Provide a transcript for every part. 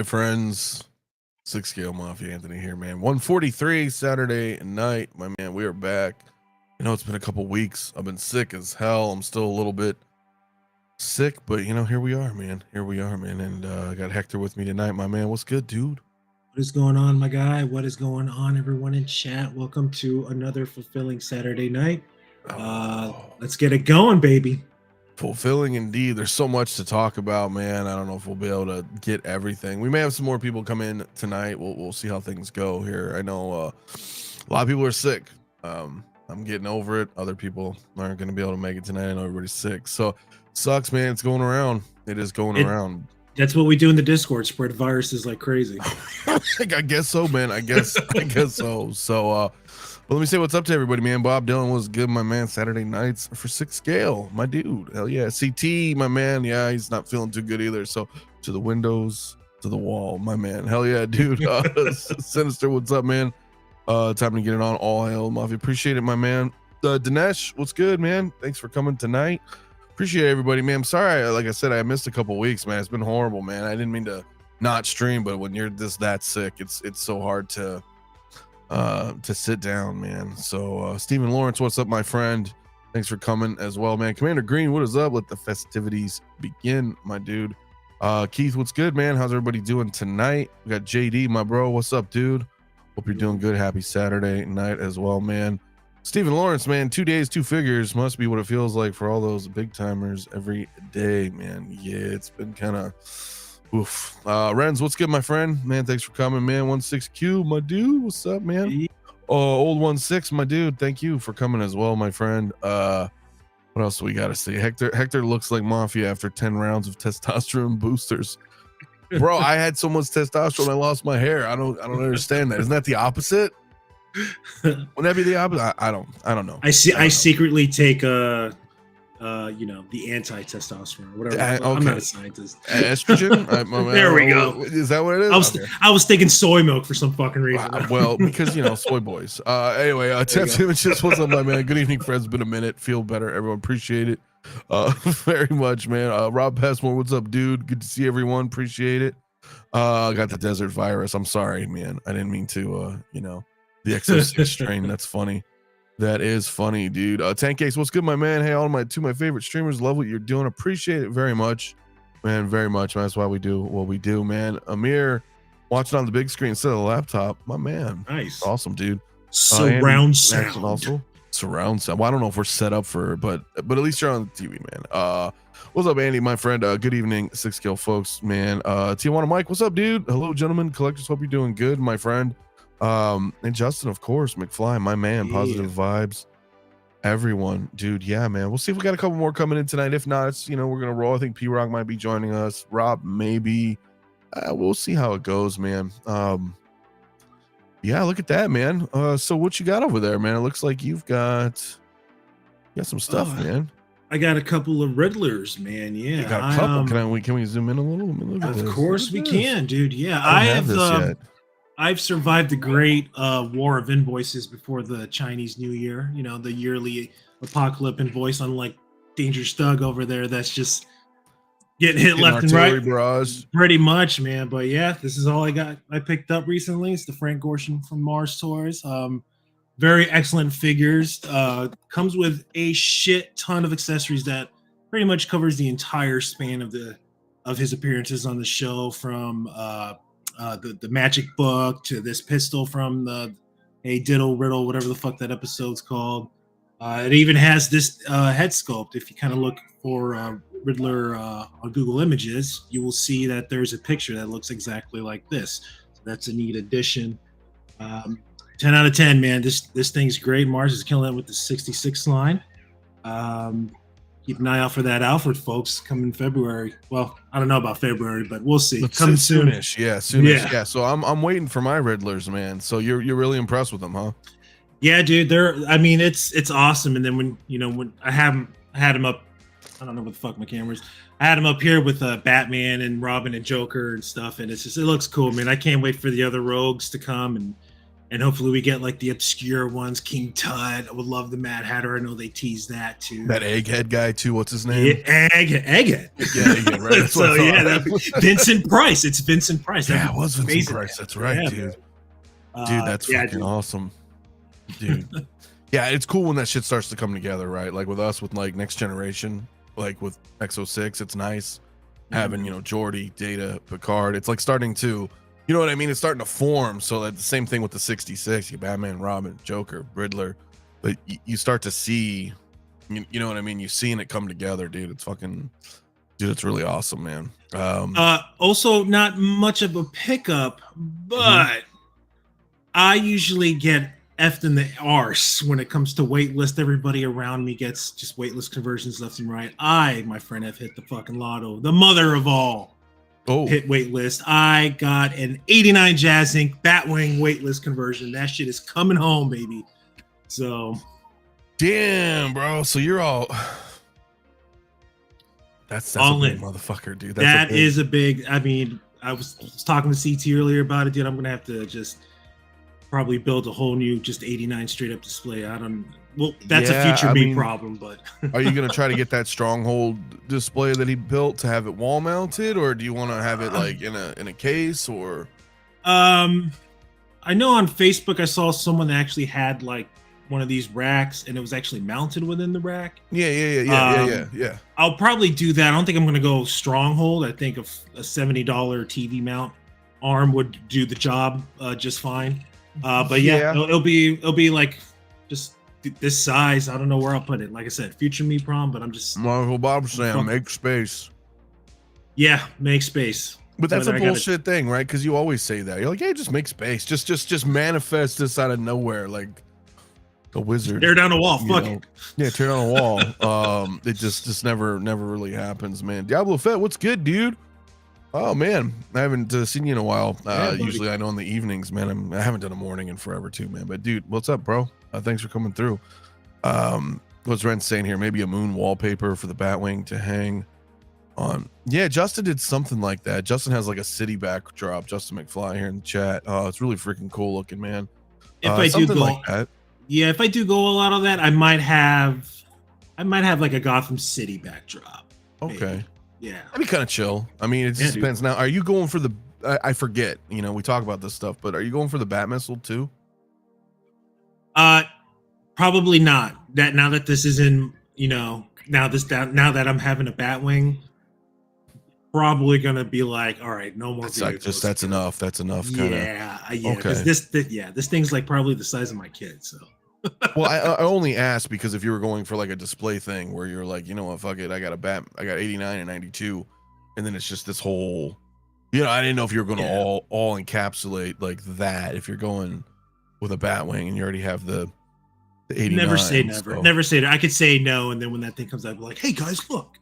my friends? Six Scale Mafia Anthony here, man. 143 Saturday night, my man. We are back. You know, it's been a couple weeks. I've been sick as hell. I'm still a little bit sick, but you know, here we are, man. Here we are, man. And I got Hector with me tonight, my man. What's good, dude? What is going on, my guy? What is going on, everyone in chat? Welcome to another fulfilling Saturday night. Let's get it going, baby. Fulfilling indeed. There's so much to talk about, man. I don't know if we'll be able to get everything. We may have some more people come in tonight. We'll see how things go here. I know a lot of people are sick. I'm getting over it. Other people aren't going to be able to make it tonight. I know everybody's sick, so sucks, man. It's going around. It is going around. That's what we do in the Discord. Spread viruses like crazy. I guess so, man. I guess so. So but let me say what's up to everybody, man. Bob Dylan was good, my man. Saturday nights for Six Scale, my dude. Hell yeah. CT, my man. Yeah, he's not feeling too good either. So to the windows, to the wall, my man. Hell yeah, dude. Sinister, what's up, man? Time to get it on. All hail Mafia. Appreciate it, my man. Dinesh, what's good, man? Thanks for coming tonight. Appreciate everybody, man. I'm sorry, like I said, I missed a couple weeks, man. It's been horrible, man. I didn't mean to not stream, but when you're that sick, it's so hard to sit down, man. So Stephen Lawrence, what's up, my friend? Thanks for coming as well, man. Commander Green, what is up? Let the festivities begin, my dude. Keith, what's good, man? How's everybody doing tonight? We got JD, my bro. What's up, dude? Hope you're doing good. Happy Saturday night as well, man. Stephen Lawrence, man, 2 days, 2 figures must be what it feels like for all those big timers every day, man. Yeah, it's been kind of oof. Renz, what's good, my friend? Man, thanks for coming, man. 16Q, my dude. What's up, man? Old 16, my dude. Thank you for coming as well, my friend. What else do we got to see? Hector looks like Mafia after 10 rounds of testosterone boosters. Bro, I had so much testosterone I lost my hair. I don't understand that. Isn't that the opposite? Wouldn't that be the opposite? I don't know. I secretly take the anti-testosterone, whatever. Okay. I'm not a scientist. Estrogen? There we go. Is that what it is? I was thinking soy milk for some fucking reason. Well, because soy boys. Anyway, Tess Images, what's up, my man? Good evening, friends. Been a minute. Feel better, everyone. Appreciate it very much, man. Rob Passmore, what's up, dude? Good to see everyone. Appreciate it. I got the desert virus. I'm sorry, man. I didn't mean to the XO6 strain. That's funny. That is funny, dude. Tank Case, what's good, my man? Hey, all my favorite streamers, love what you're doing. Appreciate it very much, man. Very much, man. That's why we do what we do, man. Amir, watching on the big screen instead of the laptop, my man. Nice, awesome, dude. Surround sound. Also surround sound. Well, I don't know if we're set up for, but at least you're on the TV, man. What's up, Andy, my friend? Good evening, Six Scale folks, man. Tijuana Mike, what's up, dude? Hello, gentlemen, collectors. Hope you're doing good, my friend. And Justin, of course, McFly, my man. Positive vibes, everyone, dude. Yeah, man. We'll see if we got a couple more coming in tonight. If not, it's we're gonna roll. I think P-Rock might be joining us. Rob, maybe. We'll see how it goes, man. Yeah, look at that, man. So what you got over there, man? It looks like you got some stuff, man. I got a couple of Riddlers, man. Yeah, you got a couple. Can we zoom in a little? Of course we can, dude. Yeah, I have this yet. I've survived the great war of invoices before the Chinese New Year. The yearly apocalypse invoice, unlike Dangerous Doug over there, that's just getting hit left and right. Barrage. Pretty much, man. But yeah, this is all I got. I picked up recently. It's the Frank Gorshin from Mars Tours. Very excellent figures. Comes with a shit ton of accessories that pretty much covers the entire span of his appearances on the show, from the magic book to this pistol from the Diddle Riddle, whatever the fuck that episode's called. It even has this head sculpt. If you kind of look for Riddler on Google Images, you will see that there's a picture that looks exactly like this. So that's a neat addition. 10 out of 10, man. This thing's great. Mars is killing it with the 66 line. Keep an eye out for that Alfred, folks, coming February. Well, I don't know about February, but we'll see. Coming soonish. Yeah, soonish. Yeah. So I'm waiting for my Riddlers, man. So you're really impressed with them, huh? Yeah, dude. It's awesome. And then when I had him up, I don't know what the fuck my camera is. I had him up here with Batman and Robin and Joker and stuff, and it looks cool, man. I can't wait for the other rogues to come and And hopefully we get like the obscure ones. King Tut. I would love the Mad Hatter. I know they teased that too. That Egghead guy too. What's his name? Yeah, Egghead. Yeah, Egghead, right? That's So yeah, that'd be Vincent Price. It's Vincent Price. Yeah, it was Vincent Price. That's right, dude. Dude, that's fucking awesome, dude. Yeah, it's cool when that shit starts to come together, right? Like with us, with like Next Generation, like with X06, it's nice having, you know, Geordi, Data, Picard. It's like starting to, you know what I mean? It's starting to form. So that the same thing with the 66, you Batman, Robin, Joker, Riddler, but you start to see, you know what I mean? You're seeing it come together, dude. It's fucking, dude, it's really awesome, man. Also not much of a pickup, but I usually get effed in the arse when it comes to waitlist. Everybody around me gets just waitlist conversions left and right. I, my friend, have hit the fucking lotto, the mother of all hit waitlist. I got an 89 Jazz Inc. Batwing waitlist conversion. That shit is coming home, baby. So, damn, bro. So you're all. That's all a in, big motherfucker, dude. That is a big. I mean, I was talking to CT earlier about it, dude. I'm gonna have to just probably build a whole new just 89 straight up display. I don't. Well, that's a future me problem, but are you gonna try to get that Stronghold display that he built to have it wall mounted, or do you want to have it like in a case, or? I know on Facebook I saw someone that actually had like one of these racks and it was actually mounted within the rack. Yeah. I'll probably do that. I don't think I'm gonna go Stronghold. I think a $70 TV mount arm would do the job just fine. But yeah, it'll be like just this size. I don't know where I'll put it. Like I said, future me prom, but I'm just Michael Bob saying make space. Yeah, make space. But that's a bullshit thing, right? Because you always say that. You're like, hey, just make space. Just manifest this out of nowhere, like a wizard. Tear down a wall. Fuck it. Yeah, tear down a wall. It just never really happens, man. Diablo Fett, what's good, dude? Oh man, I haven't seen you in a while. Usually I know in the evenings, man. I haven't done a morning in forever too, man. But dude, what's up, bro? Thanks for coming through. What's Ren saying here? Maybe a moon wallpaper for the Batwing to hang on. Yeah, Justin did something like that. Justin has like a city backdrop. Justin McFly here in the chat. Oh, it's really freaking cool looking, man. If I do go like that. Yeah, if I do go a lot of that, I might have like a Gotham City backdrop. Okay. Maybe. Yeah, that'd be kind of chill. I mean, it just depends. Now, are you going for the? I forget. You know, we talk about this stuff, but are you going for the Bat Missile too? Probably not. That now that this is in, you know, now that I'm having a Batwing, probably gonna be like, all right, no more. It's like just that's enough. That's enough. Kinda. Yeah. Okay. This thing's like probably the size of my kid. So. Well, I only asked because if you were going for like a display thing where you're like, you know what, fuck it, I got 89 and 92, and then it's just this whole, you know, I didn't know if you were going to all encapsulate like that. If you're going with a Batwing and you already have the 89. Never say never. So. Never say that. I could say no, and then when that thing comes out, I'd be like, hey guys, look.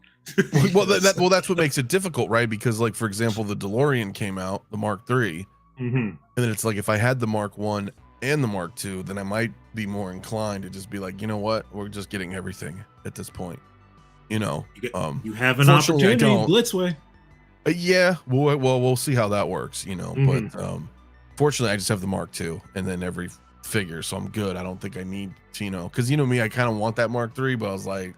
well, that's what makes it difficult, right? Because like for example, the DeLorean came out, the Mark III, and then it's like if I had the Mark I and the Mark II, then I might be more inclined to just be like, you know what, we're just getting everything at this point, you know. You have an opportunity Blitzway. Yeah, we'll see how that works, you know. But fortunately I just have the Mark II and then every figure, so I'm good. I don't think I need to, you know, because you know me, I kind of want that Mark III, but I was like,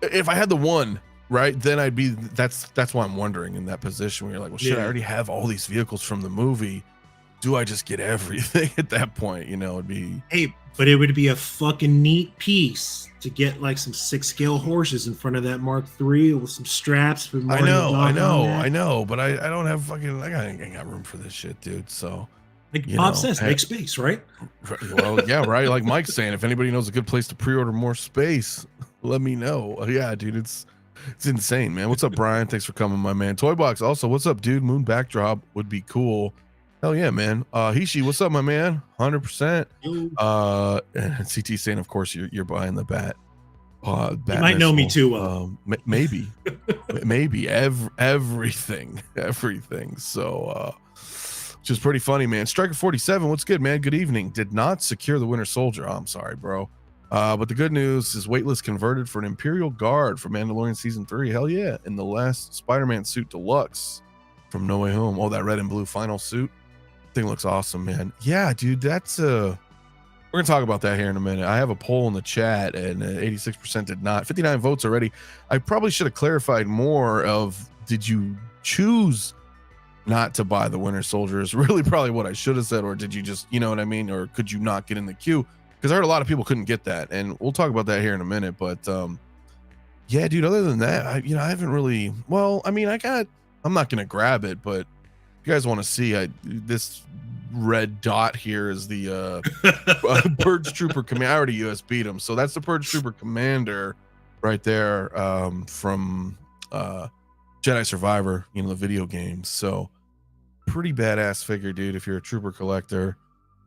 if I had the one, right, then I'd be, that's why I'm wondering in that position where you're like, well shit, I already have all these vehicles from the movie. Do I just get everything at that point? You know, it'd be. Hey, but it would be a fucking neat piece to get like some 6-scale horses in front of that Mark III with some straps. For I know, but I don't have fucking. I ain't got room for this shit, dude. So, like Bob says, make space, right? Well, yeah, right. Like Mike's saying, if anybody knows a good place to pre-order more space, let me know. Yeah, dude, it's insane, man. What's up, Brian? Thanks for coming, my man. Toy Box, also, what's up, dude? Moon backdrop would be cool. Hell yeah, man. Hishi, what's up, my man? 100%. CT saying, of course, you're buying the bat. You might know me too well. Maybe, maybe everything. So, which is pretty funny, man. Striker 47, what's good, man? Good evening. Did not secure the Winter Soldier. Oh, I'm sorry, bro. But the good news is waitlist converted for an Imperial Guard for Mandalorian season 3. Hell yeah! In the last Spider-Man suit deluxe from No Way Home. Oh, that red and blue final suit. thing looks awesome, man. Yeah, dude, that's we're gonna talk about that here in a minute. I have a poll in the chat, and 86% did not. 59 votes already. I probably should have clarified more of, did you choose not to buy the Winter Soldier is really probably what I should have said, or did you just, you know what I mean, or could you not get in the queue? Because I heard a lot of people couldn't get that, and we'll talk about that here in a minute. But yeah, dude, other than that, I haven't really, well, I mean, I'm not gonna grab it, but if you guys want to see, this red dot here is the Purge Trooper Commander. I already USB'd him, so that's the Purge Trooper Commander right there, from Jedi Survivor, the video game. So pretty badass figure, dude. If you're a trooper collector,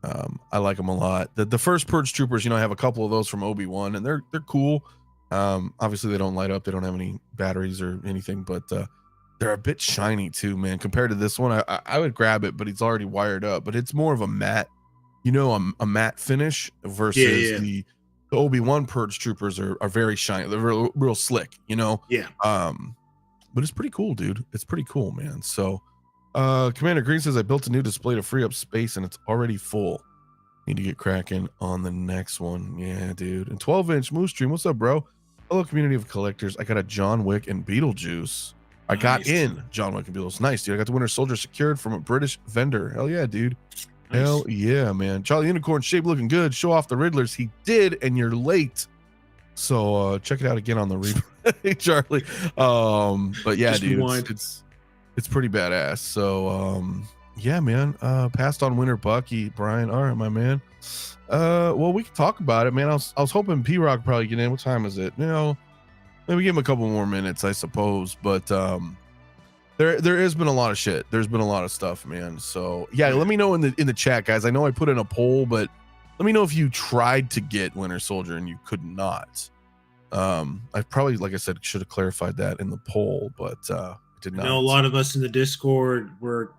I like them a lot. The first Purge Troopers, I have a couple of those from Obi-Wan, and they're cool. Obviously they don't light up, they don't have any batteries or anything, but they're a bit shiny too, man. Compared to this one, I would grab it, but it's already wired up. But it's more of a matte, a matte finish versus the Obi-Wan Purge Troopers are very shiny. They're real slick, Yeah. But it's pretty cool, dude. It's pretty cool, man. So Commander Green says, I built a new display to free up space and it's already full. Need to get cracking on the next one. Yeah, dude. And 12-inch Moose Stream. What's up, bro? Hello, community of collectors. I got a John Wick and Beetlejuice. I got in John Wick and Beetlejuice. Nice, dude. I got the Winter Soldier secured from a British vendor. Hell yeah, dude. Nice. Hell yeah, man. Charlie Unicorn shape looking good. Show off the Riddlers. He did, and you're late. So check it out again on the replay, Charlie. But yeah, just dude, it's pretty badass. So yeah, man. Passed on Winter Bucky, Brian. All right, my man. Well, we can talk about it, man. I was hoping P-Rock probably get in. What time is it? Maybe give him a couple more minutes, I suppose. But there has been a lot of shit. There's been a lot of stuff, man. So yeah, let me know in the chat, guys. I know I put in a poll, but let me know if you tried to get Winter Soldier and you could not. I probably, like I said, should have clarified that in the poll, but I did not. I know a lot of us in the Discord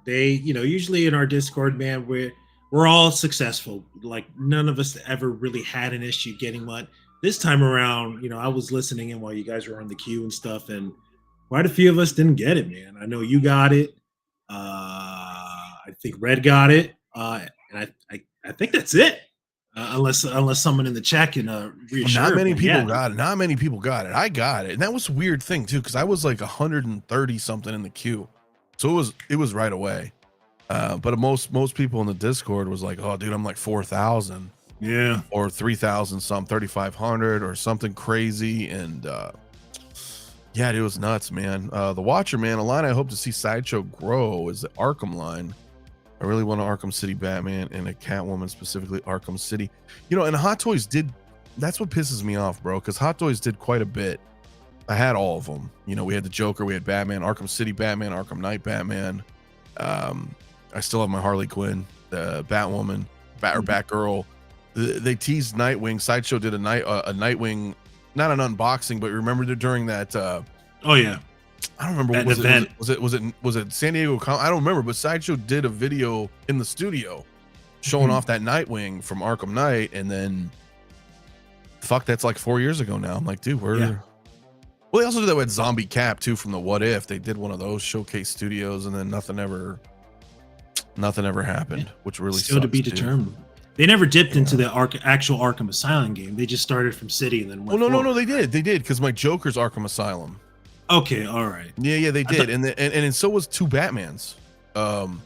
usually in our Discord, man, we're all successful. Like none of us ever really had an issue getting one. This time around, I was listening in while you guys were on the queue and stuff, and quite a few of us didn't get it, man. I know you got it. I think Red got it, and I think that's it. Unless someone in the chat can reassure. Not many people got it. Not many people got it. I got it, and that was a weird thing too, because I was like 130 something in the queue, so it was right away. But most people in the Discord was like, "Oh, dude, I'm like 4,000." Yeah, or 3,000 some 3,500 or something crazy, and yeah, it was nuts, man. The Watcher, man, a line I hope to see Sideshow grow is the Arkham line. I really want an Arkham City Batman and a Catwoman, specifically Arkham City. And Hot Toys did, that's what pisses me off, bro, because Hot Toys did quite a bit. I had all of them. We had the Joker, we had Batman, Arkham City Batman, Arkham Knight Batman. I still have my Harley Quinn, the Batwoman, Batgirl. They teased Nightwing. Sideshow did a Nightwing, not an unboxing, but remember during that oh yeah, I don't remember, was it San Diego I don't remember, but Sideshow did a video in the studio showing off that Nightwing from Arkham Knight, and then that's like 4 years ago now. I'm like, dude, well, they also did that with Zombie Cap too from the What If. They did one of those showcase studios, and then nothing ever happened, which really still to be determined. They never dipped into the actual Arkham Asylum game. They just started from City and then went no, they did because my Joker's Arkham Asylum. Okay, all right. Yeah, they did, and so was two Batmans. Okay,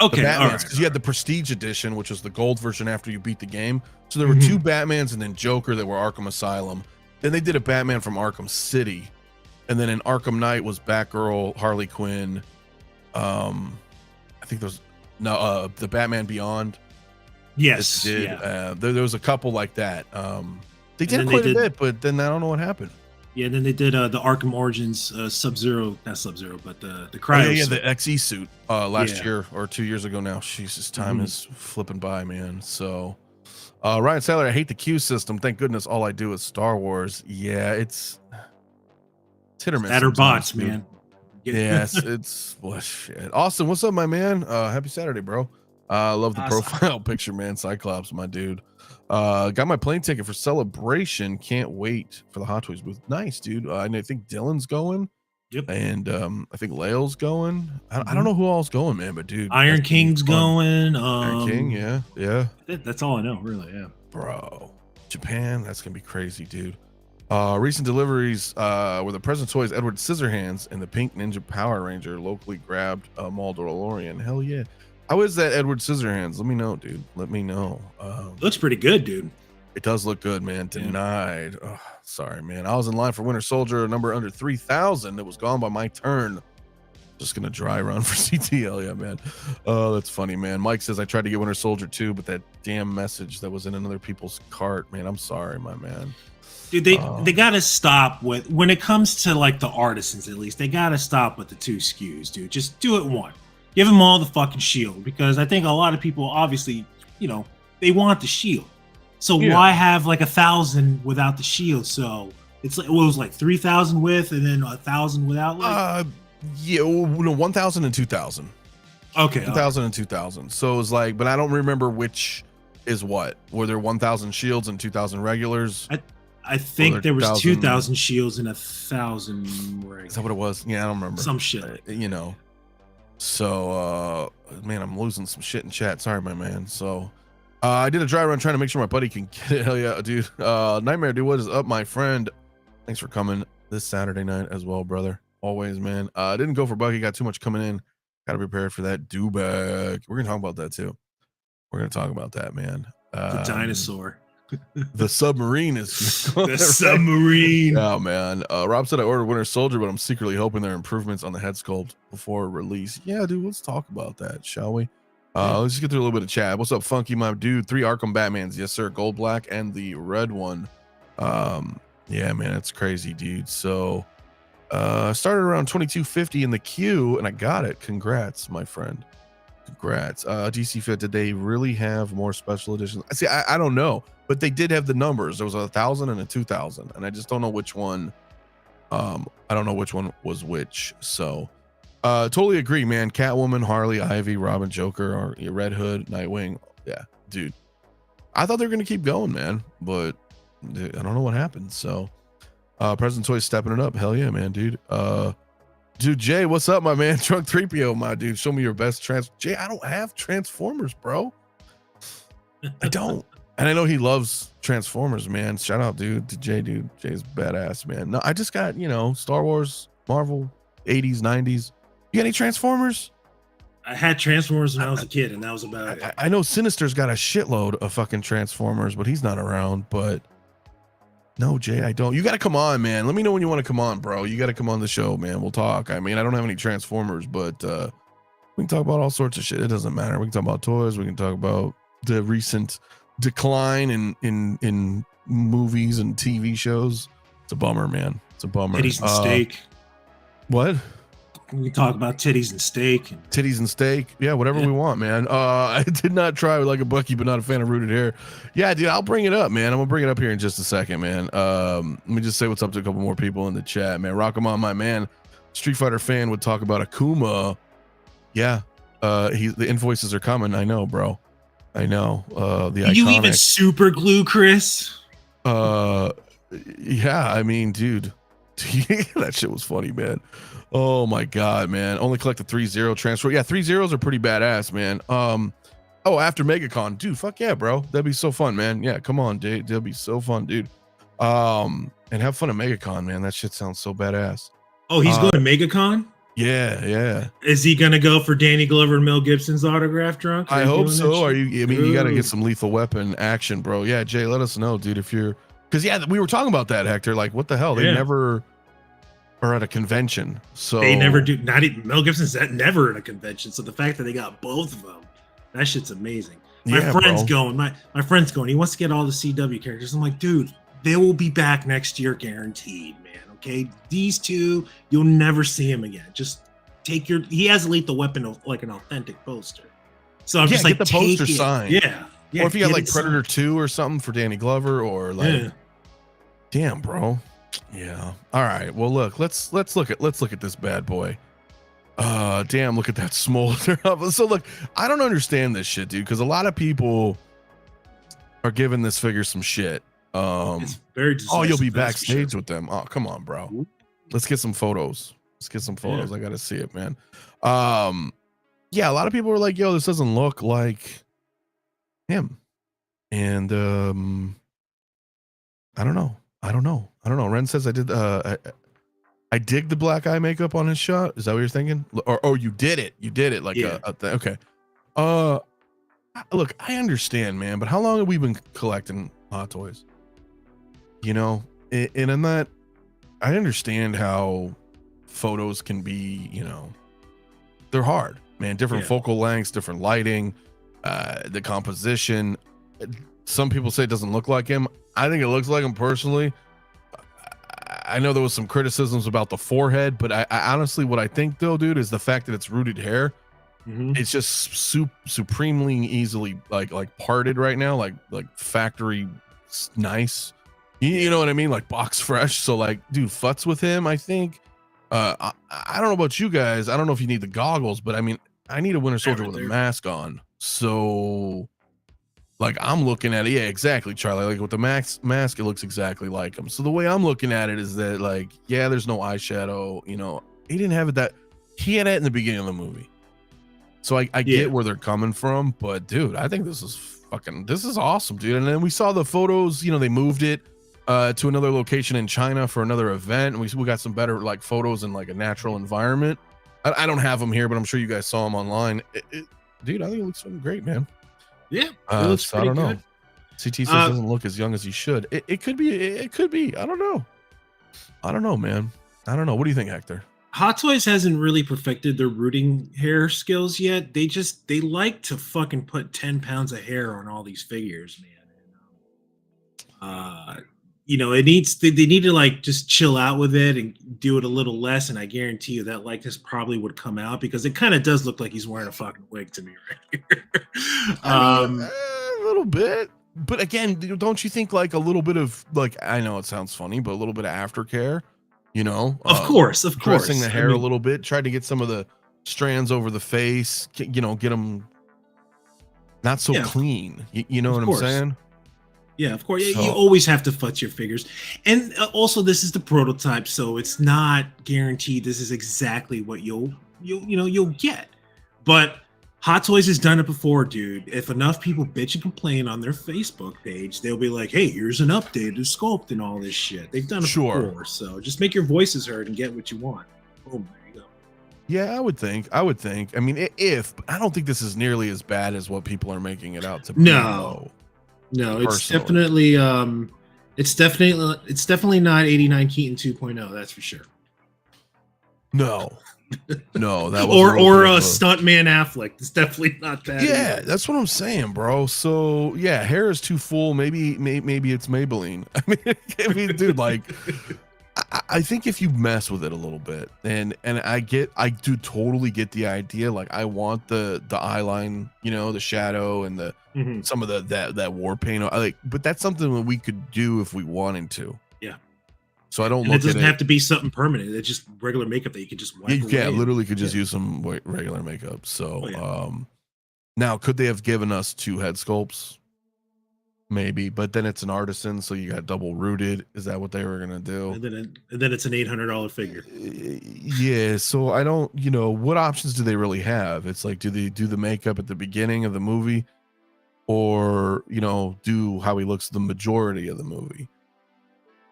all right. Because you had the Prestige Edition, which was the gold version after you beat the game. So there were two Batmans and then Joker that were Arkham Asylum. Then they did a Batman from Arkham City, and then in Arkham Knight was Batgirl, Harley Quinn. I think the Batman Beyond. Yes, there was a couple like that. They did quite a bit, but then I don't know what happened. Yeah, then they did the Arkham Origins Sub-Zero, not Sub-Zero, but the Cryo. The XE suit last year or 2 years ago now. Jesus, time is flipping by, man. So Ryan Saylor, I hate the queue system. Thank goodness all I do is Star Wars. Yeah, it's hit or miss. That or bots, man. Yes, it's shit. Austin, what's up, my man? Happy Saturday, bro. I love the profile picture, man. Cyclops, my dude. Got my plane ticket for Celebration. Can't wait for the Hot Toys booth. Nice, dude. I think Dylan's going. Yep. And I think Lael's going. I don't know who all's going, man, but dude, Iron King's going. Iron King, yeah. That's all I know, really. Yeah, bro. Japan, that's gonna be crazy, dude. Recent deliveries were the Present Toys Edward Scissorhands and the Pink Ninja Power Ranger locally grabbed Maldororian. Hell yeah. How is that Edward Scissorhands? Let me know, dude. Let me know. looks pretty good, dude. It does look good, man. Denied. Oh, sorry, man. I was in line for Winter Soldier, number under 3,000. It was gone by my turn. Just gonna dry run for CTL, yeah, man. Oh, that's funny, man. Mike says I tried to get Winter Soldier too, but that damn message that was in another people's cart, man. I'm sorry, my man. Dude, they gotta stop with, when it comes to like the artisans, at least they gotta stop with the 2 SKUs, dude. Just do it one. Give them all the fucking shield, because I think a lot of people obviously, they want the shield. So why have like 1,000 without the shield? So it's like, it was like 3,000 with and then 1,000 without. Like, yeah, 1,000 and 2,000. Okay, 2,000 and 2,000. So it was like, but I don't remember which is what. Were there 1,000 shields and 2,000 regulars? I think there was 2,000 shields and 1,000 regulars. Is that what it was? Yeah, I don't remember. Some shit. So man, I'm losing some shit in chat. Sorry, my man. So I did a dry run trying to make sure my buddy can get it. Hell yeah, dude. Nightmare, dude, what is up, my friend? Thanks for coming this Saturday night as well, brother. Always, man. I didn't go for Bucky, got too much coming in. Gotta be prepared for that dewback. We're gonna talk about that too. We're gonna talk about that, man. The dinosaur. The submarine is the submarine. Oh man. Rob said I ordered Winter Soldier, but I'm secretly hoping there are improvements on the head sculpt before release. Yeah, dude, let's talk about that, shall we? Let's just get through a little bit of chat. What's up, Funky, my dude? 3 Arkham Batmans, yes sir. Gold, black, and the red one. Yeah, man, it's crazy, dude. So I started around 2250 in the queue and I got it. Congrats, my friend. Congrats. DC Fit, did they really have more special editions? See, I don't know, but they did have the numbers. There was 1,000 and a 2,000, and I just don't know which one. I don't know which one was which. So totally agree, man. Catwoman, Harley, Ivy, Robin, Joker, or Red Hood, Nightwing. Yeah, dude. I thought they were gonna keep going, man, but I don't know what happened. So President Toys stepping it up. Hell yeah, man, dude. Dude, Jay, what's up, my man? Trunk 3PO, my dude. Show me your best Jay, I don't have Transformers, bro. I don't. And I know he loves Transformers, man. Shout out, dude, to Jay, dude. Jay's badass, man. No, I just got, Star Wars, Marvel, 80s, 90s. You got any Transformers? I had Transformers when I was a kid, and that was about it. I know Sinister's got a shitload of fucking Transformers, but he's not around. But no, Jay, I don't. You got to come on, man. Let me know when you want to come on, bro. You got to come on the show, man. We'll talk. I mean, I don't have any Transformers, but we can talk about all sorts of shit. It doesn't matter. We can talk about toys. We can talk about the recent decline in movies and TV shows. It's a bummer, man. It's a bummer. Titties and steak. What? We can talk about titties and steak. Titties and steak. Yeah, whatever we want, man. I did not try with like a Bucky, but not a fan of rooted hair. Yeah, dude, I'll bring it up, man. I'm gonna bring it up here in just a second, man. Let me just say what's up to a couple more people in the chat, man. Rockamon, my man, Street Fighter fan, would talk about Akuma. Yeah, the invoices are coming. I know, bro. I know. The iconic, you even super glue, Chris? Yeah, I mean, dude, that shit was funny, man. Oh my god, man. Only collect the 3-0 transfer. Yeah, 3-0s are pretty badass, man. After MegaCon, dude, fuck yeah, bro. That'd be so fun, man. Yeah, come on, dude. That'd be so fun, dude. And have fun at MegaCon, man. That shit sounds so badass. Oh, he's going to MegaCon? Yeah. Is he gonna go for Danny Glover and Mel Gibson's autograph, Drunk? I hope so. You gotta get some Lethal Weapon action, bro. Yeah, Jay, let us know, dude, if you're, because we were talking about that, Hector. Like, what the hell? They never are at a convention. So they never do. Not even Mel Gibson's never at a convention. So the fact that they got both of them, that shit's amazing. My friend's going. My friend's going. He wants to get all the CW characters. I'm like, dude, they will be back next year, guaranteed, man. Okay, these two, you'll never see him again. Just take your. He has Lethal Weapon of like an authentic poster. So I'm just like, get the poster signed. Yeah. Or if you got like Predator 2 or something for Danny Glover, or like, damn, bro. Yeah. All right. Well, look. Let's look at this bad boy. Damn. Look at that smolder. So look, I don't understand this shit, dude, because a lot of people are giving this figure some shit. It's very you'll be backstage with them. Oh, come on, bro. Let's get some photos. Let's get some photos. I gotta see it, man. Yeah, a lot of people were like, yo, this doesn't look like him. And I don't know. Ren says I did I dig the black eye makeup on his shot. Is that what you're thinking? Or you did it. You did it like okay. Look, I understand, man, but how long have we been collecting Hot Toys? You know, and I'm not, I understand how photos can be, you know, they're hard, man. Different focal lengths, different lighting, the composition. Some people say it doesn't look like him. I think it looks like him personally. I know there was some criticisms about the forehead, but I honestly, what I think though, dude, is the fact that it's rooted hair. It's just supremely easily like parted right now, like factory nice. You know what I mean? Like box fresh. So like, dude, futz with him. I think. I don't know about you guys. I don't know if you need the goggles, but I mean, I need a Winter Soldier with a mask on. So. Like I'm looking at it, yeah, exactly, Charlie. Like with the mask, it looks exactly like him. So the way I'm looking at it is that, like, yeah, there's no eyeshadow. You know, he didn't have it that he had it in the beginning of the movie. So I get where they're coming from, but dude, I think this is awesome, dude. And then we saw the photos. You know, they moved it to another location in China for another event, and we got some better like photos in like a natural environment. I don't have them here, but I'm sure you guys saw them online. Dude, I think it looks great, man. Yeah, it looks so I don't know. Good. CT says doesn't look as young as he should. It could be. It could be. I don't know, man. I don't know. What do you think, Hector? Hot Toys hasn't really perfected their rooting hair skills yet. They like to fucking put 10 pounds of hair on all these figures, man. You know, they need to like just chill out with it and do it a little less. And I guarantee you that likeness probably would come out because it kind of does look like he's wearing a fucking wig to me right here. A little bit, but again, don't you think like a little bit of like, I know it sounds funny, but a little bit of aftercare, you know? Of course, dressing the hair a little bit, tried to get some of the strands over the face, you know, get them not so clean. You know what I'm saying? Yeah, of course. So, you always have to futz your figures. And also this is the prototype, so it's not guaranteed this is exactly what you'll get. But Hot Toys has done it before, dude. If enough people bitch and complain on their Facebook page, they'll be like, hey, here's an updated sculpt and all this shit. They've done it before. So just make your voices heard and get what you want. Boom, there you go. Yeah, I would think. I mean, but I don't think this is nearly as bad as what people are making it out to be. No, it's definitely it's definitely not 89 Keaton 2.0, that's for sure. No, that was or a stuntman Affleck. It's definitely not that. Yeah, either. That's what I'm saying, bro. So yeah, hair is too full. Maybe it's Maybelline. I mean, dude, like I think if you mess with it a little bit, and I do totally get the idea. Like I want the eye line, you know, the shadow and the some of that war paint. But that's something that we could do if we wanted to. Yeah. So I don't. It doesn't have to be something permanent. It's just regular makeup that you can just wipe away. Yeah, literally could just use some regular makeup. So now could they have given us 2 head sculpts? Maybe, but then it's an artisan, so you got double rooted. Is that what they were gonna do? And then it's an $800 figure. Yeah, so I don't, you know, what options do they really have? It's like, do they do the makeup at the beginning of the movie, or you know, do how he looks the majority of the movie?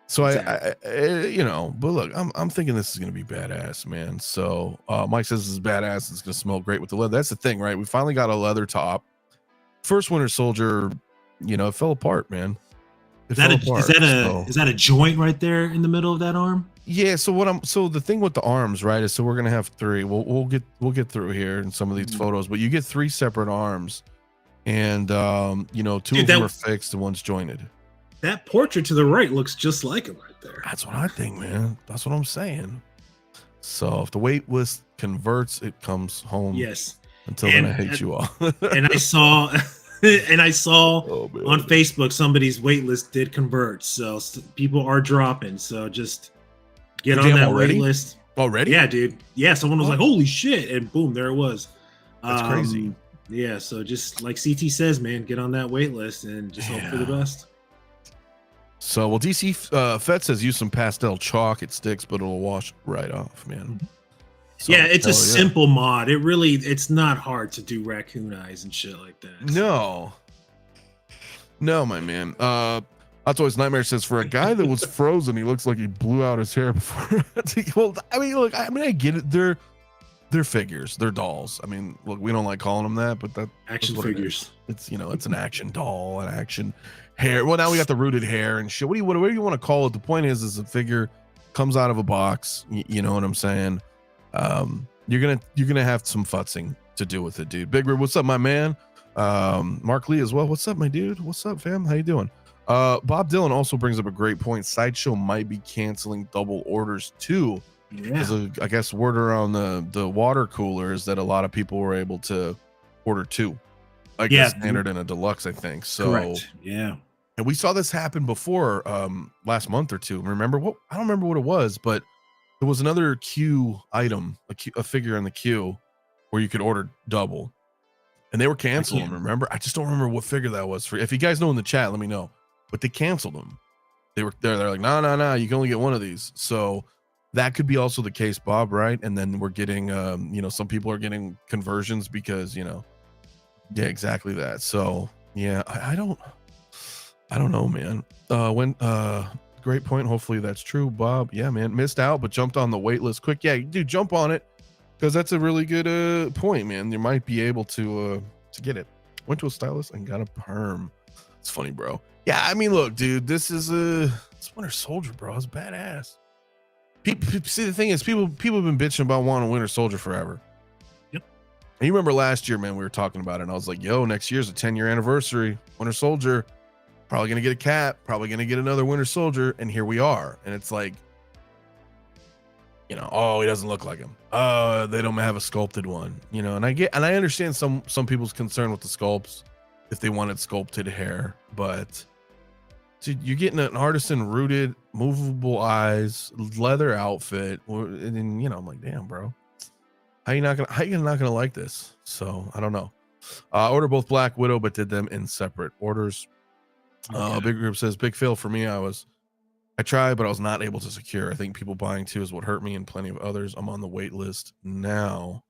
So exactly. I you know, but look, I'm thinking this is gonna be badass, man. So Mike says this is badass. It's gonna smell great with the leather. That's the thing, right? We finally got a leather top. First Winter Soldier. You know, it fell apart, man. Is that a joint right there in the middle of that arm? Yeah. So the thing with the arms, right, is so we're gonna have 3. We'll get through here in some of these photos, but you get 3 separate arms, and you know, 2 of them are fixed and one's jointed. That portrait to the right looks just like him right there. That's what I think, man. That's what I'm saying. So if the wait list converts, it comes home. Yes. Until then, I hate you all. And I saw on Facebook somebody's wait list did convert, so people are dropping. So just get on that wait list already. Yeah, dude. Yeah, someone was like, "Holy shit!" and boom, there it was. That's crazy. Yeah, so just like CT says, man, get on that wait list and just hope for the best. So, well, DC Fett says use some pastel chalk. It sticks, but it'll wash right off, man. So, yeah, it's a hell yeah. simple mod. It's not hard to do raccoon eyes and shit like that. No, my man. That's always Nightmare says, for a guy that was frozen, he looks like he blew out his hair before. Well, I mean, look, I get it. They're figures, they're dolls. I mean, look, we don't like calling them that, but Action that's figures. It's it's an action doll, an action hair. Well, now we got the rooted hair and shit. Whatever you want to call it. The point is the figure comes out of a box. You know what I'm saying? You're gonna have some futzing to do with it, dude. Big Rig, what's up, my man? Mark Lee as well. What's up, my dude? What's up, fam? How you doing? Bob Dylan also brings up a great point. Sideshow might be canceling double orders too. Yeah. I guess word around the water cooler is that a lot of people were able to order two. Like a standard and a deluxe, I think. So correct. Yeah. And we saw this happen before last month or two. Remember what? I don't remember what it was, but there was another queue item, a figure in the queue where you could order double. And they were canceling them, remember? I just don't remember what figure that was. If you guys know in the chat, let me know. But they canceled them. They're like, no, you can only get one of these. So that could be also the case, Bob, right? And then we're getting some people are getting conversions because yeah, exactly that. So yeah, I don't know, man. Great point. Hopefully that's true, Bob. Yeah, man, missed out but jumped on the wait list quick. Yeah, dude, jump on it. Because that's a really good point, man. You might be able to get it. Went to a stylist and got a perm. It's funny, bro. Yeah, I mean, look, dude, this is it's Winter Soldier, bro. It's badass. See, the thing is, people have been bitching about wanting Winter Soldier forever. Yep. And you remember last year, man, we were talking about it, and I was like, yo, next year's a 10-year anniversary. Winter Soldier, probably gonna get a cap, probably gonna get another Winter Soldier, and here we are. And it's like, oh, he doesn't look like him. They don't have a sculpted one, and I understand some people's concern with the sculpts if they wanted sculpted hair, but dude, you're getting an artisan rooted, movable eyes, leather outfit, and then I'm like, damn, bro, how you not gonna like this? So I don't know. Order both Black Widow, but did them in separate orders. Big Group says, big fail for me. I tried, but I was not able to secure. I think people buying two is what hurt me and plenty of others. I'm on the wait list now.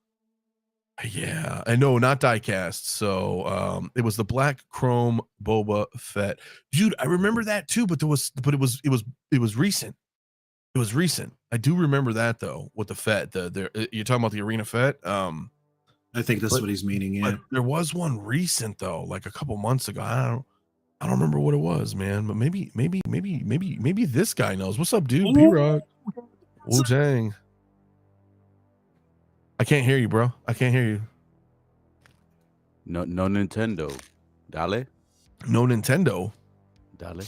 Yeah, I know, not diecast. So it was the black chrome Boba Fett. Dude, I remember that too, but it was recent. It was recent. I do remember that though, with the Fett. You're talking about the Arena Fett? I think that's what he's meaning, yeah. But there was one recent though, like a couple months ago. I don't remember what it was, man, but maybe this guy knows. What's up, dude? P-Rock. Wu-Tang. I can't hear you, bro. I can't hear you. No Nintendo. Dale? No Nintendo? Dale?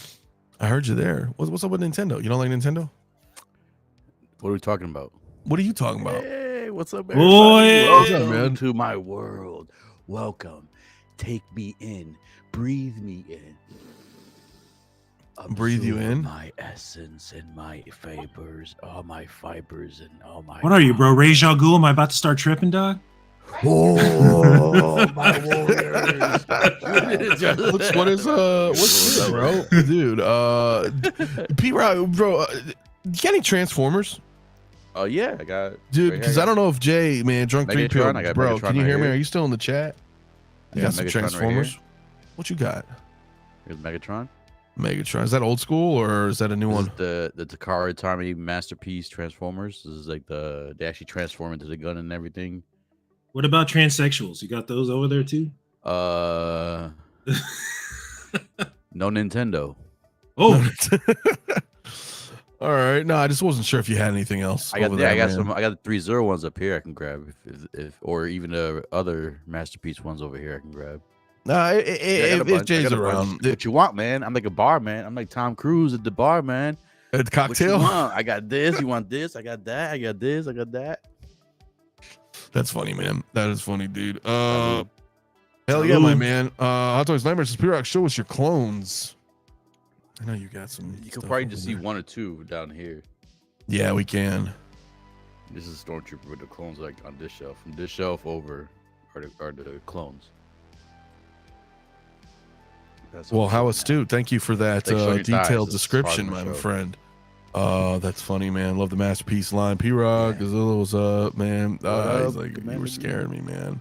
I heard you there. What's up with Nintendo? You don't like Nintendo? What are we talking about? What are you talking about? Hey, what's up, everybody? Boy, welcome man? To my world. Welcome. Take me in. Breathe me in. Breathe you in? My essence and my fibers, all my fibers and all my. What are you, bro? Ra's al Ghul? Am I about to start tripping, dog? Oh, my warriors! what's this, bro? Dude, P-Rock, bro, you got any Transformers? Oh yeah, I got. Dude, because I don't know if Jay, man, drunk three pill, bro. Can you hear me? Are you still in the chat? You got some Transformers. What you got? Here's Megatron. Megatron, is that old school or is that a new one? The Takara Tomy masterpiece Transformers. This is like they actually transform into the gun and everything. What about transsexuals? You got those over there too? No Nintendo. Oh, all right. No, I just wasn't sure if you had anything else. I got the 3-0 ones up here I can grab if or even the other masterpiece ones over here I can grab. Nah, if Jay's around, what you want, man? I'm like a bar man. I'm like Tom Cruise at the bar, man. At the cocktail. I got this. You want this? I got that. I got this. I got that. That's funny, man. That is funny, dude. Hell yeah, my man. Hot Toys Nightmares says, P-Rock, show us your clones. I know you got some. You can probably just see one or two down here. Yeah, we can. This is Stormtrooper with the clones like on this shelf. From this shelf over are the clones. Well, how astute. Thank you for that detailed description, my friend. That's funny, man. Love the masterpiece line. P-Rock, Godzilla, what's up, man? What up, He's like, you Commander were D? scaring me, man.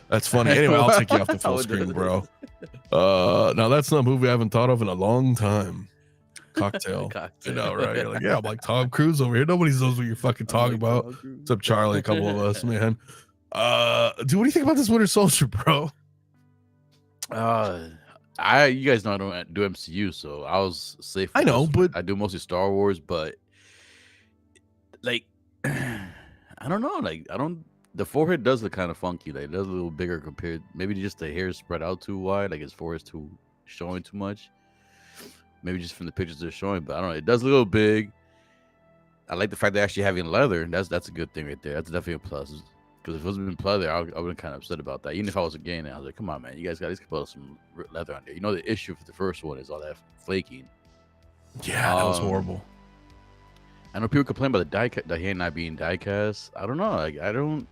That's funny. Anyway, I'll take you off the full screen, bro. Now that's not a movie I haven't thought of in a long time. Cocktail. You know, right? You're like, yeah, I'm like Tom Cruise over here. Nobody knows what you're fucking talking about. Except Charlie, a couple of us, man. Dude, what do you think about this Winter Soldier, bro? You guys know I don't do MCU, so I was safe. I know, but I do mostly Star Wars, but like, I don't know. Like, the forehead does look kind of funky. Like, it does a little bigger compared. Maybe just the hair is spread out too wide. Like his forehead's too showing too much. Maybe just from the pictures they're showing, but I don't know. It does look a little big. I like the fact they're actually having leather. That's a good thing right there. That's definitely a plus. Because if it wasn't been leather, I would have been kind of upset about that. Even if I was a gay, I was like, come on, man. You guys got to put some leather on there. You know, the issue for the first one is all that flaking. Yeah, that was horrible. I know people complain about the hand not being die cast. I don't know. Like, I don't.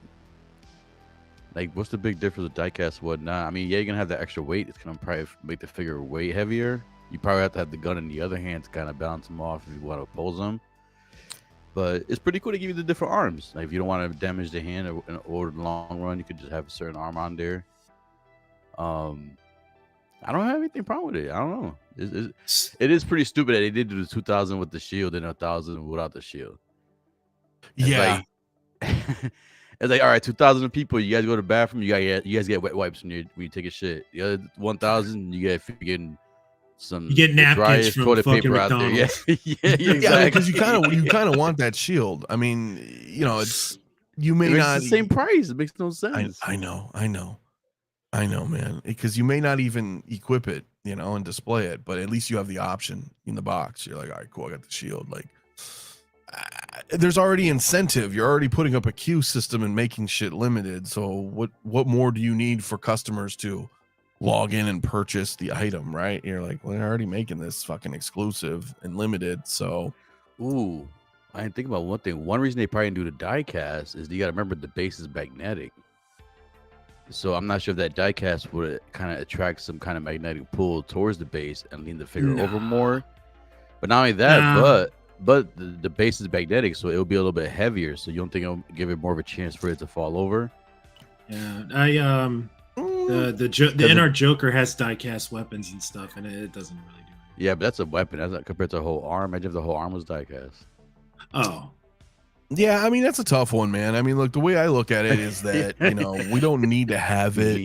Like, what's the big difference with die cast and whatnot? I mean, yeah, you're going to have that extra weight. It's going to probably make the figure way heavier. You probably have to have the gun in the other hand to kind of balance them off if you want to oppose them. But it's pretty cool to give you the different arms. Like, if you don't want to damage the hand or in the long run, you could just have a certain arm on there. I don't have anything problem with it. I don't know. It is pretty stupid that they did do the 2000 with the shield and 1000 without the shield. Yeah. It's like, all right, 2,000 people, you guys go to the bathroom, you guys get wet wipes when you take a shit. The other 1,000, you get freaking you get napkins from toilet fucking paper out there. Yeah, McDonald's. exactly. Because you kind of want that shield. I mean, you know, you may not the same price. It makes no sense. I know, man. Because you may not even equip it, you know, and display it, but at least you have the option in the box. You're like, all right, cool, I got the shield. Like, there's already incentive. You're already putting up a queue system and making shit limited. So what more do you need for customers to log in and purchase the item, right? You're like, well, they're already making this fucking exclusive and limited. So, ooh, I didn't think about one thing. One reason they probably didn't do the die cast is you got to remember the base is magnetic. So I'm not sure if that die cast would kind of attract some kind of magnetic pull towards the base and lean the figure over more. But not only that, but the base is magnetic, so it'll be a little bit heavier. So you don't think it'll give it more of a chance for it to fall over? Yeah, the inner Joker has die-cast weapons and stuff, and it doesn't really do it. Yeah, but that's a weapon. That's not compared to the whole arm. Imagine if the whole arm was die-cast. Oh. Yeah, I mean, that's a tough one, man. I mean, look, the way I look at it is that, you know, we don't need to have it.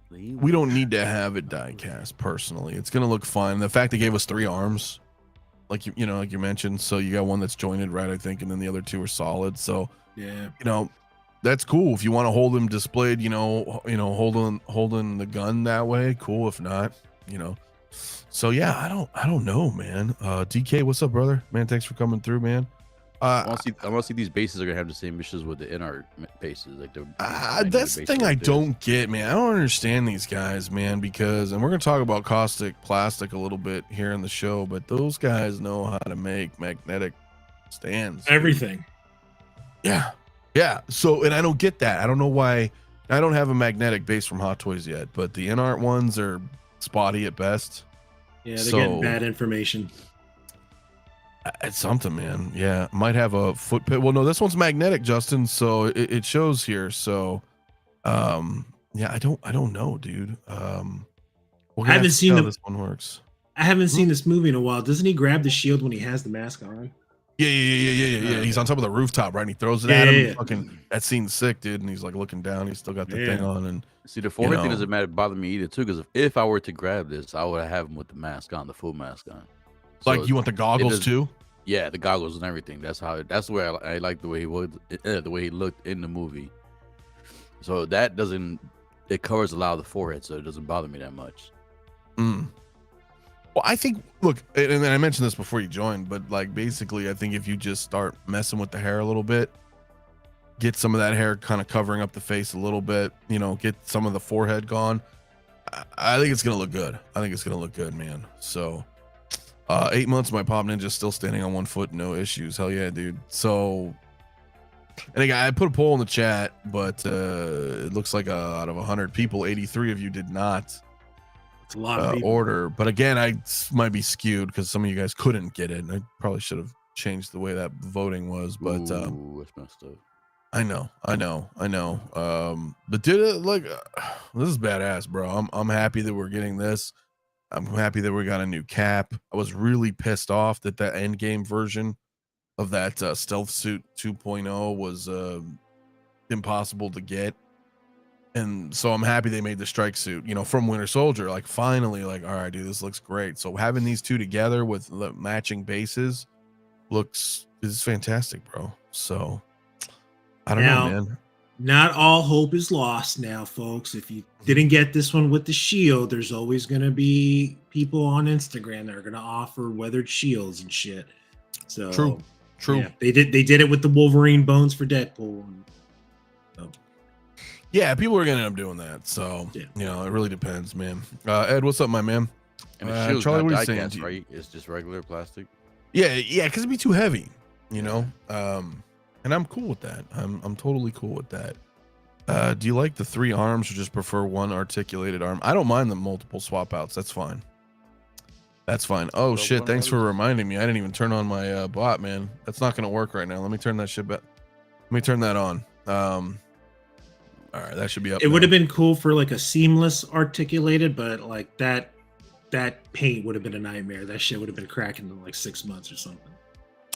We don't need to have it die-cast, personally. It's going to look fine. The fact they gave us 3 arms, like you know, like you mentioned, so you got one that's jointed, right, I think, and then the other 2 are solid. So, yeah, you know, that's cool. If you want to hold them displayed, you know, holding the gun that way, cool. If not, you know. So yeah, I don't know, man. DK, what's up, brother? Man, thanks for coming through, man. I want to see these bases are gonna have the same issues with the in-art bases, like the. That's the thing I don't get, man. I don't understand these guys, man. Because, and we're gonna talk about Kaustic Plastik a little bit here in the show, but those guys know how to make magnetic stands. Everything. Yeah. So, and I don't get that. I don't know why. I don't have a magnetic base from Hot Toys yet, but the in-art ones are spotty at best. Yeah, they're getting bad information. It's something, man. Yeah, might have a foot pit. Well, no, this one's magnetic, Justin. So it shows here. So, yeah, I don't know, dude. I haven't seen how this one works. I haven't seen this movie in a while. Doesn't he grab the shield when he has the mask on? Yeah. He's on top of the rooftop, right? And he throws it at him. Yeah. Fucking, that scene's sick, dude. And he's like looking down. He's still got the thing on. And see, the forehead thing doesn't bother me either, too. Because if I were to grab this, I would have him with the mask on, the full mask on. So like, you want the goggles too? Yeah, the goggles and everything. That's where I like the way he was, the way he looked in the movie. So that it covers a lot of the forehead, so it doesn't bother me that much. Well, I think, look, and then I mentioned this before you joined, but like basically, I think if you just start messing with the hair a little bit, get some of that hair kind of covering up the face a little bit, you know, get some of the forehead gone, I think it's gonna look good. I think it's gonna look good, man. So 8 months, my Pop Ninja's still standing on 1 foot, no issues. Hell yeah, dude. So, and again, I put a poll in the chat, but it looks like out of 100 people, 83 of you did not a lot of order. But again, I might be skewed because some of you guys couldn't get it, and I probably should have change the way that voting was, but Ooh, that's messed up. I know. But did it like this is badass, bro. I'm happy that we're getting this. I'm happy that we got a new cap. I was really pissed off that that end game version of that stealth suit 2.0 was impossible to get. And so I'm happy they made the strike suit, you know, from Winter Soldier. Like finally, like, all right, dude, this looks great. So having these two together with the matching bases is fantastic, bro. So I don't know, man. Not all hope is lost now, folks. If you didn't get this one with the shield, there's always going to be people on Instagram that are going to offer weathered shields and shit. So True. Yeah, they did it with the Wolverine bones for Deadpool. Yeah, people are gonna end up doing that. So yeah. You know, it really depends, man. Ed, what's up, my man? And the shield's Charlie, not what are you saying? die-cast, right? It's just regular plastic. Yeah, because it'd be too heavy, you know. And I'm cool with that. I'm totally cool with that. Do you like the 3 arms or just prefer one articulated arm? I don't mind the multiple swap outs. That's fine. That's fine. Oh shit! Thanks for reminding me. I didn't even turn on my bot, man. That's not gonna work right now. Let me turn that shit back. Let me turn that on. All right, that should be up. It would have been cool for like a seamless articulated, but like that paint would have been a nightmare. That shit would have been cracking in like 6 months or something.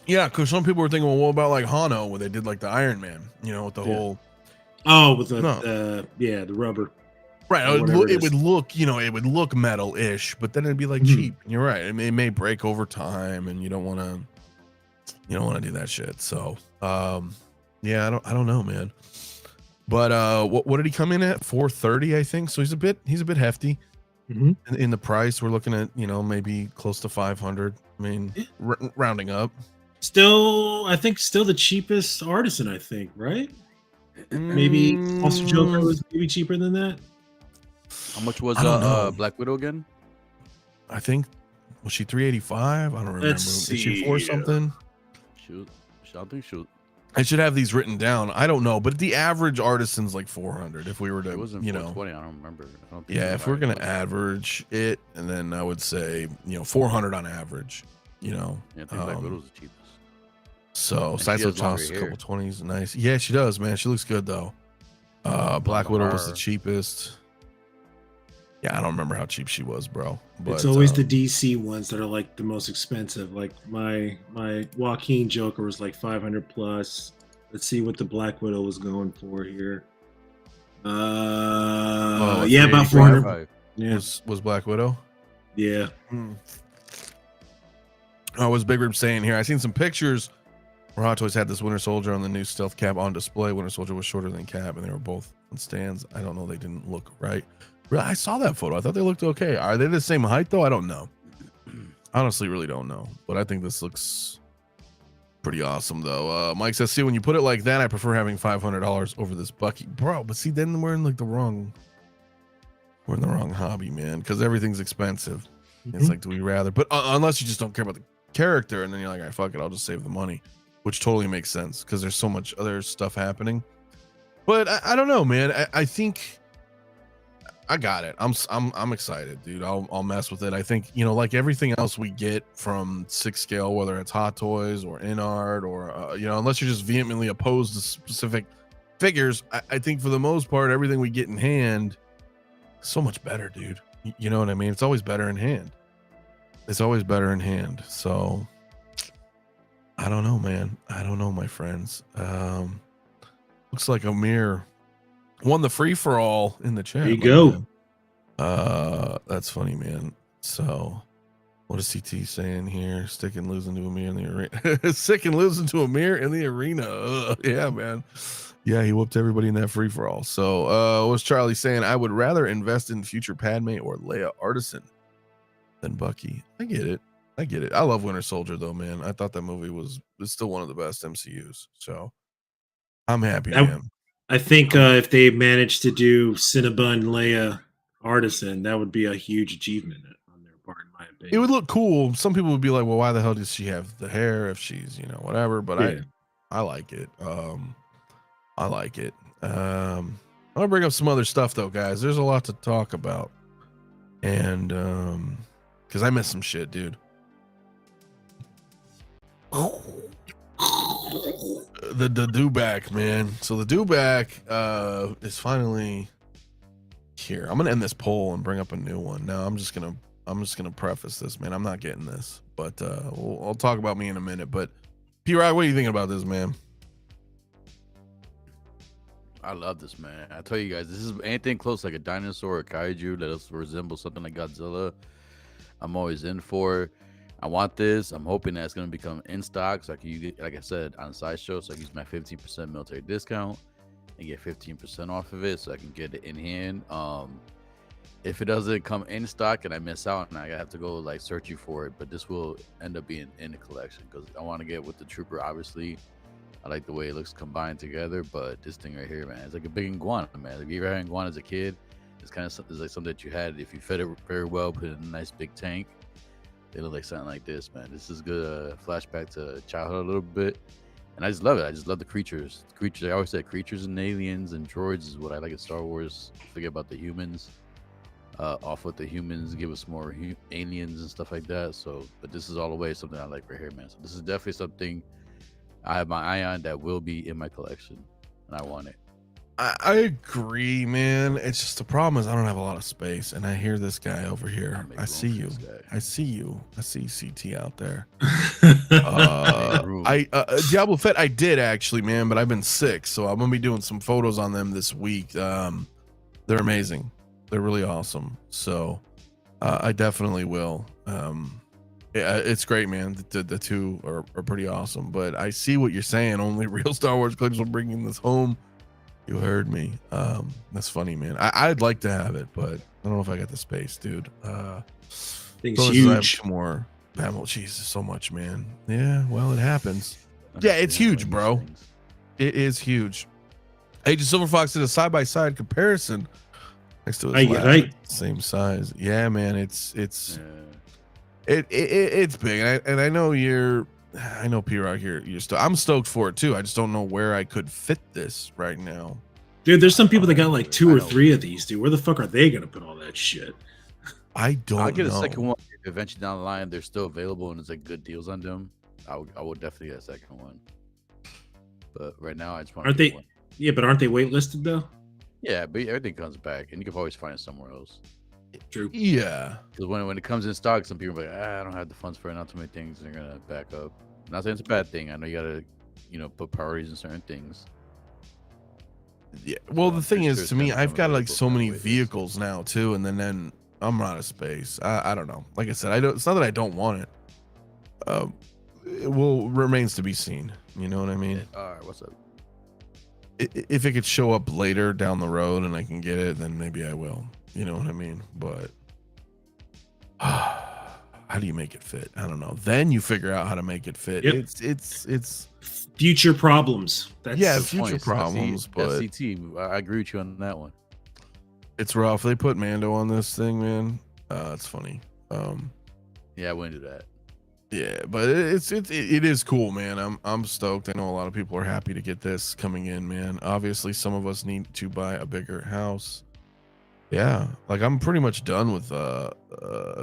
Yeah, because some people were thinking, well, what about like Hano, where they did like the Iron Man, you know, with the whole. Oh, with the rubber. Right, it would look, you know, it would look metal-ish, but then it'd be like cheap. You're right. It may break over time, and you don't want to do that shit. So, yeah, I don't know, man. But what did he come in at? 430, I think. So he's a bit hefty in the price. We're looking at, you know, maybe close to 500. I mean, rounding up. I think still the cheapest artisan. I think, right? Maybe Monster Joker was maybe cheaper than that. How much was Black Widow again? I think was she 385? I don't remember. Let's Is she 4 something? Shoot. I should have these written down. I don't know, but the average artisan's like 400. If we were to, it wasn't 420, I don't remember. If we're gonna average it, and then I would say 400 on average. You know, yeah, I think Black Widow's the cheapest. So Saiso tossed a couple 20s, nice. Yeah, she does, man. She looks good though. Black Widow was the cheapest. Yeah, I don't remember how cheap she was, bro. But, it's always the DC ones that are like the most expensive. Like my Joaquin Joker was like 500 plus. Let's see what the Black Widow was going for here. About 400. Yeah, was Black Widow? Yeah. Oh, was Big Rib saying here? I seen some pictures where Hot Toys had this Winter Soldier on the new stealth cap on display. Winter Soldier was shorter than Cap, and they were both on stands. I don't know. They didn't look right. Really, I saw that photo. I thought they looked okay. Are they the same height though? I don't know. Honestly, really don't know. But I think this looks pretty awesome though. Mike says, see, when you put it like that, I prefer having $500 over this Bucky, bro. But see, then we're in like we're in the wrong hobby, man, because everything's expensive. It's like, do we rather? But unless you just don't care about the character, and then you're like, all right, fuck it, I'll just save the money, which totally makes sense because there's so much other stuff happening. But I don't know, man. I think I got it. I'm excited, dude. I'll mess with it. I think, like everything else we get from 6 scale, whether it's Hot Toys or InArt or unless you're just vehemently opposed to specific figures, I think for the most part everything we get in hand is so much better, dude. You know what I mean? It's always better in hand. So I don't know, man. I don't know, my friends. Looks like Amir won the free for all in the chat. There you go. Man. That's funny, man. So what is CT saying here? Sick and losing to Amir in the arena. Sick and losing to Amir in the arena. Yeah, man. Yeah, he whooped everybody in that free for all. So what's Charlie saying? I would rather invest in future Padme or Leia Artisan than Bucky. I get it. I love Winter Soldier though, man. I thought that movie was still one of the best MCUs. So I'm happy, man. I think if they managed to do Cinnabon Leia Artisan, that would be a huge achievement on their part, in my opinion. It would look cool. Some people would be like, well, why the hell does she have the hair if she's, whatever? But yeah. I like it. I like it. I'll bring up some other stuff though, guys. There's a lot to talk about. And because I missed some shit, dude. The dewback, man. So the dewback is finally here. I'm gonna end this poll and bring up a new one. No, I'm just gonna preface this, man. I'm not getting this, but I'll talk about me in a minute. But P-Rock, what are you thinking about this, man? I love this, man. I tell you guys, this is anything close like a dinosaur or kaiju that resembles something like Godzilla. I'm always in for. I want this. I'm hoping that it's gonna become in stock, so I can use it, like I said, on Sideshow. So I can use my 15% military discount and get 15% off of it, so I can get it in hand. If it doesn't come in stock and I miss out, and I have to go like searching for it, but this will end up being in the collection because I want to get with the Trooper. Obviously, I like the way it looks combined together, but this thing right here, man, it's like a big iguana, man. If you ever had an iguana as a kid, it's kind of like something that you had if you fed it very well, put it in a nice big tank. They look like something like this, man. This is good flashback to childhood a little bit, and I just love it. I just love the creatures. The creatures, I always said creatures and aliens and droids is what I like in Star Wars. Forget about the humans. Off with the humans, give us more aliens and stuff like that. So, but this is all the way something I like right here, man. So this is definitely something I have my eye on that will be in my collection, and I want it. I agree, man. It's just the problem is I don't have a lot of space, and I hear this guy over here. I see you. I see you. I see CT out there. Diablo Fett, I did actually, man, but I've been sick, so I'm gonna be doing some photos on them this week. They're amazing. They're really awesome. So I definitely will. It's great, man. The two are pretty awesome. But I see what you're saying. Only real Star Wars collectors will bring this home. You heard me. That's funny, man. I'd like to have it, but I don't know if I got the space, dude. Thing's huge. More ammo. Jesus, so much, man. Yeah, well, it happens. Yeah, it's huge, bro. It is huge. Age of Silver Fox did a side-by-side comparison next to his same size. Yeah, man. It's big, and I know I know P-Rock here. I'm stoked for it too. I just don't know where I could fit this right now. Dude, there's some people that got like 2 or 3 of these, dude. Where the fuck are they gonna put all that shit? I don't know. I'll get a second one if eventually down the line they're still available and there's like good deals on them. I would definitely get a second one. But right now I just want one. Yeah, but aren't they waitlisted though? Yeah, but everything comes back and you can always find it somewhere else. True. Yeah. Because when it comes in stock, some people are like, I don't have the funds for it, not too many things, and they're gonna back up. Not saying it's a bad thing. I know you gotta, put priorities in certain things. Yeah. Well, the thing is, to me, I've got like so many vehicles now too, and then I'm out of space. I don't know. Like I said, it's not that I don't want it. It remains to be seen. You know what I mean? All right. What's up? If it could show up later down the road and I can get it, then maybe I will. You know what I mean? But how do you make it fit? I don't know. Then you figure out how to make it fit. Yep. It's future problems. That's future problems. But CT, I agree with you on that one. It's rough. They put Mando on this thing, man. It's funny. Yeah, I wouldn't do that. Yeah, but it is cool, man. I'm stoked. I know a lot of people are happy to get this coming in, man. Obviously, some of us need to buy a bigger house. Yeah, like I'm pretty much done with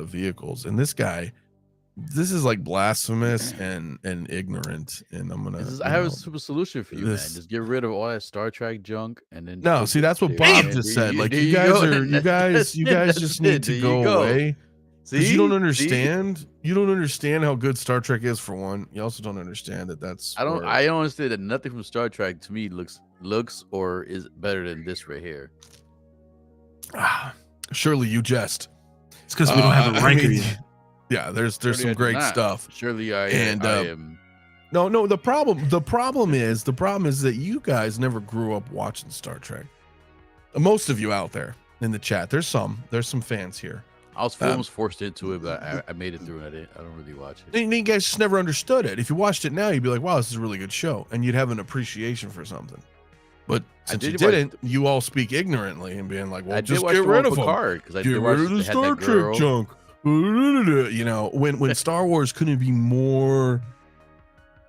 vehicles, and this is like blasphemous and ignorant, and I'm gonna I have a super solution for you, man. Just get rid of all that Star Trek junk, and then see, that's what Bob just said. Like you guys just need to go away. See, you don't understand. You don't understand how good Star Trek is. For one, you also don't understand that I don't understand that nothing from Star Trek to me looks or is better than this right here. Surely you jest. It's because we don't have a ranker. Yeah, there's some great stuff. Surely I am. No. The problem is that you guys never grew up watching Star Trek. Most of you out there in the chat, there's some fans here. I was almost forced into it, but I made it through, and I don't really watch it. And you guys just never understood it. If you watched it now, you'd be like, "Wow, this is a really good show," and you'd have an appreciation for something. But since you didn't, you all speak ignorantly and being like, "Well, just get rid of them. Get rid of the Star Trek junk." You know, when Star Wars couldn't be more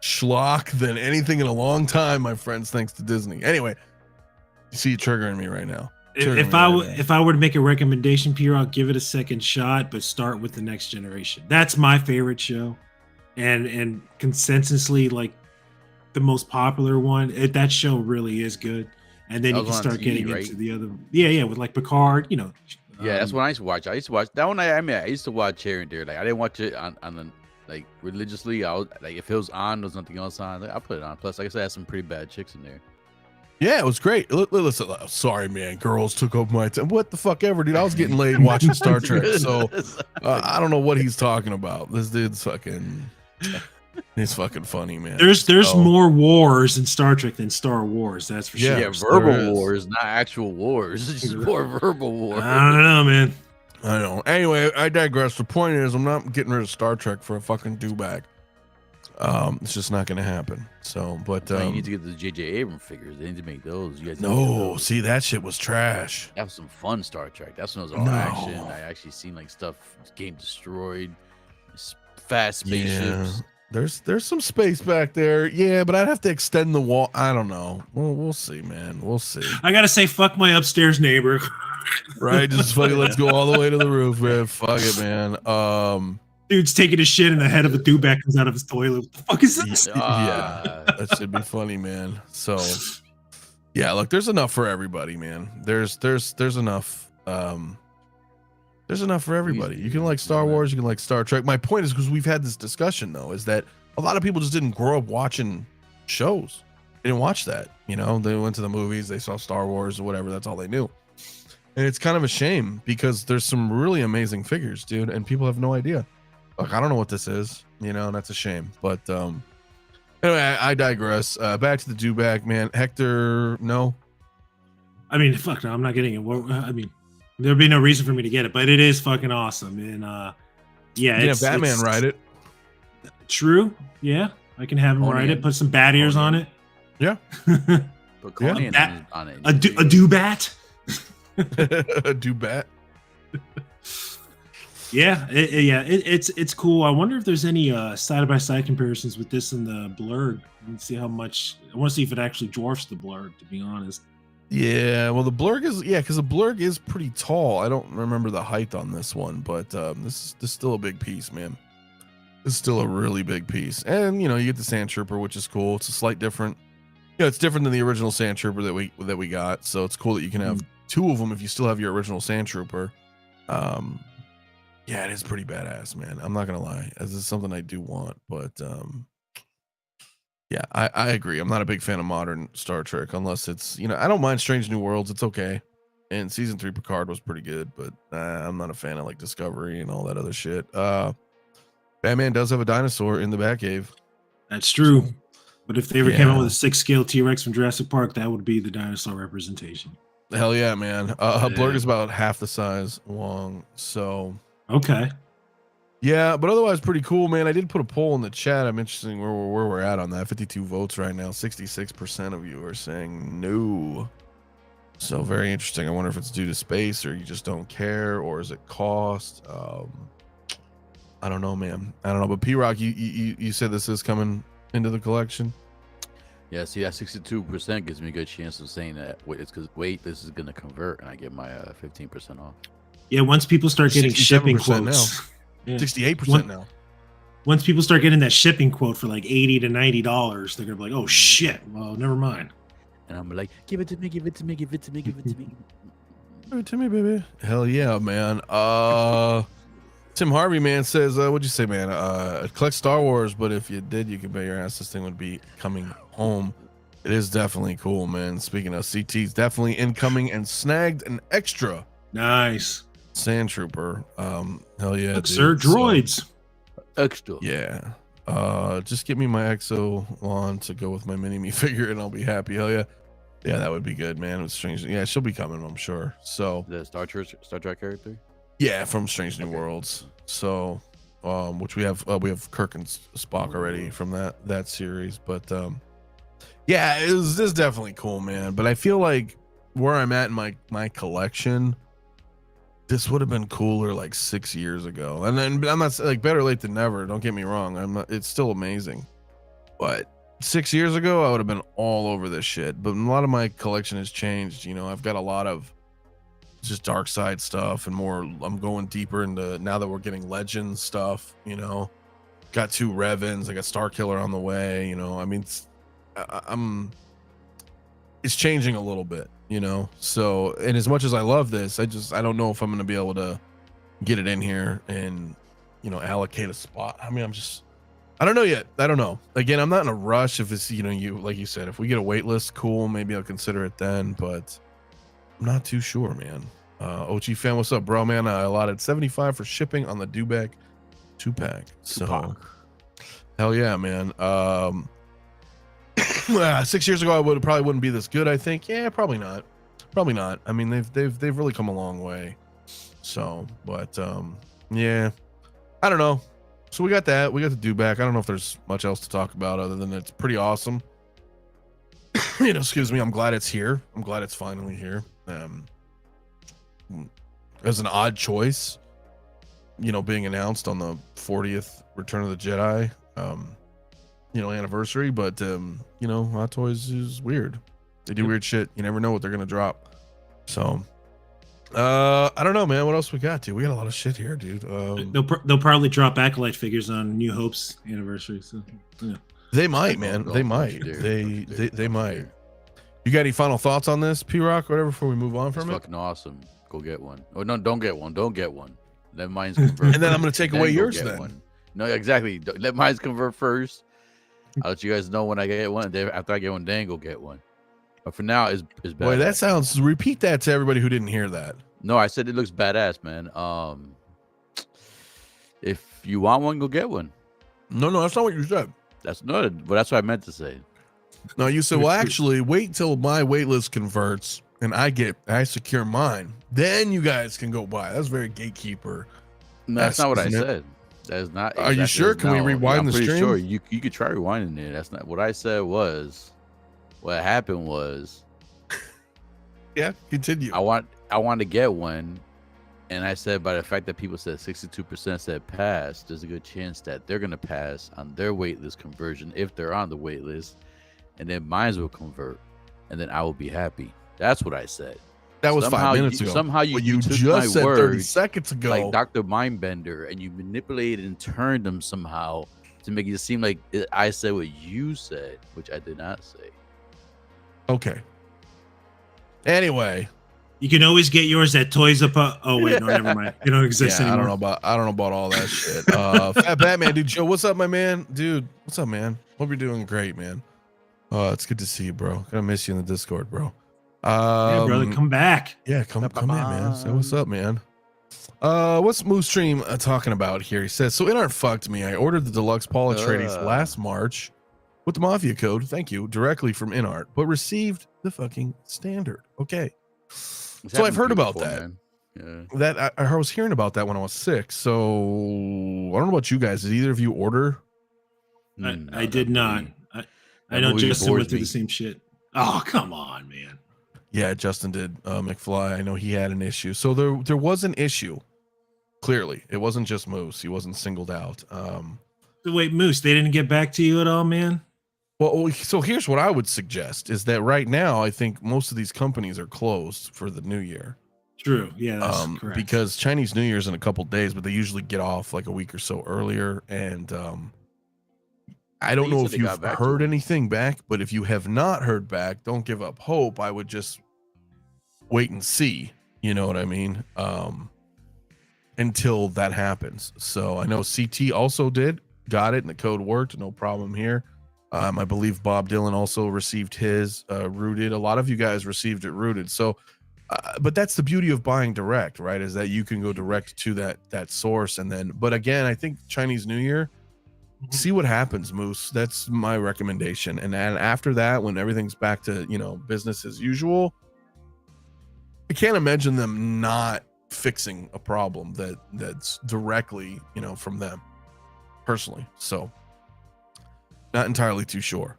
schlock than anything in a long time, my friends, thanks to Disney. Anyway, you see you triggering me right now. If I were to make a recommendation, Pierre, I'll give it a second shot, but start with The Next Generation. That's my favorite show. and consensusly like the most popular one. That show really is good. And then That you was can on start TV, getting right? into the other, yeah, with like Picard, you know. Yeah, that's what I used to watch. I used to watch that one. I mean, I used to watch here and there. Like I didn't watch it on the, like religiously. I was like, if it was on, there was nothing else on. Like, I put it on. Plus, like I said, I had some pretty bad chicks in there. Yeah, it was great. Listen, sorry, man. Girls took over my time. What the fuck ever, dude? I was getting laid watching Star Trek. So I don't know what he's talking about. This dude's fucking. He's fucking funny, man. There's more wars in Star Trek than Star Wars. That's for Yeah, sure. Yeah, verbal wars, not actual wars. It's just more verbal wars. I don't know, man. I know. Anyway, I digress. The point is, I'm not getting rid of Star Trek for a fucking do-bag. It's just not going to happen. So, but you need to get the J.J. Abrams figures. They need to make those. You guys need to no, get those. see, that shit was trash. That was some fun Star Trek. That's when it was all No. action. I actually seen like stuff getting destroyed, fast spaceships. Yeah. There's some space back there. Yeah, but I'd have to extend the wall. I don't know. We'll see, man. We'll see. I gotta say, fuck my upstairs neighbor. Right? Just fucking let's go all the way to the roof, man. Fuck it, man. Dude's taking a shit and the head of a dewback comes out of his toilet. What the fuck is this? Yeah, that should be funny, man. So yeah, look, there's enough for everybody, man. There's enough. There's enough for everybody. You can like Star Wars, you can like Star Trek. My point is, because we've had this discussion though, is that a lot of people just didn't grow up watching shows. They didn't watch that. You know, they went to the movies, they saw Star Wars or whatever. That's all they knew. And it's kind of a shame because there's some really amazing figures, dude, and people have no idea. Like, I don't know what this is, you know, and that's a shame. But anyway, I digress. Back to the do-bag, man. Hector, no. I mean, fuck no, I'm not getting it. I mean, there'd be no reason for me to get it, but it is fucking awesome. And yeah, Yeah, Batman ride it. True. Yeah, I can have him ride it. Put some bat ears on it. Yeah. Put Conan on it. A do-bat. A do-bat. Yeah, it's cool. I wonder if there's any side-by-side comparisons with this and the Blurg. Let's see how much. I want to see if it actually dwarfs the Blurg, to be honest. Yeah, well, the Blurg is because the Blurg is pretty tall. I don't remember the height on this one, but this is still a big piece, man. It's still a really big piece, and you know you get the Sand Trooper, which is cool. It's a slight different. Yeah, it's different than the original Sand Trooper that we got. So it's cool that you can have two of them if you still have your original Sand Trooper. Yeah, it is pretty badass, man. I'm not gonna lie. This is something I do want, but yeah, I agree. I'm not a big fan of modern Star Trek unless it's, you know, I don't mind Strange New Worlds. It's okay. And season 3 Picard was pretty good, but I'm not a fan of like Discovery and all that other shit. Batman does have a dinosaur in the Batcave. That's true. But if they ever came out with a 6-scale T-Rex from Jurassic Park, that would be the dinosaur representation. Hell yeah, man. Blurg is about half the size long, so okay. Yeah, but otherwise pretty cool, man. I did put a poll in the chat. I'm interested in where we're at on that. 52 votes right now. 66% of you are saying no. So very interesting. I wonder if it's due to space or you just don't care, or is it cost? I don't know, man. I don't know. But P-Rock, you said this is coming into the collection. Yeah, see, that 62% gives me a good chance of saying that it's because this is gonna convert and I get my 15% off. Yeah, once people start getting shipping quotes. Now. Yeah. 68% now. Once people start getting that shipping quote for like $80 to $90, they're gonna be like, "Oh shit! Well, never mind." And I'm like, "Give it to me! Give it to me! Give it to me! Give it to me!" Give it to me, baby. Hell yeah, man. Tim Harvey, man, says, "What'd you say, man? Collect Star Wars, but if you did, you could bet your ass this thing would be coming home." It is definitely cool, man. Speaking of CTs, definitely incoming and snagged an extra. Nice. Sand Trooper. Hell yeah, Sir droids. Extra. Yeah. Just get me my Exo on to go with my mini me figure and I'll be happy. Hell yeah. Yeah, that would be good, man. It's strange. Yeah, she'll be coming, I'm sure. So the Star Trek character? Yeah, from Strange New Worlds. So which we have Kirk and Spock already from that series. But yeah, this is definitely cool, man. But I feel like where I'm at in my collection, this would have been cooler like 6 years ago. And then I'm not like better late than never. Don't get me wrong. It's still amazing. But 6 years ago, I would have been all over this shit. But a lot of my collection has changed. You know, I've got a lot of just Darkside stuff and more. I'm going deeper into now that we're getting Legends stuff, you know. got 2 Revens. I got Star Killer on the way. You know, I mean, it's changing a little bit. You know, so and as much as I love this, I don't know if I'm going to be able to get it in here and allocate a spot. I mean, I don't know yet. I don't know. Again, I'm not in a rush. If it's you like you said, if we get a wait list, cool, maybe I'll consider it then. But I'm not too sure, man. OG fan, what's up, bro, man? I allotted 75 for shipping on the Dewback 2-pack. So hell yeah, man. 6 years ago, I probably wouldn't be this good. I think, yeah, probably not. I mean, they've really come a long way. So, but yeah, I don't know. So we got that. We got the Dewback. I don't know if there's much else to talk about other than it's pretty awesome. Excuse me. I'm glad it's here. I'm glad it's finally here. As an odd choice, being announced on the 40th Return of the Jedi, anniversary. But Hot Toys is weird. They do weird shit. You never know what they're gonna drop. So I don't know, man. What else we got, dude? We got a lot of shit here, dude. They'll probably drop Acolyte figures on New Hope's anniversary. So yeah. They might, man. They might. They might. You got any final thoughts on this, P-Rock, whatever, before we move on from it? Fucking awesome. Go get one. Oh no, don't get one. Don't get one. Let mine's convert. And then I'm gonna take away yours then. One. No, exactly. Let mine's convert first. I'll let you guys know when I get one. Then after I get one, then go get one. But for now, it's bad. Boy, that sounds. Repeat that to everybody who didn't hear that. No, I said it looks badass, man. If you want one, go get one. No, that's not what you said. That's not. But that's what I meant to say. No, you said, well, actually, wait till my wait list converts and I secure mine. Then you guys can go buy. That's very gatekeeper. No, that's not what I said. That is not. Are you sure? Can we rewind the stream? I'm pretty sure you could try rewinding it. That's not what I said. What happened was. Yeah, continue. I want to get one, and I said by the fact that people said 62% said pass, there's a good chance that they're gonna pass on their waitlist conversion if they're on the waitlist, and then mine will convert, and then I will be happy. That's what I said. That was 5 minutes ago. Somehow you took just my said words 30 seconds ago, like Dr. Mindbender, and you manipulated and turned them somehow to make it seem like I said what you said, which I did not say. Okay. Anyway, you can always get yours at Toys Up. Oh wait, no, never mind. It don't exist anymore. I don't know about all that shit. Fat Batman, dude. Joe, what's up, my man? Dude, what's up, man? Hope you're doing great, man. It's good to see you, bro. Gonna miss you in the Discord, bro. Yeah, brother, come back. Yeah, come in, man. Say what's up, man. What's Moose Stream talking about here? He says, so InArt fucked me. I ordered the deluxe Paul Atreides last March with the Mafia code, thank you, directly from InArt, but received the fucking standard. Okay. So I've heard about that. Man. Yeah. That I was hearing about that when I was sick. So I don't know about you guys. Did either of you order? I did not. I know Justin went through the same shit. Oh, come on, man. Yeah, Justin did. McFly. I know he had an issue. So there was an issue. Clearly, it wasn't just Moose. He wasn't singled out. Wait, Moose, they didn't get back to you at all, man? Well, so here's what I would suggest is that right now, I think most of these companies are closed for the new year. True. Yeah, that's correct. Because Chinese New Year's in a couple days, but they usually get off like a week or so earlier. And I don't know if you've heard anything back, but if you have not heard back, don't give up hope. I would just wait and see. You know what I mean? Until that happens. So I know CT also got it, and the code worked. No problem here. I believe Bob Dylan also received his rooted. A lot of you guys received it rooted. So, but that's the beauty of buying direct, right? Is that you can go direct to that source, and then. But again, I think Chinese New Year. See what happens, Moose. That's my recommendation. And then after that, when everything's back to business as usual, I can't imagine them not fixing a problem that's directly from them personally. So. Not entirely too sure.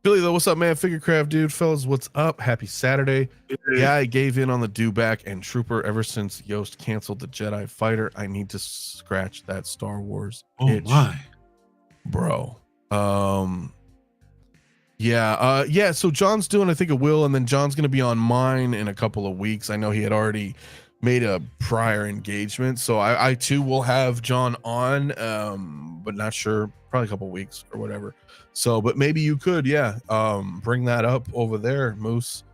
Billy, though, what's up, man? Figurecraft, dude. Fellas, what's up? Happy Saturday. Yeah, I gave in on the Dewback and Trooper ever since Yost canceled the Jedi Fighter. I need to scratch that Star Wars itch. My. Bro. Yeah, so John's doing, I think, a will, and then John's going to be on mine in a couple of weeks. I know he had already made a prior engagement, so I too will have John on. but not sure. Probably a couple weeks or whatever. So, but maybe you could, yeah, bring that up over there, Moose,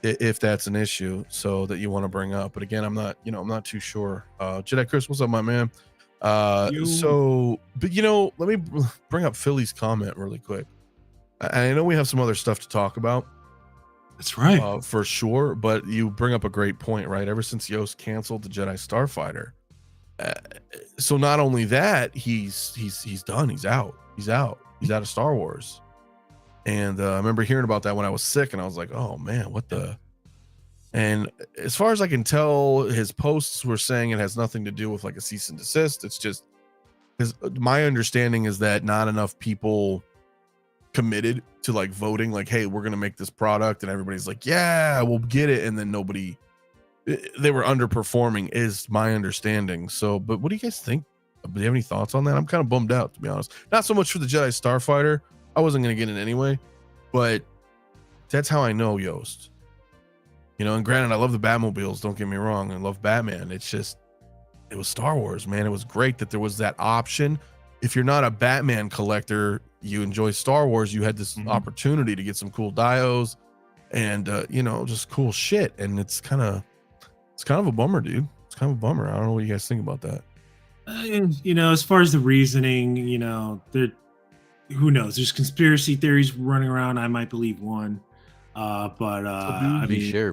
if that's an issue, so that you want to bring up. But again, I'm not too sure. Jedi Chris, what's up, my man? So, but let me bring up Philly's comment really quick. I know we have some other stuff to talk about. That's right. For sure. But you bring up a great point, right? Ever since Yost canceled the Jedi Starfighter, so not only that, he's done. He's out of Star Wars. And I remember hearing about that when I was sick, and I was like, oh man, what the. And as far as I can tell, his posts were saying it has nothing to do with like a cease and desist. It's just, because my understanding is that not enough people committed to like voting, like, hey, we're gonna make this product, and everybody's like, yeah, we'll get it, and then nobody. They were underperforming, is my understanding. So, but what do you guys think? Do you have any thoughts on that? I'm kind of bummed out, to be honest. Not so much for the Jedi Starfighter. I wasn't gonna get it anyway, but that's how I know Yost. And granted, I love the Batmobiles. Don't get me wrong. I love Batman. It's just, it was Star Wars, man. It was great that there was that option. If you're not a Batman collector, you enjoy Star Wars, you had this opportunity to get some cool dios and, just cool shit. And it's kind of a bummer, dude. It's kind of a bummer. I don't know what you guys think about that. As far as the reasoning, who knows? There's conspiracy theories running around. I might believe one. Please share.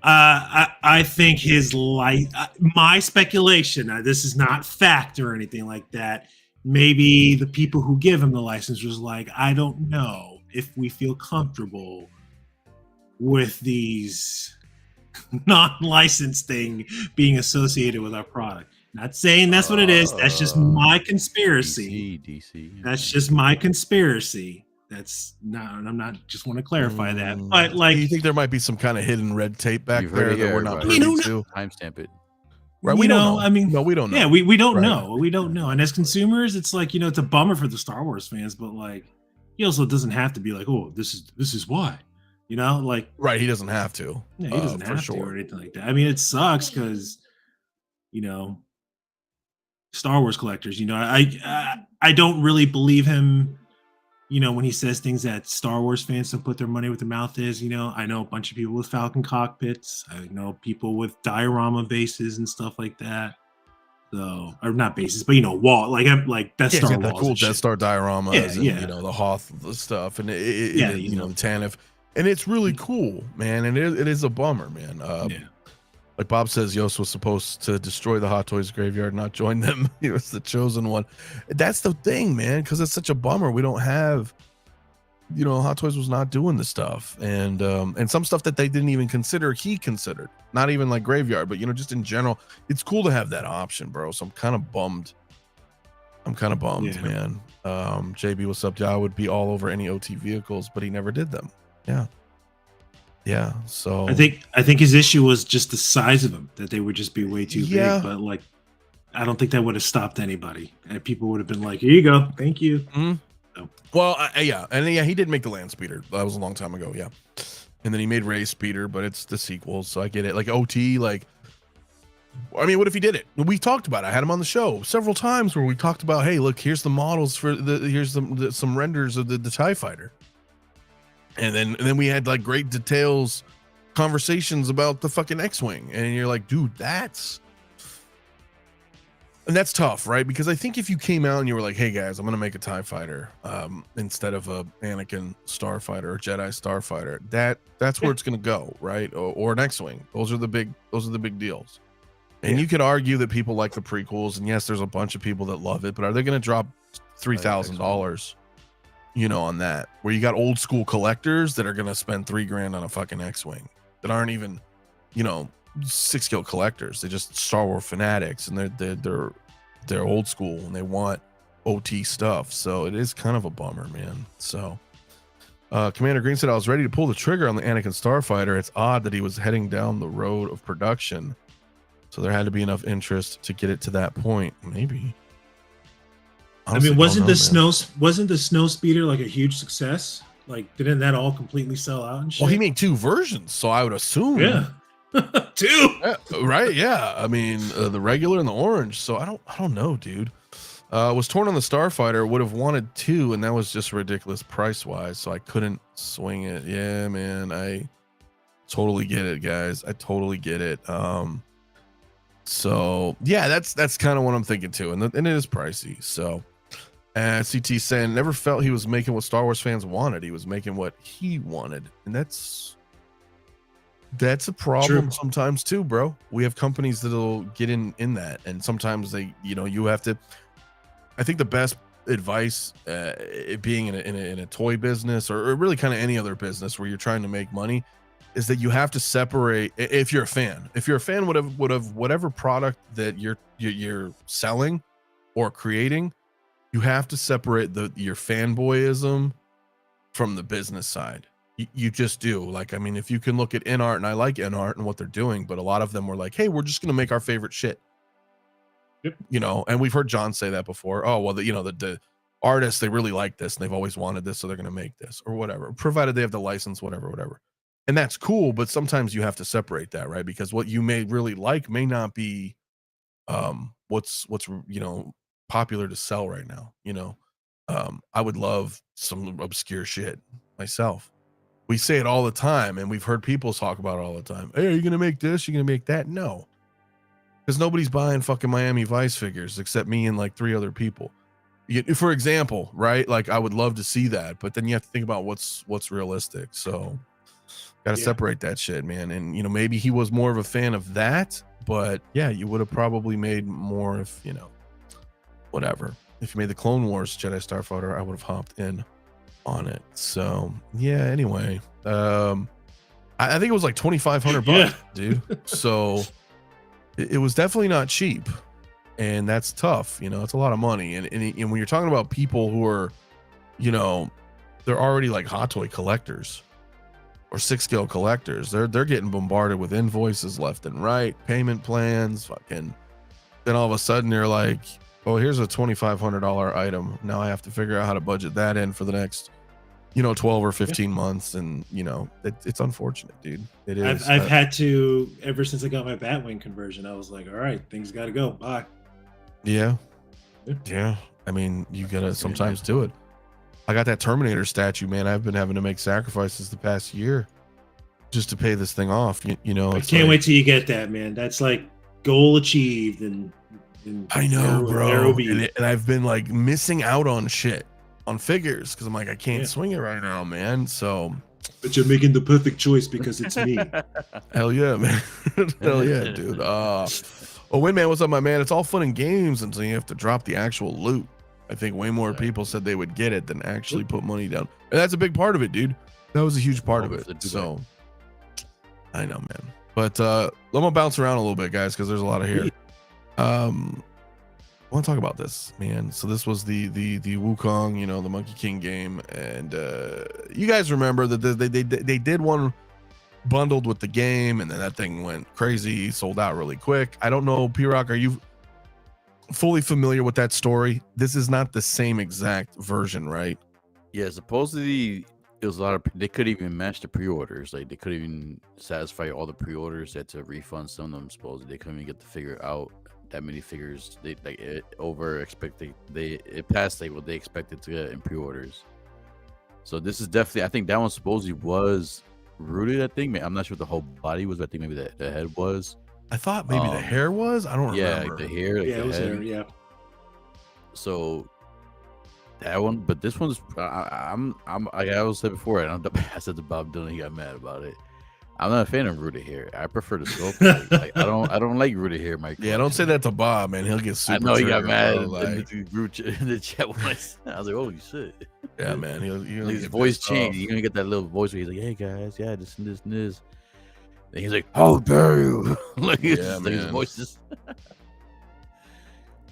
I think his life, my speculation, this is not fact or anything like that. Maybe the people who give him the license was like, I don't know if we feel comfortable with these non-licensed thing being associated with our product. Not saying that's what it is. That's just my conspiracy. DC. That's just my conspiracy. That's not, I'm not just want to clarify that, but like, do you think there might be some kind of hidden red tape back there that we're not privy to? Timestamp it. Right, we don't know. I mean, no, we don't know. Yeah, we don't know. We don't know. And as consumers, it's like, it's a bummer for the Star Wars fans, but like, he also doesn't have to be like, oh, this is why, like, right. He doesn't have to. Yeah, he doesn't have to or anything like that. I mean, it sucks because, Star Wars collectors, I don't really believe him. When he says things that Star Wars fans don't put their money where their mouth is, I know a bunch of people with Falcon cockpits. I know people with diorama bases and stuff like that. So, or not bases, but wall like Death Star that cool Death Star dioramas, and the Hoth stuff, and the Tanif, and it's really cool, man. And it is a bummer, man. Like Bob says, Yost was supposed to destroy the Hot Toys graveyard, not join them. He was the chosen one. That's the thing, man, because it's such a bummer. We don't have, Hot Toys was not doing the stuff. And some stuff that they didn't even consider, he considered. Not even like graveyard, but, just in general. It's cool to have that option, bro. So I'm kind of bummed. Man. JB, what's up? Yeah, I would be all over any OT vehicles, but he never did them. Yeah, so I think his issue was just the size of them, that they would just be way too big. But like, I don't think that would have stopped anybody, and people would have been like, "Here you go, thank you." Mm-hmm. So. Well, he did make the Land Speeder. That was a long time ago, yeah. And then he made Ray Speeder, but it's the sequel, so I get it. Like OT, like, I mean, what if he did it? We talked about it. I had him on the show several times where we talked about, hey, look, here's the models for here's some renders of the TIE Fighter. And then we had like great details, conversations about the fucking X-Wing. And you're like, dude, that's tough, right? Because I think if you came out and you were like, hey guys, I'm going to make a TIE Fighter instead of a Anakin Starfighter or Jedi Starfighter, that's where it's going to go, right? Or an X-Wing. Those are the big deals. And you could argue that people like the prequels, and yes, there's a bunch of people that love it, but are they going to drop $3,000? On that, where you got old school collectors that are going to spend $3,000 on a fucking X-Wing that aren't even, 6-scale collectors. They're just Star Wars fanatics, and they're old school and they want OT stuff. So it is kind of a bummer, man. So Commander Green said, I was ready to pull the trigger on the Anakin Starfighter. It's odd that he was heading down the road of production. So there had to be enough interest to get it to that point. Maybe. Honestly, wasn't the snow speeder like a huge success? Like, didn't that all completely sell out and shit? Well, he made 2 versions, so I would assume. Yeah. 2. Right? Yeah. I mean, the regular and the orange. So I don't know, dude. Was torn on the Starfighter. Would have wanted 2, and that was just ridiculous price wise, so I couldn't swing it. Yeah, man, I totally get it, guys. I totally get it. So yeah, that's kind of what I'm thinking too, and it is pricey. So, CT saying never felt he was making what Star Wars fans wanted. He was making what he wanted, and that's a problem sometimes too, bro. We have companies that'll get in that, and sometimes they, you have to. I think the best advice, it being in a toy business or really kind of any other business where you're trying to make money, is that you have to separate. If you're a fan, would have whatever product that you're selling or creating, you have to separate your fanboyism from the business side. You just do. Like, I mean, if you can look at InArt, and I like InArt and what they're doing, but a lot of them were like, hey, we're just going to make our favorite shit. Yep. And we've heard John say that before. Oh, well, the artists, they really like this and they've always wanted this, so they're going to make this or whatever, provided they have the license, whatever. And that's cool, but sometimes you have to separate that, right? Because what you may really like may not be what's popular to sell right now. I would love some obscure shit myself. We say it all the time, and we've heard people talk about it all the time. Hey, are you gonna make this? You're gonna make that? No, because nobody's buying fucking Miami Vice figures except me and like 3 other people. For example, right? Like, I would love to see that, but then you have to think about what's realistic. So, gotta separate that shit, man. And maybe he was more of a fan of that, but yeah, you would have probably made more if whatever. If you made the Clone Wars Jedi Starfighter, I would have hopped in on it. So yeah, anyway, I think it was like $2,500 dude. So it was definitely not cheap, and that's tough. It's a lot of money, and when you're talking about people who are, they're already like hot toy collectors or 6-scale collectors, they're getting bombarded with invoices left and right, payment plans, fucking. Then all of a sudden you're like, oh, here's a $2,500 item. Now I have to figure out how to budget that in for the next 12 or 15 months. And it's unfortunate, dude. It is. I've had to, ever since I got my Batwing conversion, I was like, all right, things got to go. Bye. Yeah. I mean, you gotta sometimes do it. I got that Terminator statue, man. I've been having to make sacrifices the past year just to pay this thing off. I can't wait till you get that, man. That's like goal achieved. And I know, bro. And I've been like missing out on shit. On figures, because I'm like, I can't swing it right now, man. So, but you're making the perfect choice because it's me. Hell yeah, man. Hell yeah, dude. Windman, what's up, my man? It's all fun and games until you have to drop the actual loot. I think way more people said they would get it than actually put money down, and that's a big part of it, dude. That was a huge part of it. So, I know, man. But I'm gonna bounce around a little bit, guys, because there's a lot of here. I want to talk about this, man. So this was the Wukong, the Monkey King game, and you guys remember that they did one bundled with the game, and then that thing went crazy, sold out really quick. I don't know, P-Rock, are you fully familiar with that story? This is not the same exact version, right? Yeah, supposedly it was a lot of. They couldn't even match the pre-orders. Like, they couldn't even satisfy all the pre-orders. They had to refund some of them. Supposedly they couldn't even get the figure out. That many figures, they like it over expected. It passed like what they expected to get in pre-orders. So this is definitely, I think that one supposedly was rooted. I think, I'm not sure what the whole body was, but I think maybe the head was. I thought maybe the hair was. I don't remember. Like the hair. Like it was head. there. Yeah. So that one, but this one's. I was said before. I said to Bob Dylan, he got mad about it. I'm not a fan of rooted hair. I prefer the sculpt. Like, I don't like rooted hair, Mike. Yeah, don't say that to Bob, man. He'll get super. I know he got mad in the chat when I was like, "Holy shit!" Yeah, man. He'll his voice changed. You're gonna get that little voice where he's like, "Hey guys, yeah, this and this and this." And he's like, "How dare you!" Like, yeah, like his voice just.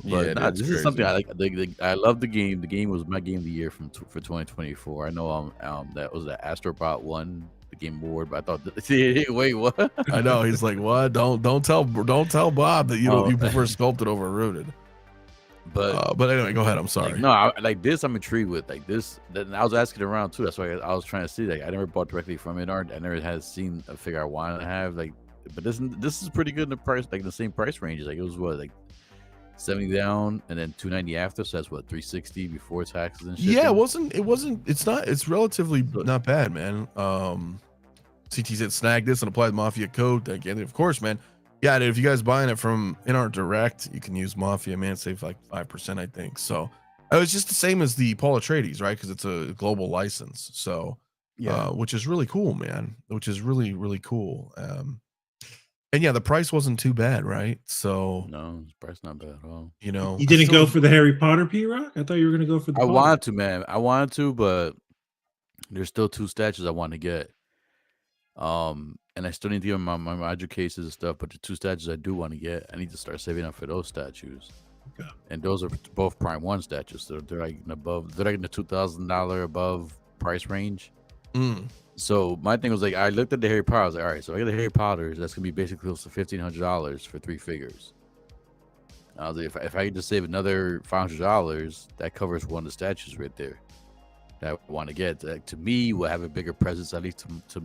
But yeah, this is something I like. I love the game. The game was my game of the year for 2024. I know that was the Astrobot 1. Game board, but I thought, wait, what? I know, he's like, what? Don't tell Bob that you prefer sculpted over rooted. But anyway, go ahead. I'm sorry. Like this, I'm intrigued with like this. I was asking around too. That's why I was trying to see. Like, I never bought directly from InArt. I never had seen a figure I wanted to have. Like, but this is pretty good in the price, like the same price ranges. Like, it was what, like 70 down, and then 290 after. So that's what 360 before taxes and shipping. Yeah, it's relatively Look. not bad, man. CT said snag this and apply the Mafia code. Again, of course, man. Yeah, dude, if you guys buying it from in our direct, you can use Mafia, man. Save like 5%, I think. So it was just the same as the Paul Atreides, right? Because it's a global license. So Yeah. which is really cool, man. Which is really, really cool. And yeah, the price wasn't too bad, right? So No, his price not bad at all. you know, You didn't go for the Harry Potter P-Rock? I thought you were gonna go for the I Potter. wanted to, man. I wanted to, but there's still 2 statues I want to get. And I still need to get my module cases and stuff, but the 2 statues I do want to get, I need to start saving up for those statues. Okay. And those are both Prime 1 statues, so they're like they're like in the $2,000 above price range. So my thing was like, I looked at the Harry Potter, I was like, all right, so I got the Harry Potters, that's gonna be basically close to $1,500 for 3 figures. I was like, if I could just save another $500, that covers one of the statues right there that I want to get. That, to me, will have a bigger presence, at least to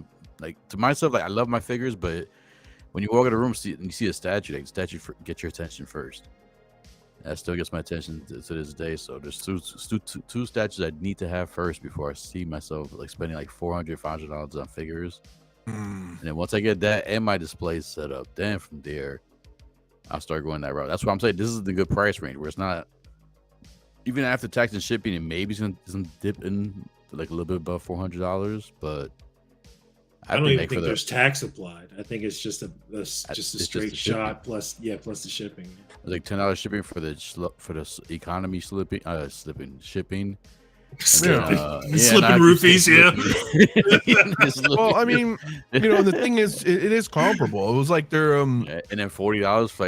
myself. Like, I love my figures, but when you walk in a room and you see a statue, like, the statue get your attention first. That still gets my attention to this day. So there's two statues I need to have first before I see myself like spending like $400, $500 on figures. And then once I get that and my display set up, then from there, I'll start going that route. That's what I'm saying. This is the good price range where it's not even after tax and shipping, and maybe it's gonna dip in like a little bit above $400, but I don't even think there's tax applied. I think it's just a straight shot plus the shipping. It's like $10 shipping for the economy shipping. Slipping roofies, Well, I mean, the thing is, it is comparable. It was like they're and then $40 for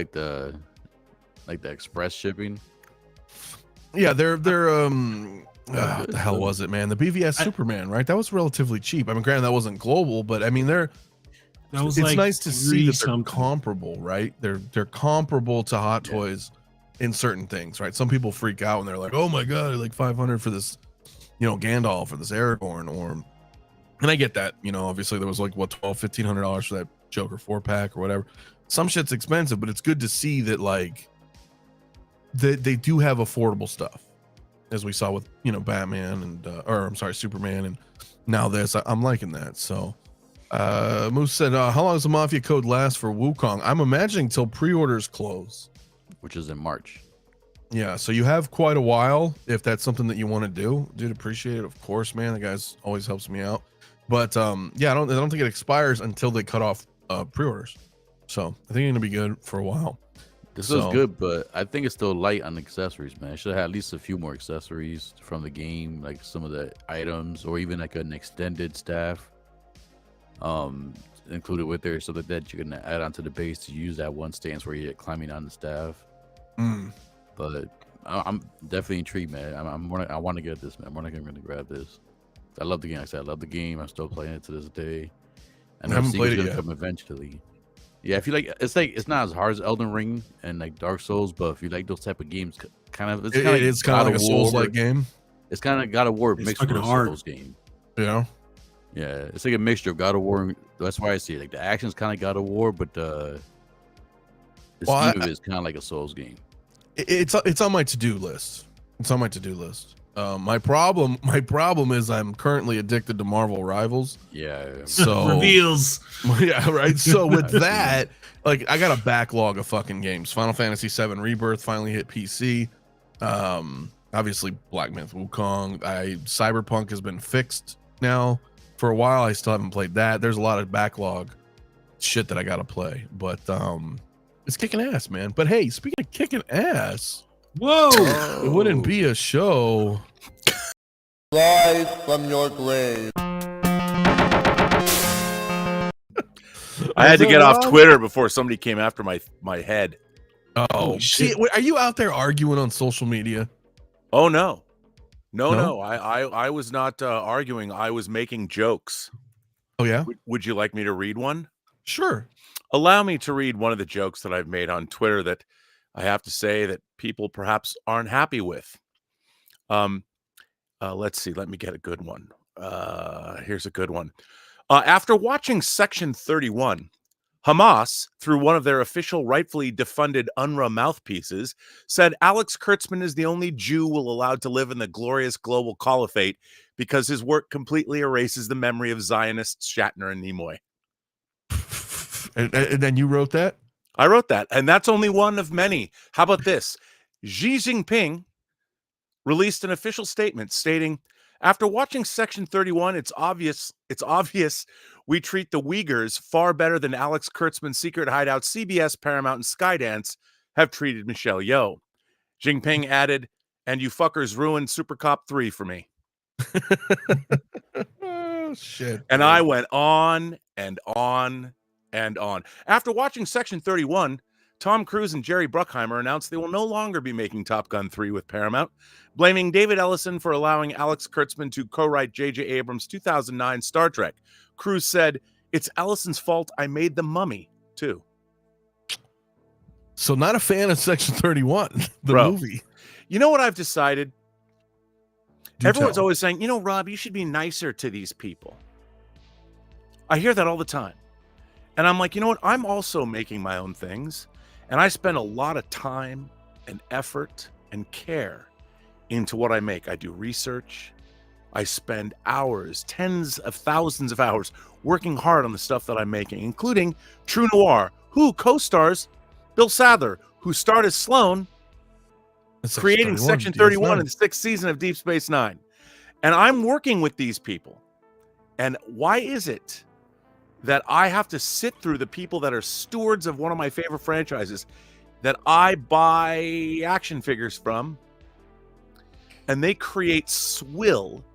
like the express shipping. Yeah, they're what the hell was it, man? The BVS Superman, right? That was relatively cheap. I mean, granted, that wasn't global, but I mean, it's like nice to see that they're comparable, right? They're comparable to Hot Toys in certain things, right? Some people freak out and they're like, "Oh my god, like 500 for this, Gandalf or this Aragorn," and I get that. Obviously there was like what $1,200-$1,500 for that Joker 4-pack or whatever. Some shit's expensive, but it's good to see that like they do have affordable stuff, as we saw with Batman and Superman, and now this. I'm liking that. So Moose said, how long does the Mafia code last for Wukong? I'm imagining till pre-orders close, which is in March. Yeah, so you have quite a while if that's something that you want to do. Dude, appreciate it, of course, man. The guys always helps me out. But yeah, I don't think it expires until they cut off pre-orders. So I think it's gonna be good for a while. This is good, but I think it's still light on accessories, man. I should have at least a few more accessories from the game, like some of the items, or even like an extended staff included with there, so that you can add onto the base to use that one stance where you're climbing on the staff. But I'm definitely intrigued, man. I want to get this, man. I'm going to grab this. I love the game. Like I said, I love the game. I'm still playing it to this day. And I haven't played it yet. Come eventually. Yeah, if you like, it's not as hard as Elden Ring and like Dark Souls, but if you like those type of games, it's kind of like a Souls-like game. It's kind of God of War mixed with a Souls game. Yeah, yeah, it's like a mixture of God of War. That's why I see it. Like the action's kind of God of War, but the scheme of it is kind of like a Souls game. It's on my to-do list. My problem is I'm currently addicted to Marvel Rivals. Yeah. So reveals. Yeah, right. So with that, like I got a backlog of fucking games. Final Fantasy VII Rebirth finally hit PC. Obviously Black Myth Wukong. Cyberpunk has been fixed now for a while. I still haven't played that. There's a lot of backlog shit that I gotta play, but it's kicking ass, man. But hey, speaking of kicking ass, it wouldn't be a show live from your grave. I had to get off Twitter before somebody came after my head. Oh shit! Are you out there arguing on social media? Oh no. I was not arguing. I was making jokes. Oh yeah. Would you like me to read one? Sure. Allow me to read one of the jokes that I've made on Twitter that I have to say that people perhaps aren't happy with. Let's see. Let me get a good one. Here's a good one. After watching Section 31, Hamas, through one of their official rightfully defunded UNRWA mouthpieces, said Alex Kurtzman is the only Jew allowed to live in the glorious global caliphate because his work completely erases the memory of Zionists Shatner and Nimoy. And then you wrote that? I wrote that, and that's only one of many. How about this? Xi Jinping released an official statement stating, after watching Section 31, it's obvious we treat the Uyghurs far better than Alex Kurtzman's secret hideout, CBS, Paramount, and Skydance have treated Michelle Yeoh. Jinping added, and you fuckers ruined Super Cop 3 for me. Oh, shit. And I went on and on and on. After watching Section 31, Tom Cruise and Jerry Bruckheimer announced they will no longer be making Top Gun 3 with Paramount, blaming David Ellison for allowing Alex Kurtzman to co-write J.J. Abrams' 2009 Star Trek. Cruise said, it's Ellison's fault I made The Mummy, too. So not a fan of Section 31, the Bro, movie. You know what I've decided? Do Everyone's tell. always saying, you know, Rob, you should be nicer to these people. I hear that all the time. And I'm like, you know what? I'm also making my own things. And I spend a lot of time and effort and care into what I make. I do research. I spend hours, tens of thousands of hours working hard on the stuff that I'm making, including True Noir, who co-stars Bill Sadler, who starred as Sloane, creating Section 31 in the 6th season of Deep Space Nine. And I'm working with these people. And why is it that I have to sit through the people that are stewards of one of my favorite franchises that I buy action figures from, and they create swill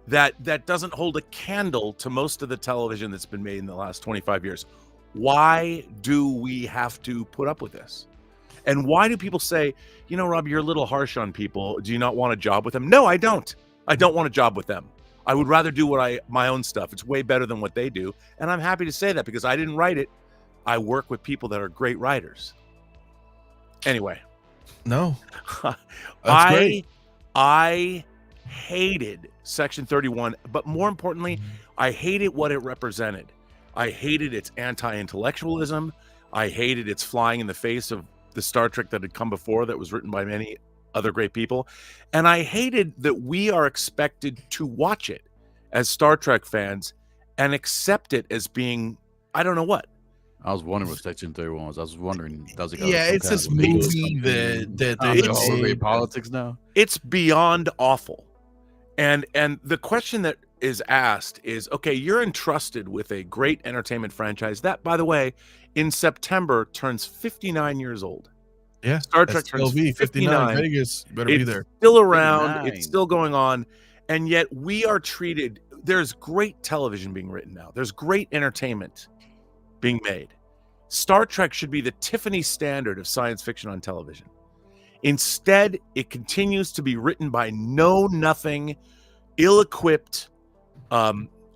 that doesn't hold a candle to most of the television that's been made in the last 25 years? Why do we have to put up with this? And why do people say, you know, Rob, you're a little harsh on people. Do you not want a job with them? No, I don't. I don't want a job with them. I would rather do my own stuff. It's way better than what they do. And I'm happy to say that because I didn't write it. I work with people that are great writers. Anyway. No. That's great. I hated Section 31, but more importantly, I hated what it represented. I hated its anti-intellectualism. I hated its flying in the face of the Star Trek that had come before that was written by many other great people. And I hated that we are expected to watch it as Star Trek fans and accept it as being, I don't know what. I was wondering what Section 31 was. I was wondering, does it go? Yeah, it's this movie that it's great politics now. It's beyond awful. And the question that is asked is, okay, you're entrusted with a great entertainment franchise that, by the way, in September turns 59 years old. Yeah, Star Trek turns 59. Vegas, you better be there. Still around. 59. It's still going on. And yet we are treated, there's great television being written now. There's great entertainment being made. Star Trek should be the Tiffany standard of science fiction on television. Instead, it continues to be written by know-nothing, ill-equipped,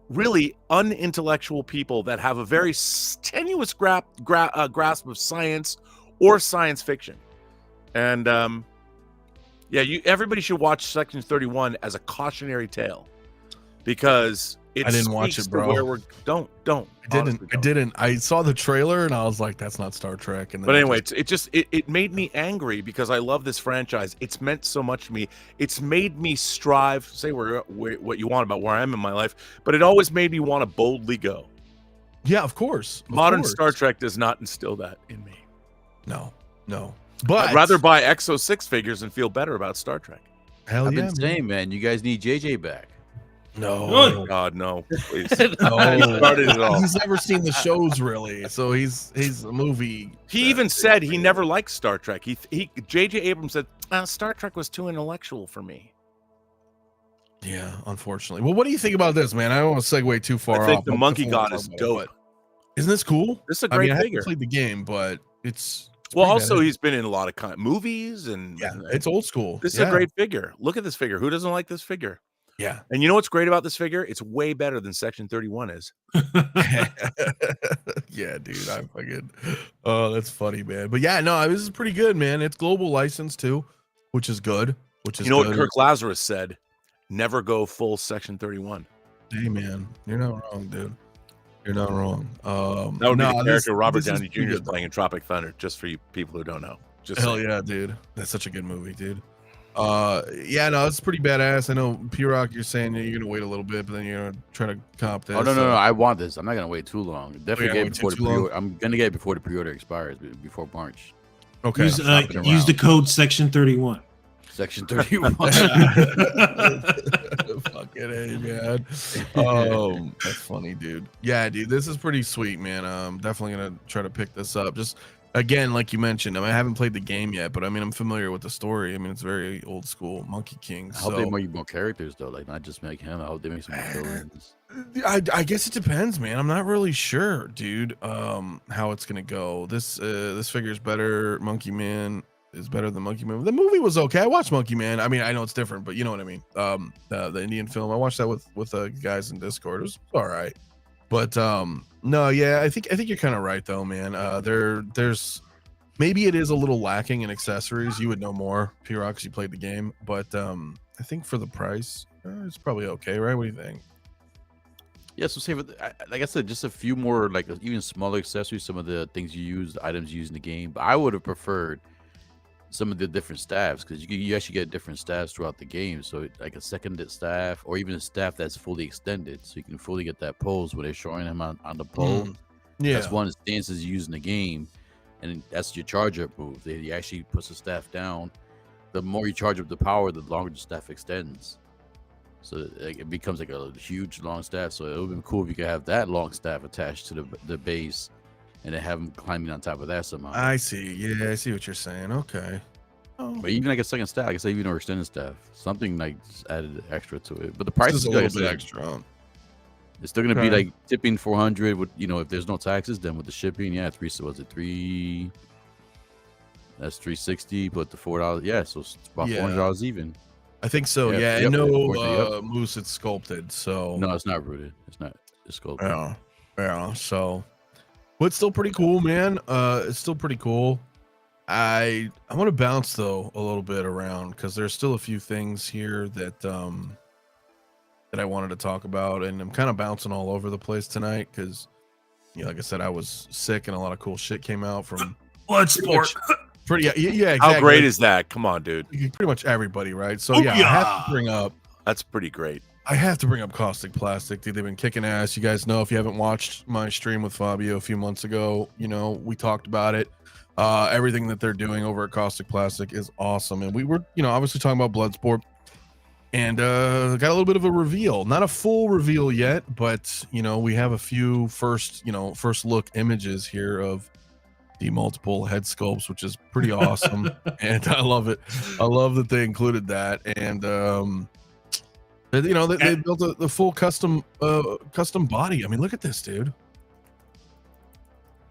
really unintellectual people that have a very tenuous grasp of science or science fiction. And everybody should watch Section 31 as a cautionary tale, because I didn't watch it, bro. Where we're don't. I didn't. I saw the trailer and I was like, that's not Star Trek. And then but anyway, it made me angry because I love this franchise. It's meant so much to me. It's made me strive, say what you want about where I am in my life, but it always made me want to boldly go. Yeah, of course. Modern Star Trek does not instill that in me. No. But I'd rather buy Exo 6 figures and feel better about Star Trek. Hell I've yeah, been saying, man, you guys need JJ back. No. Oh God, no, please. No. Started it all. He's never seen the shows really, so he's a movie. He even said he never liked Star Trek. J.J. Abrams said Star Trek was too intellectual for me. Yeah, unfortunately. Well, what do you think about this, man? I don't want to segue too far. I think off the Monkey God is dope. Isn't this cool? This is a great I figure. haven't played the game, but it's well, pretty also badass. he's been in a lot of movies and it's old school. This is a great figure. Look at this figure. Who doesn't like this figure? Yeah. And you know what's great about this figure? It's way better than Section 31 is. Yeah, dude. I fucking that's funny, man. But yeah, no, this is pretty good, man. It's global license too, which is good. What Kirk Lazarus said? Never go full Section 31. Hey man, you're not wrong, dude. You're not wrong. That would be the this- character Robert this is Downey Jr. pretty is good. playing in Tropic Thunder, just for you people who don't know. Just Hell saying. yeah, dude. That's such a good movie, dude. Yeah, no, it's pretty badass. I know P-Rock, you're saying you're gonna wait a little bit, but then you're gonna try to comp this. Oh no, I want this. I'm not gonna wait too long. Definitely yeah, get it wait before the too long? pre-order. I'm gonna get it before the pre-order expires, before March. Okay. Use shopping around. use the code section 31. Section 31. Fucking A, man. That's funny, dude. Yeah, dude, this is pretty sweet, man. I'm definitely gonna try to pick this up. Just again, like you mentioned, I mean, I haven't played the game yet, but I mean, I'm familiar with the story. I mean, it's very old school, Monkey King. I hope they So make more characters though, like not just make him. I hope they make some more villains. I guess it depends, man. I'm not really sure, dude. How it's gonna go. This figure is better. Monkey Man is better than Monkey Man. The movie was okay. I watched Monkey Man. I mean, I know it's different, but you know what I mean. The Indian film. I watched that with guys in Discord. It was all right, but no, yeah, I think you're kind of right though, man. There's maybe it is a little lacking in accessories. You would know more, P-Rock, 'cause you played the game, but I think for the price, it's probably okay, right? What do you think? Yeah, so say, like I said, just a few more, like even smaller accessories. Some of the things you use, the items you use in the game. But I would have preferred some of the different staffs, because you actually get different staffs throughout the game. So like a seconded staff, or even a staff that's fully extended, so you can fully get that pose where they're showing him on the pole. Yeah, That's one of the stances you use in the game, and that's your charge up move. He actually puts the staff down. The more you charge up the power, the longer the staff extends. So like, it becomes like a huge long staff. So it would be cool if you could have that long staff attached to the base, and then have him climbing on top of that somehow. I see. Yeah, I see what you're saying. Okay. Oh, But even like a second staff, like I said, even or extended staff, something like just added extra to it. But the price this is is a like I little bit said, extra. It's still gonna be Okay. like tipping 400 with, you know, if there's no taxes, then with the shipping, yeah, three. That's 360, but the $4, yeah, so it's about Yeah. $400 even. I think so. Yeah, Yeah, yep, and no yep. moose. It's sculpted. So No, it's not rooted. It's not. It's sculpted. yeah. So, but it's still pretty cool, man. It's still pretty cool. I want to bounce though a little bit around, because there's still a few things here that that I wanted to talk about, and I'm kind of bouncing all over the place tonight because, you know, like I said, I was sick and a lot of cool shit came out from Bloodsport. pretty yeah, exactly. How great is that? Come on, dude. pretty much everybody, right? So Oh, yeah, I have to bring up That's pretty great. Kaustic Plastik, dude. They've been kicking ass. You guys know, if you haven't watched my stream with Fabio a few months ago, you know, we talked about it. Everything that they're doing over at Kaustic Plastik is awesome. And we were, you know, obviously talking about Bloodsport, and got a little bit of a reveal. Not a full reveal yet, but you know, we have a few first look images here of the multiple head sculpts, which is pretty awesome. And I love it. I love that they included that. And you know, they built the full custom body. I mean, look at this, dude.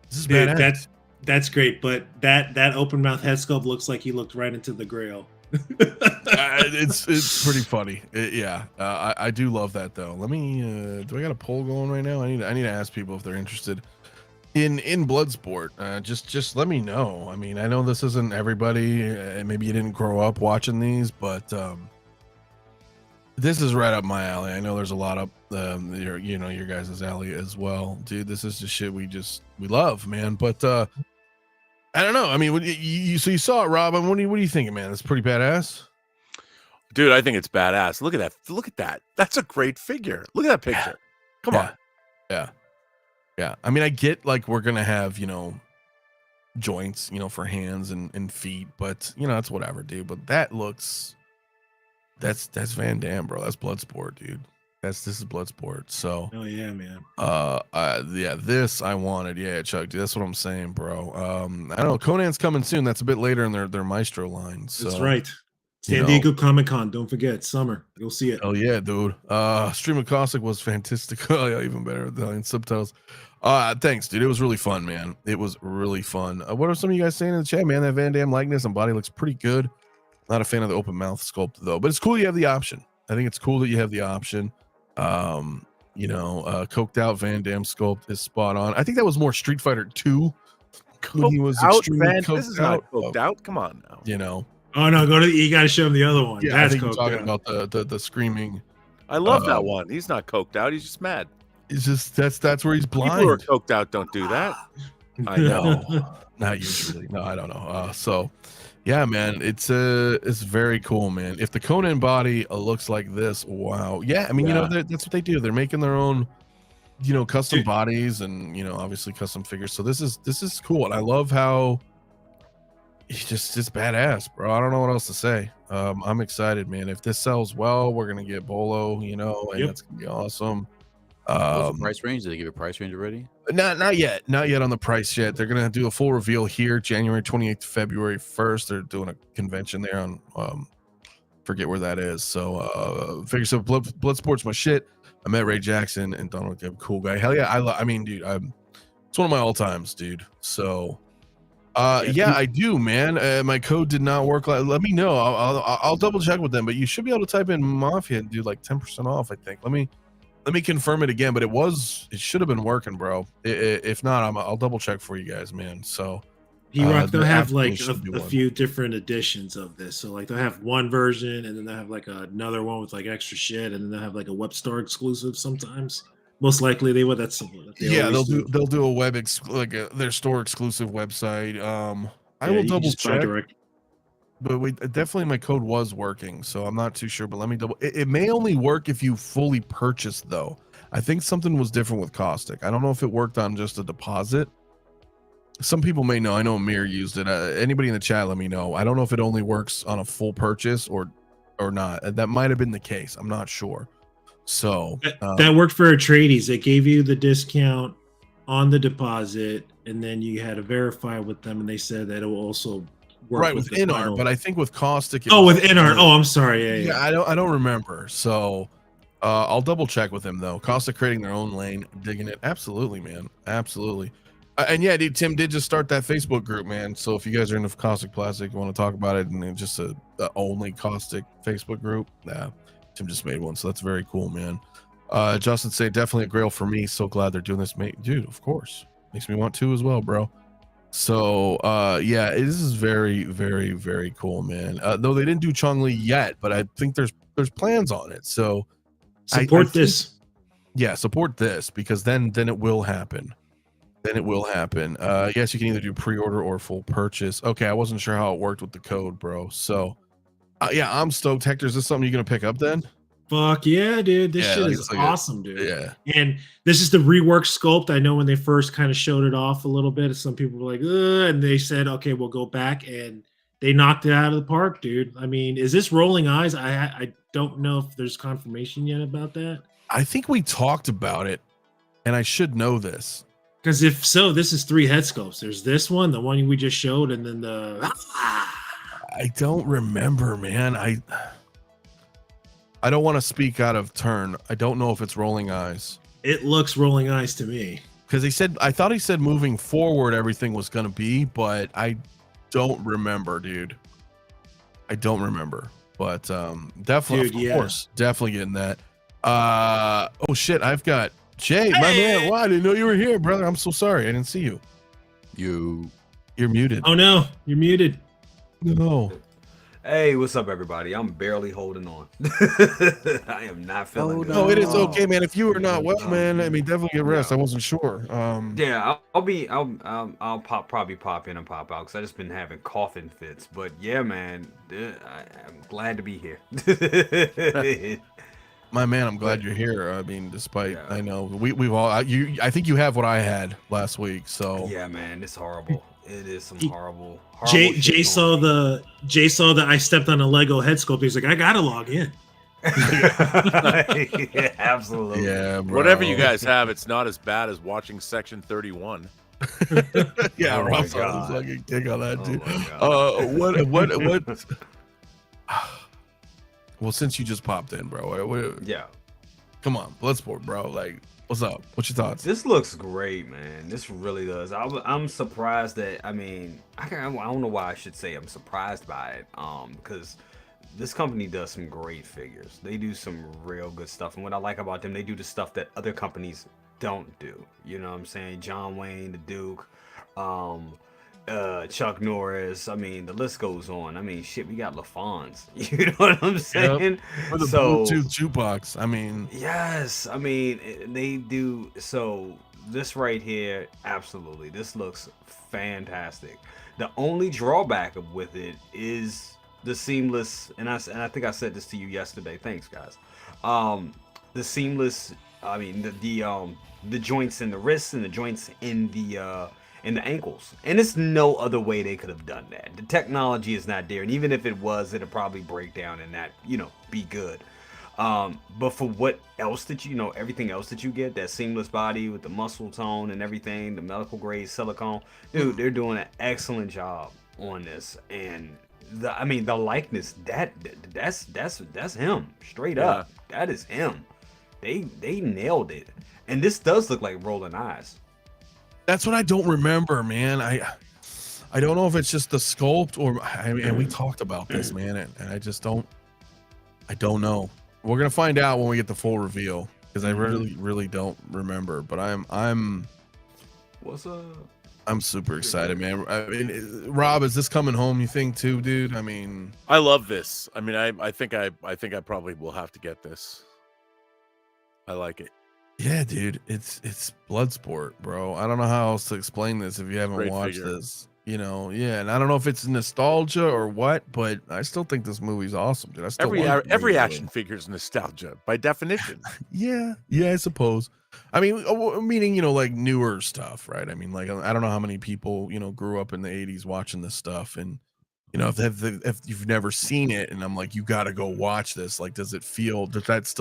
This is Dude, badass. that's great, but that open mouth head sculpt looks like he looked right into the grail. It's pretty funny. I do love that though. Let me do I got a poll going right now? I need to ask people if they're interested in Bloodsport. Just let me know. I mean, I know this isn't everybody, maybe you didn't grow up watching these, but this is right up my alley. I know there's a lot up your guys' alley as well, dude. This is just shit we love, man. But I don't know. I mean, you saw it, Rob. What are you thinking, man? It's pretty badass. Dude, I think it's badass. Look at that. Look at that. That's a great figure. Look at that picture. Come on. Yeah. I mean, I get like we're gonna have, you know, joints, you know, for hands and feet, but you know, that's whatever, dude. But that looks that's Van Damme, bro. That's Bloodsport, dude. This is Bloodsport. So Oh yeah, man. yeah, this I wanted. Yeah, Chuck, dude, that's what I'm saying, bro. I don't know. Conan's coming soon. That's a bit later in their Maestro line. So That's right. you San know. Diego Comic-Con. Don't forget, summer. You'll see it. Oh yeah, dude. Stream of Caustic was fantastic. Oh yeah, even better with Italian subtitles. Thanks, dude. It was really fun, man. It was really fun. What are some of you guys saying in the chat, man? That Van Damme likeness and body looks pretty good. Not a fan of the open mouth sculpt though, but it's cool you have the option. I think it's cool that you have the option. You know, coked out Van Damme sculpt is spot on. I think that was more Street Fighter 2 when he was extremely man. coked This is out. not coked out. Come on now. You know, Oh no, you got to show him the other one. yeah, I That's think you're coked talking out. about the screaming. I love that one. He's not coked out. He's just mad. It's just that's where he's People who are blind. coked out don't do that. I know. Not usually. No, I don't know. So yeah, man, it's very cool, man. If the Conan body looks like this, wow. Yeah, I mean, you know, that's what they do. They're making their own, you know, custom bodies and, you know, obviously custom figures. So this is cool, and I love how he's just badass, bro. I don't know what else to say. I'm excited, man. If this sells well, we're gonna get Bolo, you know, and that's gonna be awesome. What's the price range? Did they give a price range already? Not yet on the price yet. They're gonna do a full reveal here, January 28th to February 1st. They're doing a convention there on forget where that is. So figure so Bloodsport's my shit. I met Ray Jackson and Donald Gibb, cool guy. Hell yeah, I mean, dude, it's one of my all times, dude. So yeah, I do, man. My code did not work. Let me know. I'll double check with them, but you should be able to type in Mafia and do like 10% off, I think. Let me confirm it again, but it should have been working, bro. If not, I'll double check for you guys, man. So they'll have like a few different editions of this. So like they'll have one version, and then they'll have like another one with like extra shit, and then they'll have like a web store exclusive sometimes. Most likely they would. That's something that they'll do a web their store exclusive website. I will double check. But definitely my code was working, so I'm not too sure. But let me double. It may only work if you fully purchase, though. I think something was different with Kaustic. I don't know if it worked on just a deposit. Some people may know. I know Amir used it. Anybody in the chat, let me know. I don't know if it only works on a full purchase or not. That might have been the case. I'm not sure. So that worked for Atreides. They gave you the discount on the deposit, and then you had to verify with them, and they said that it will also work with InArt. But I think with Kaustic, with InArt. Oh, I'm sorry. Yeah. I don't remember. So I'll double check with him though. Kaustic creating their own lane, digging it. Absolutely, man. Absolutely. And yeah, dude, Tim did just start that Facebook group, man. So if you guys are into Kaustic Plastik, you want to talk about it, and just a only Kaustic Facebook group, Tim just made one, so that's very cool, man. Justin say definitely a grail for me. So glad they're doing this, mate. Dude, of course, makes me want to as well, bro. So yeah, this is very, very, very cool, man. Though they didn't do Chong-Li yet, but I think there's plans on it. So support this. Yeah, support this, because then it will happen. Yes, you can either do pre-order or full purchase. Okay, I wasn't sure how it worked with the code, bro. So yeah, I'm stoked. Hector, is this something you're gonna pick up then? Fuck yeah, dude. This shit is awesome, dude. Yeah. And this is the rework sculpt. I know when they first kind of showed it off a little bit, some people were like, ugh, and they said, okay, we'll go back, and they knocked it out of the park, dude. I mean, is this rolling eyes? I don't know if there's confirmation yet about that. I think we talked about it, and I should know this. Because if so, this is 3 head sculpts. There's this one, the one we just showed, and then I don't remember, man. I don't want to speak out of turn. I don't know if it's rolling eyes. It looks rolling eyes to me. Because I thought he said moving forward everything was going to be, but I don't remember, dude. I don't remember. But definitely, dude, of course, definitely getting that. Oh shit, I've got Jay, my man. Wow, I didn't know you were here, brother. I'm so sorry. I didn't see you. You're muted. Oh no, you're muted. No. Hey, what's up, everybody? I'm barely holding on. I am not feeling good. No, it is okay, man. If you are not well, man, I mean, definitely get rest. I wasn't sure. Yeah, I'll probably pop in and pop out because I just been having coughing fits. But yeah, man, I'm glad to be here. My man, I'm glad you're here. I mean, despite I know we've all I think you have what I had last week. So yeah, man, it's horrible. It is some horrible. Jay saw the I stepped on a Lego head sculpt. He's like, I gotta log in. Yeah, absolutely. Yeah, bro. Whatever you guys have, it's not as bad as watching Section 31. Yeah, oh Ross was fucking kick on that, dude. What? Well, since you just popped in, bro. Yeah. Come on, Bloodsport, bro. Like, what's up? What's your thoughts? This looks great, man. This really does. I'm surprised that. I mean, I don't know why I should say I'm surprised by it. Because this company does some great figures. They do some real good stuff, and what I like about them, they do the stuff that other companies don't do. You know what I'm saying? John Wayne, the Duke, Chuck Norris. I mean, the list goes on. I mean, shit, we got LaFonz. You know what I'm saying? Or the So Bluetooth jukebox. I mean, yes, I mean they do. So this right here, absolutely, this looks fantastic. The only drawback with it is the seamless, and I think I said this to you yesterday. Thanks, guys. The seamless. I mean the joints in the wrists and the joints in the ankles, and it's no other way they could have done that. The technology is not there, and even if it was, it'd probably break down and not, you know, be good. But for what else that you know, everything else that you get, that seamless body with the muscle tone and everything, the medical grade silicone, dude, they're doing an excellent job on this. And I mean, the likeness, that's him straight up. That is him. They nailed it. And this does look like rolling eyes. that's what I don't remember, man. I don't know if it's just the sculpt or I mean, and we talked about this, man, and I just don't. I don't know. We're gonna find out when we get the full reveal because I really don't remember. But I'm What's up? I'm super excited, man. I mean, Rob, is this coming home? You think too, dude? I mean, I love this. I mean, I think I probably will have to get this. I like it. yeah, dude, it's Bloodsport, bro. I don't know how else to explain this if you haven't Great watched figure. this. You know, yeah, and I don't know if it's nostalgia or what, but I still think this movie's awesome, dude. I still like the Every movie. action figure is nostalgia by definition. Yeah, I suppose. I mean, meaning, you know, like newer stuff, right? I mean, like I don't know how many people, you know, grew up in the 80s watching this stuff, and you know, if you've never seen it, and I'm like, you got to go watch this. Like, does that still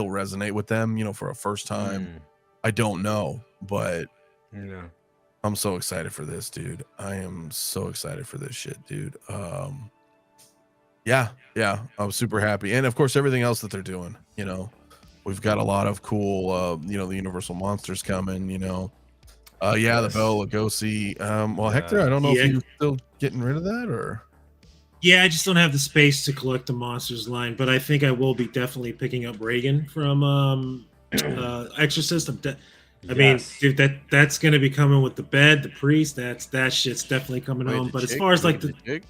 resonate with them? You know, for a first time, I don't know, but Yeah. I'm so excited for this, dude. I am so excited for this shit, dude. Yeah, I'm super happy, and of course, everything else that they're doing. You know, we've got a lot of cool, you know, the Universal monsters coming. You know, the Yes. 𝗣𝗔𝗥𝗖𝗥𝗡. Well, Yeah. Hector, I don't know Yeah. if you're still getting rid of that or. Yeah, I just don't have the space to collect the monsters line, but I think I will be definitely picking up Reagan from Exorcist. I mean, Yes. dude, that's gonna be coming with the bed, the priest. That shit's definitely coming Wait, home. the But as chick? far as like The the chick?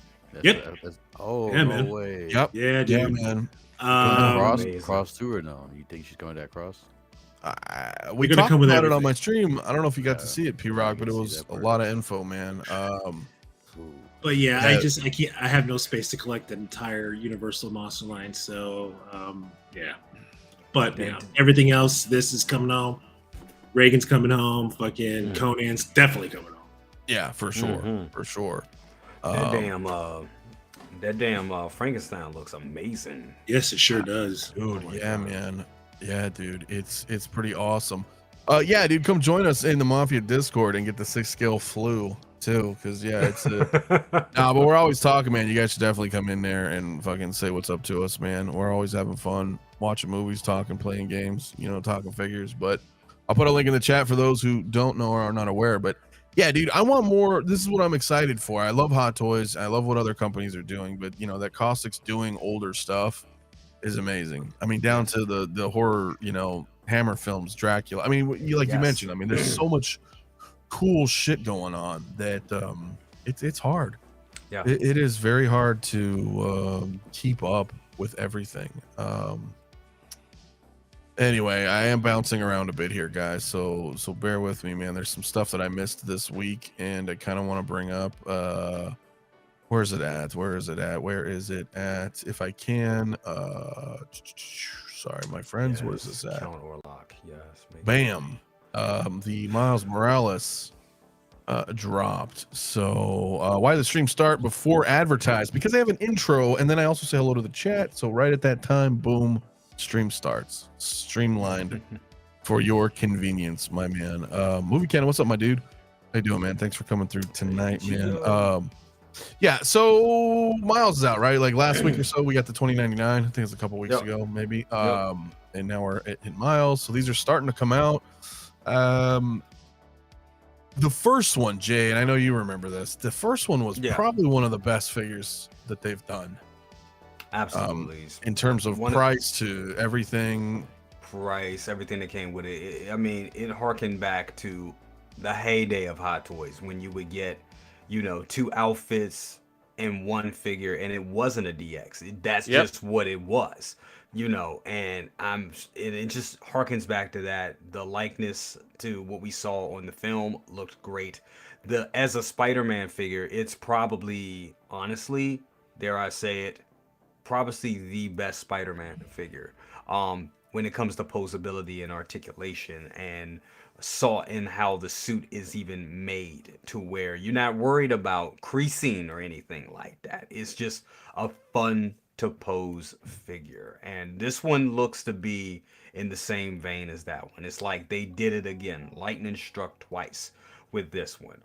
Yep. Oh, Yeah, no man. way. Yep. yeah, Yeah, dude. man. Cross, Amazing. cross to her? No, you think she's going to that cross? We They're gonna talked come with about it on everything. my stream. I don't know if you got to Yeah, see it, I P-Rock, but didn't it see was that a part. lot of info, man. Ooh. But yeah, Yeah. I can't. I have no space to collect the entire Universal monster line. So yeah. But yeah, everything else, this is coming home. Reagan's coming home. Fucking Conan's definitely coming home. Yeah, for sure, Mhm. for sure. That damn Frankenstein looks amazing. Yes, it sure does. Dude, Oh my yeah, God. man. Yeah, dude, it's pretty awesome. Yeah, dude, come join us in the Mafia Discord and get the 6-scale flu too, because yeah, it's nah, but we're always talking, man. You guys should definitely come in there and fucking say what's up to us, man. We're always having fun, watching movies, talking, playing games, you know, talking figures. But I'll put a link in the chat for those who don't know or are not aware. But yeah, dude, I want more. This is what I'm excited for. I love Hot Toys. I love what other companies are doing, but you know, that Caustic's doing older stuff is amazing. I mean, down to the horror, you know, Hammer films, Dracula. I mean, you Yes. mentioned. I mean, there's so much cool shit going on that it's hard. Yeah. It is very hard to keep up with everything. Anyway, I am bouncing around a bit here, guys, so bear with me, man. There's some stuff that I missed this week and I kind of want to bring up. Where's it at? If I can, sorry, my friends, where's this at? Count Orlok. Yes. Bam. The Miles Morales dropped. So why did the stream start before advertised? Because I have an intro and then I also say hello to the chat. So right at that time, boom, stream starts. Streamlined for your convenience, my man. Movie Cannon, what's up, my dude? How you doing, man? Thanks for coming through tonight, man. Yeah, so Miles is out, right? Like last week or so, we got the 2099. I think it's a couple weeks ago, maybe. And now we're at Miles. So these are starting to come out. The first one, Jay, and I know you remember this. The first one was probably one of the best figures that they've done. Absolutely. In terms of price to everything. Everything that came with it. I mean, it harkened back to the heyday of Hot Toys when you would get you know, 2 outfits in one figure, and it wasn't a DX. That's Yep. just what it was, you know. And it just harkens back to that. The likeness to what we saw on the film looked great. As a Spider-Man figure, it's probably, honestly, dare I say it, probably the best Spider-Man figure. When it comes to posability and articulation, and saw in how the suit is even made to where you're not worried about creasing or anything like that. It's just a fun to pose figure. And this one looks to be in the same vein as that one. It's like they did it again. Lightning struck twice with this one.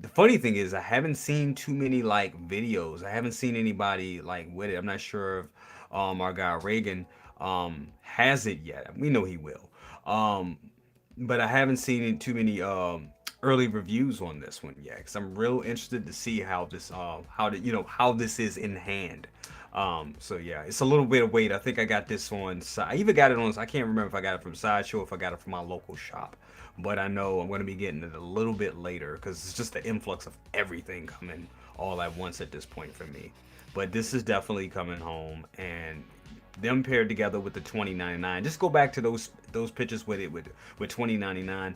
The funny thing is I haven't seen too many like videos. I haven't seen anybody like with it. I'm not sure if our guy Reagan has it yet. We know he will. But I haven't seen too many early reviews on this one yet, because I'm real interested to see how this how this is in hand. So yeah, it's a little bit of wait. I think I got this on. I even got it on. I can't remember if I got it from Sideshow or if I got it from my local shop. But I know I'm going to be getting it a little bit later, because it's just the influx of everything coming all at once at this point for me. But this is definitely coming home, and them paired together with the 2099. Just go back to those pictures with 2099.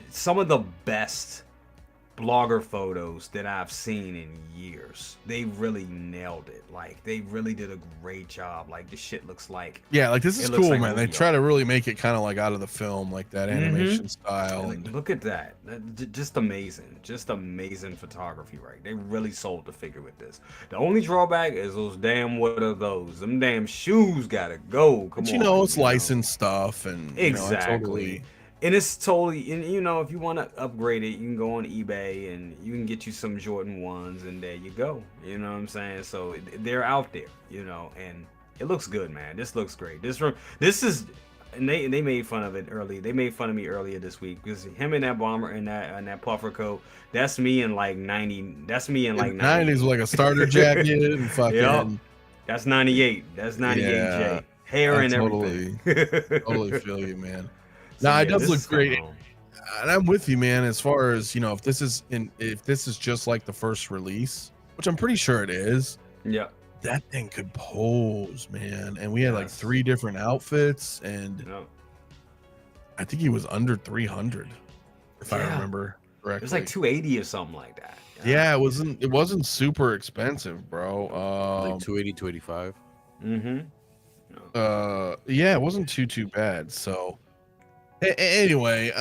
Some of the best blogger photos that I've seen in years. They really nailed it. Like, they really did a great job. Like, this shit looks like, Yeah, like this is it looks cool, like man. They movie try art. to really make it kind of like out of the film, like that animation style. Like, And look at that. Just amazing. Just amazing photography, right? They really sold the figure with this. The only drawback is those damn, what are those? Them damn shoes gotta go. Come but on. you know, it's licensed stuff, and Exactly. You know, totally. And it's totally, and you know, if you want to upgrade it, you can go on eBay and you can get you some Jordan 1s, and there you go. You know what I'm saying? So they're out there, you know, and it looks good, man. This looks great. This is, and they made fun of it early. They made fun of me earlier this week, because him in that bomber and that puffer coat, that's me in like 90. That's me in like 90s with like a starter jacket and fucking. Yep. That's 98. That's 98 Yeah, J. Hair I and totally, everything. totally feel you, man. So, Nah, it yeah, does this look is coming great. home. And I'm with you, man. As far as, you know, if this is just like the first release, which I'm pretty sure it is, Yeah. that thing could pose, man. And we had like Yes. 3 different outfits, and No. I think he was under 300, if I Yeah. remember correctly. It was like 280 or something like that. Yeah, it wasn't super expensive, bro. Like 280, 285. Mm-hmm. Yeah, it wasn't too bad. So anyway,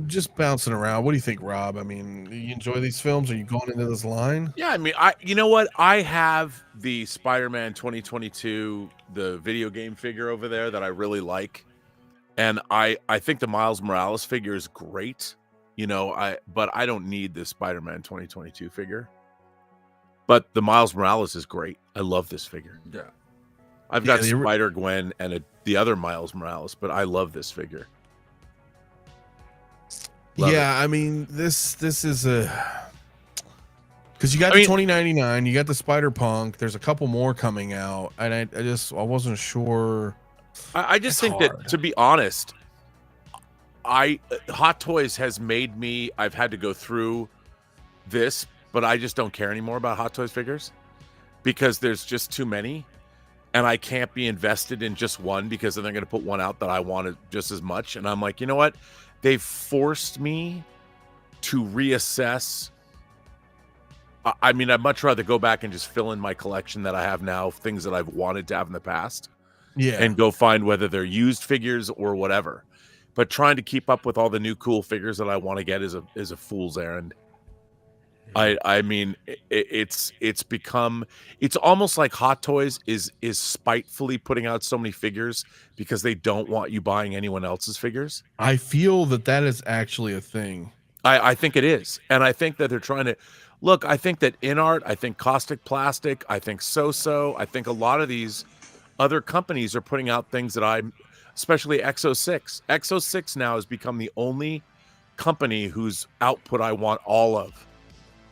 just bouncing around. What do you think, Rob? I mean, you enjoy these films? Are you going into this line? Yeah, I mean, you know what? I have the Spider-Man 2022, the video game figure over there that I really like. And I think the Miles Morales figure is great. You know, but I don't need the Spider-Man 2022 figure. But the Miles Morales is great. I love this figure. Yeah. I've got Spider-Gwen and the other Miles Morales, but I love this figure. Love I mean, this is a, because you got the 2099, you got the Spider-Punk. There's a couple more coming out, and I wasn't sure. I just think hard. that, to be honest, Hot Toys has made me, I've had to go through this, but I just don't care anymore about Hot Toys figures, because there's just too many, and I can't be invested in just one, because then they're going to put one out that I wanted just as much. And I'm like, you know what? They've forced me to reassess. I mean, I'd much rather go back and just fill in my collection that I have now, things that I've wanted to have in the past. Yeah. And go find whether they're used figures or whatever. But trying to keep up with all the new cool figures that I want to get is a fool's errand. I mean, it's become, it's almost like Hot Toys is spitefully putting out so many figures because they don't want you buying anyone else's figures. I feel that is actually a thing. I think it is. And I think that they're trying to look, I think that InArt, I think Kaustic Plastik, I think So, I think a lot of these other companies are putting out things that especially X06. X06 now has become the only company whose output I want all of,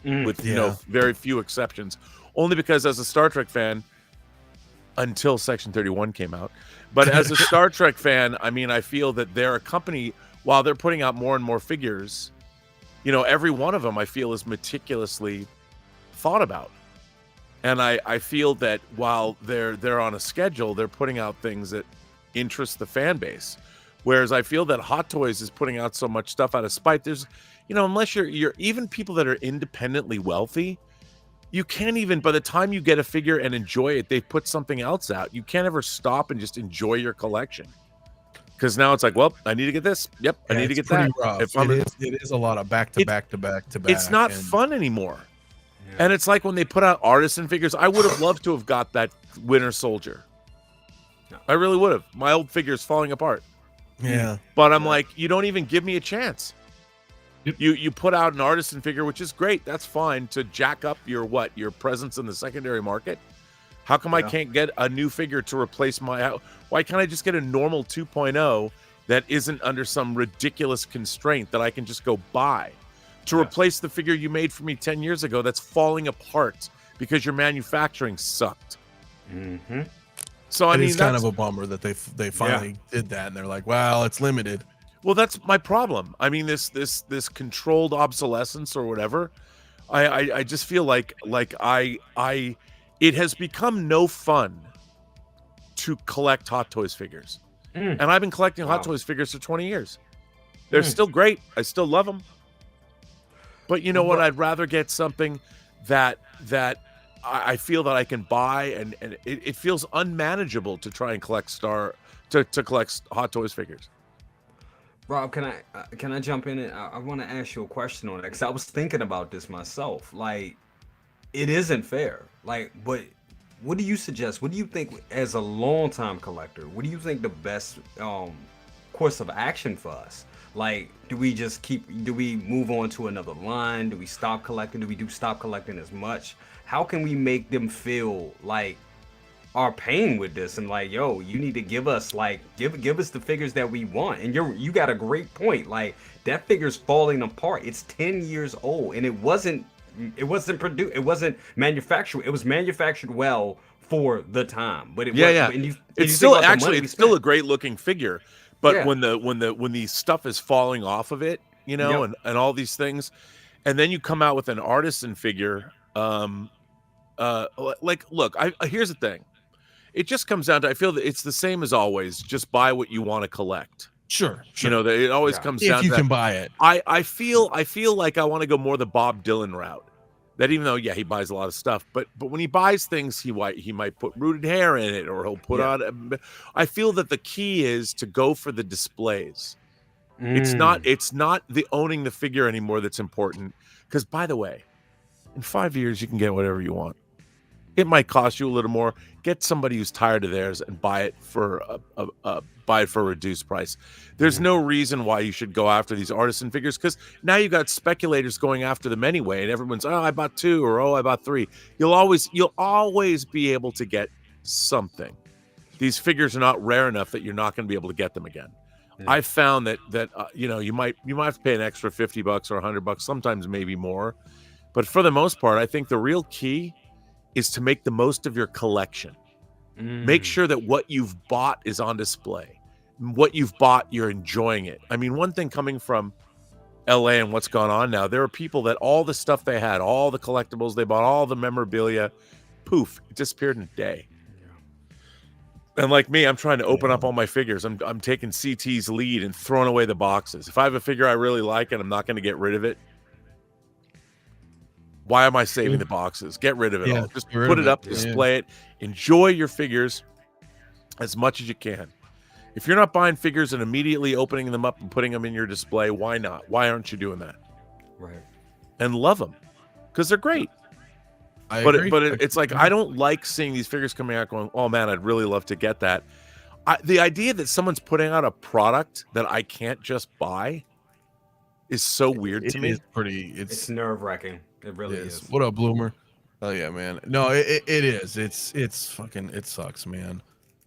with you know, very few exceptions. Only because as a Star Trek fan, until Section 31 came out, but as a Star Trek fan, I mean, I feel that they're a company, while they're putting out more and more figures, you know, every one of them I feel is meticulously thought about. And I feel that while they're on a schedule, they're putting out things that interest the fan base. Whereas I feel that Hot Toys is putting out so much stuff out of spite. There's, you know, unless you're even people that are independently wealthy, you can't even, by the time you get a figure and enjoy it, they put something else out. You can't ever stop and just enjoy your collection. Because now it's like, well, I need to get this. Yep, I need to get that. Rough. If It is a lot of back to back. It's not fun anymore. Yeah. And it's like when they put out artisan figures, I would have loved to have got that Winter Soldier. No. I really would have. My old figure is falling apart. Yeah. But I'm like, you don't even give me a chance. Yep. You put out an artisan figure, which is great. That's fine to jack up your presence in the secondary market. How come I can't get a new figure to replace why can't I just get a normal 2.0 that isn't under some ridiculous constraint that I can just go buy to replace the figure you made for me 10 years ago that's falling apart because your manufacturing sucked? Mm-hmm. So I mean, it's kind of a bummer that they finally did that, and they're like, well, it's limited. Well, that's my problem. I mean, this controlled obsolescence or whatever. I just feel like it has become no fun to collect Hot Toys figures. And I've been collecting Hot Toys figures for 20 years. They're still great. I still love them. But you know what? I'd rather get something that I feel that I can buy, and it feels unmanageable to try and collect to collect Hot Toys figures. Rob, can I jump in? And I want to ask you a question on that, because I was thinking about this myself. Like, it isn't fair. Like, but what do you suggest? What do you think, as a long-time collector, what do you think the best course of action for us? Like, do we move on to another line? Do we stop collecting? Do we stop collecting as much? How can we make them feel like our pain with this, and like, yo, you need to give us give us the figures that we want? And you got a great point. Like, that figure's falling apart. It's 10 years old, and it wasn't produced, it wasn't manufactured. It was manufactured well for the time, but it's still a great looking figure. But when the stuff is falling off of it, you know, and all these things, and then you come out with an artisan figure, look, here's the thing. It just comes down to, I feel that it's the same as always. Just buy what you want to collect. Sure. You know, it always comes down to if you can buy it. I feel like I want to go more the Bob Dylan route. That even though, he buys a lot of stuff, but when he buys things, he might put rooted hair in it, or he'll put on. I feel that the key is to go for the displays. It's not the owning the figure anymore that's important. Because, by the way, in 5 years you can get whatever you want. It might cost you a little more. Get somebody who's tired of theirs and buy it for a reduced price. There's no reason why you should go after these artisan figures, because now you got speculators going after them anyway, and everyone's, oh, I bought 2, or oh, I bought 3. You'll always be able to get something. These figures are not rare enough that you're not going to be able to get them again. I found that you might have to pay an extra $50 or $100, sometimes maybe more, but for the most part, I think the real key is to make the most of your collection. Make sure that what you've bought is on display. What you've bought, you're enjoying it. I mean, one thing coming from LA and what's gone on now, there are people that all the stuff they had, all the collectibles they bought, all the memorabilia, poof, it disappeared in a day. And like me, I'm trying to open up all my figures. I'm taking CT's lead and throwing away the boxes. If I have a figure I really like and I'm not going to get rid of it, why am I saving the boxes? Get rid of it all. Just put it up, display it. Enjoy your figures as much as you can. If you're not buying figures and immediately opening them up and putting them in your display, why not? Why aren't you doing that? Right. And love them, because they're great. But it's like, I don't like seeing these figures coming out going, oh man, I'd really love to get that. The idea that someone's putting out a product that I can't just buy is so weird to me. It's nerve-wracking. It really is. What up, Bloomer? Oh yeah, man. No, it is. It's fucking, it sucks, man.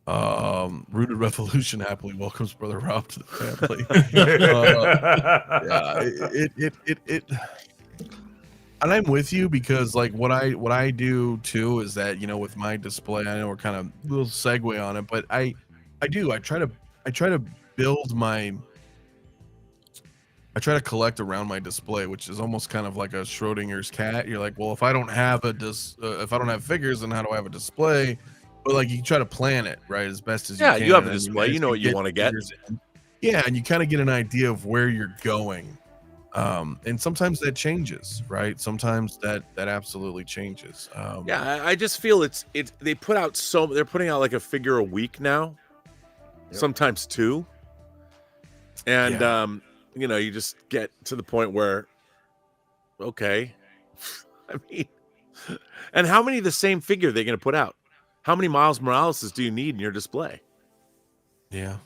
Rooted Revolution happily welcomes Brother Rob to the family. And I'm with you, because like what I do too is that, you know, with my display, I know we're kind of a little segue on it, but I try to build my I try to collect around my display, which is almost kind of like a Schrodinger's cat. You're like, well, if I don't have if I don't have figures, then how do I have a display? But like you try to plan it right as best as you Yeah, can. you have a and then display. as You know what you get want to get. figures in, yeah, and you kind of get an idea of where you're going. And sometimes that changes, right? Sometimes that absolutely changes. Yeah, I just feel they put out they're putting out like a figure a week now, sometimes two, and you know, you just get to the point where, okay, I mean, and how many of the same figure are they going to put out? How many Miles Morales do you need in your display? Yeah.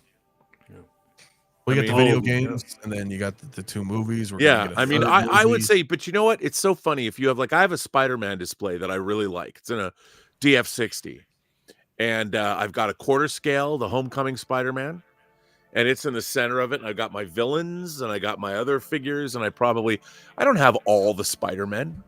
We got the video games, and then you got the two movies. We're gonna get a I mean, third I would movie. say, but you know what? It's so funny if you have I have a Spider-Man display that I really like. It's in a DF60, and I've got a quarter scale, the Homecoming Spider-Man, and it's in the center of it. And I've got my villains, and I got my other figures, and I don't have all the Spider-Men,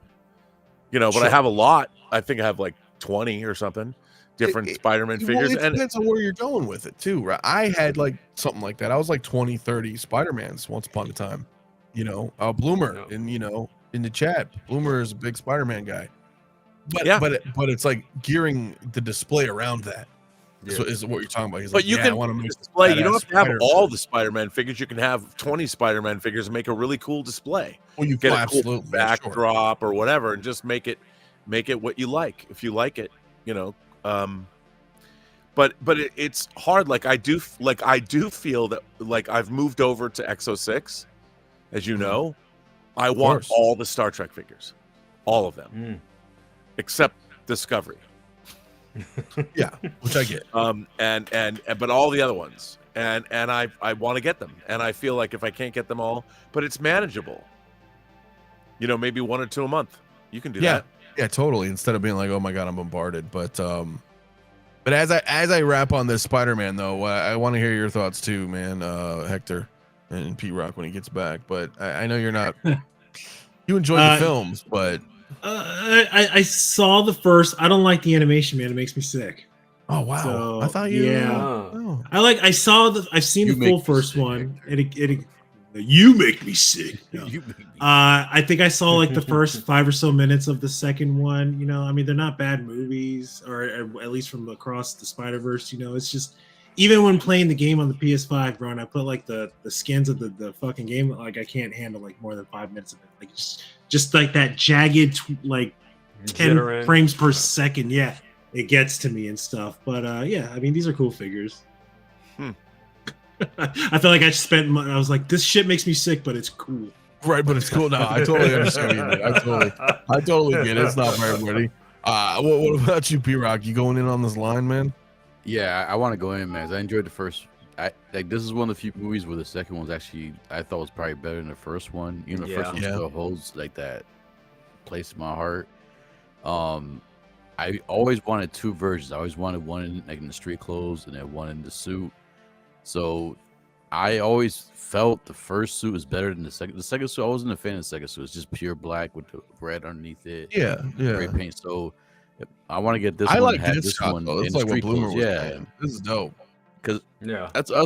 you know, but I have a lot. I think I have like 20 or something. Different Spider-Man figures. It depends on where you're going with it too, right? I had like something like that. I was like 20, 30 Spider-Mans once upon a time. You know, Bloomer, and you know, in the chat, Bloomer is a big Spider-Man guy. But it's like gearing the display around that. So is what you're talking about. He's but like, you I can want to make display. You don't have to have all the Spider-Man figures. You can have 20 Spider-Man figures and make a really cool display. Well, you get a absolutely cool backdrop or whatever, and just make it what you like. If you like it, you know. But it's hard. I do feel that I've moved over to X06, as you know. I want all the Star Trek figures, all of them, except Discovery. Yeah, which I get. But all the other ones, and I want to get them, and I feel like if I can't get them all, but it's manageable. You know, maybe 1 or 2 a month. You can do that. Yeah, totally. Instead of being like, oh my god, I'm bombarded. But as I wrap on this Spider-Man though, I want to hear your thoughts too, man, Hector and Pete Rock when he gets back. But I know you're not. You enjoy the films, but I saw the first. I don't like the animation, man. It makes me sick. Oh wow! So, I thought you. Yeah, I've seen the full first one. You make me sick. No. I think I saw like the first 5 or so minutes of the second one. You know, I mean, they're not bad movies, or at least from across the Spider-Verse. You know, it's just even when playing the game on the PS5, bro, and I put like the skins of the fucking game, like I can't handle like more than 5 minutes of it. Like just like that jagged 10 frames per second. Yeah, it gets to me and stuff. But yeah, I mean, these are cool figures. I feel like I spent money. I was like, this shit makes me sick, but it's cool. Right, but it's cool. No, I totally understand what you mean. I totally get it. It's not for everybody. What about you, P-Rock? You going in on this line, man? Yeah, I want to go in, man. I enjoyed the first. This is one of the few movies where the second one's actually I thought was probably better than the first one. You know, the first one still holds like that place in my heart. I always wanted 2 versions. I always wanted one in the street clothes and then one in the suit. So I always felt the first suit was better than the second. The second suit, I wasn't a fan of the second suit. It's just pure black with the red underneath it. Yeah. Gray paint. So I want to get this I one. Like this one. It's like what Bloomer was saying. This is dope. Because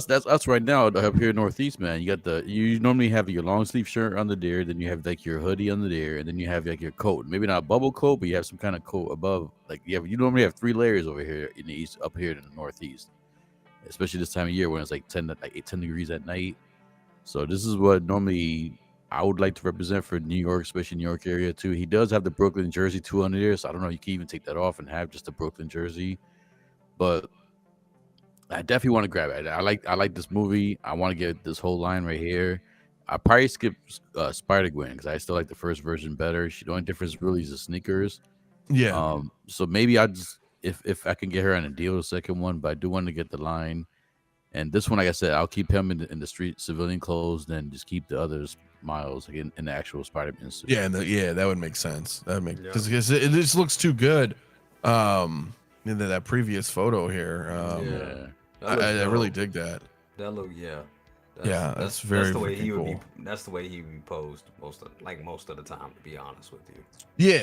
that's us right now up here in Northeast, man. You normally have your long sleeve shirt under there, then you have like your hoodie under there, and then you have like your coat. Maybe not a bubble coat, but you have some kind of coat above. Like you normally have 3 layers over here in the east, up here in the Northeast. Especially this time of year when it's like 10 degrees at night. So this is what normally I would like to represent for New York, especially New York area too. He does have the Brooklyn jersey too under there, so I don't know. You can even take that off and have just the Brooklyn jersey. But I definitely want to grab it. I like this movie. I want to get this whole line right here. I probably skip Spider-Gwen because I still like the first version better. The only difference really is the sneakers. Yeah. So maybe I just. If I can get her on a deal, the second one, but I do want to get the line. And this one, like I said, I'll keep him in the street civilian clothes, then just keep the others Miles in the actual Spider-Man suit. Yeah, that would make sense. That would make because it just looks too good. In that previous photo here. I really dig that. That look, that's very that's the way he would cool. That's the way he would be posed most of the time, to be honest with you.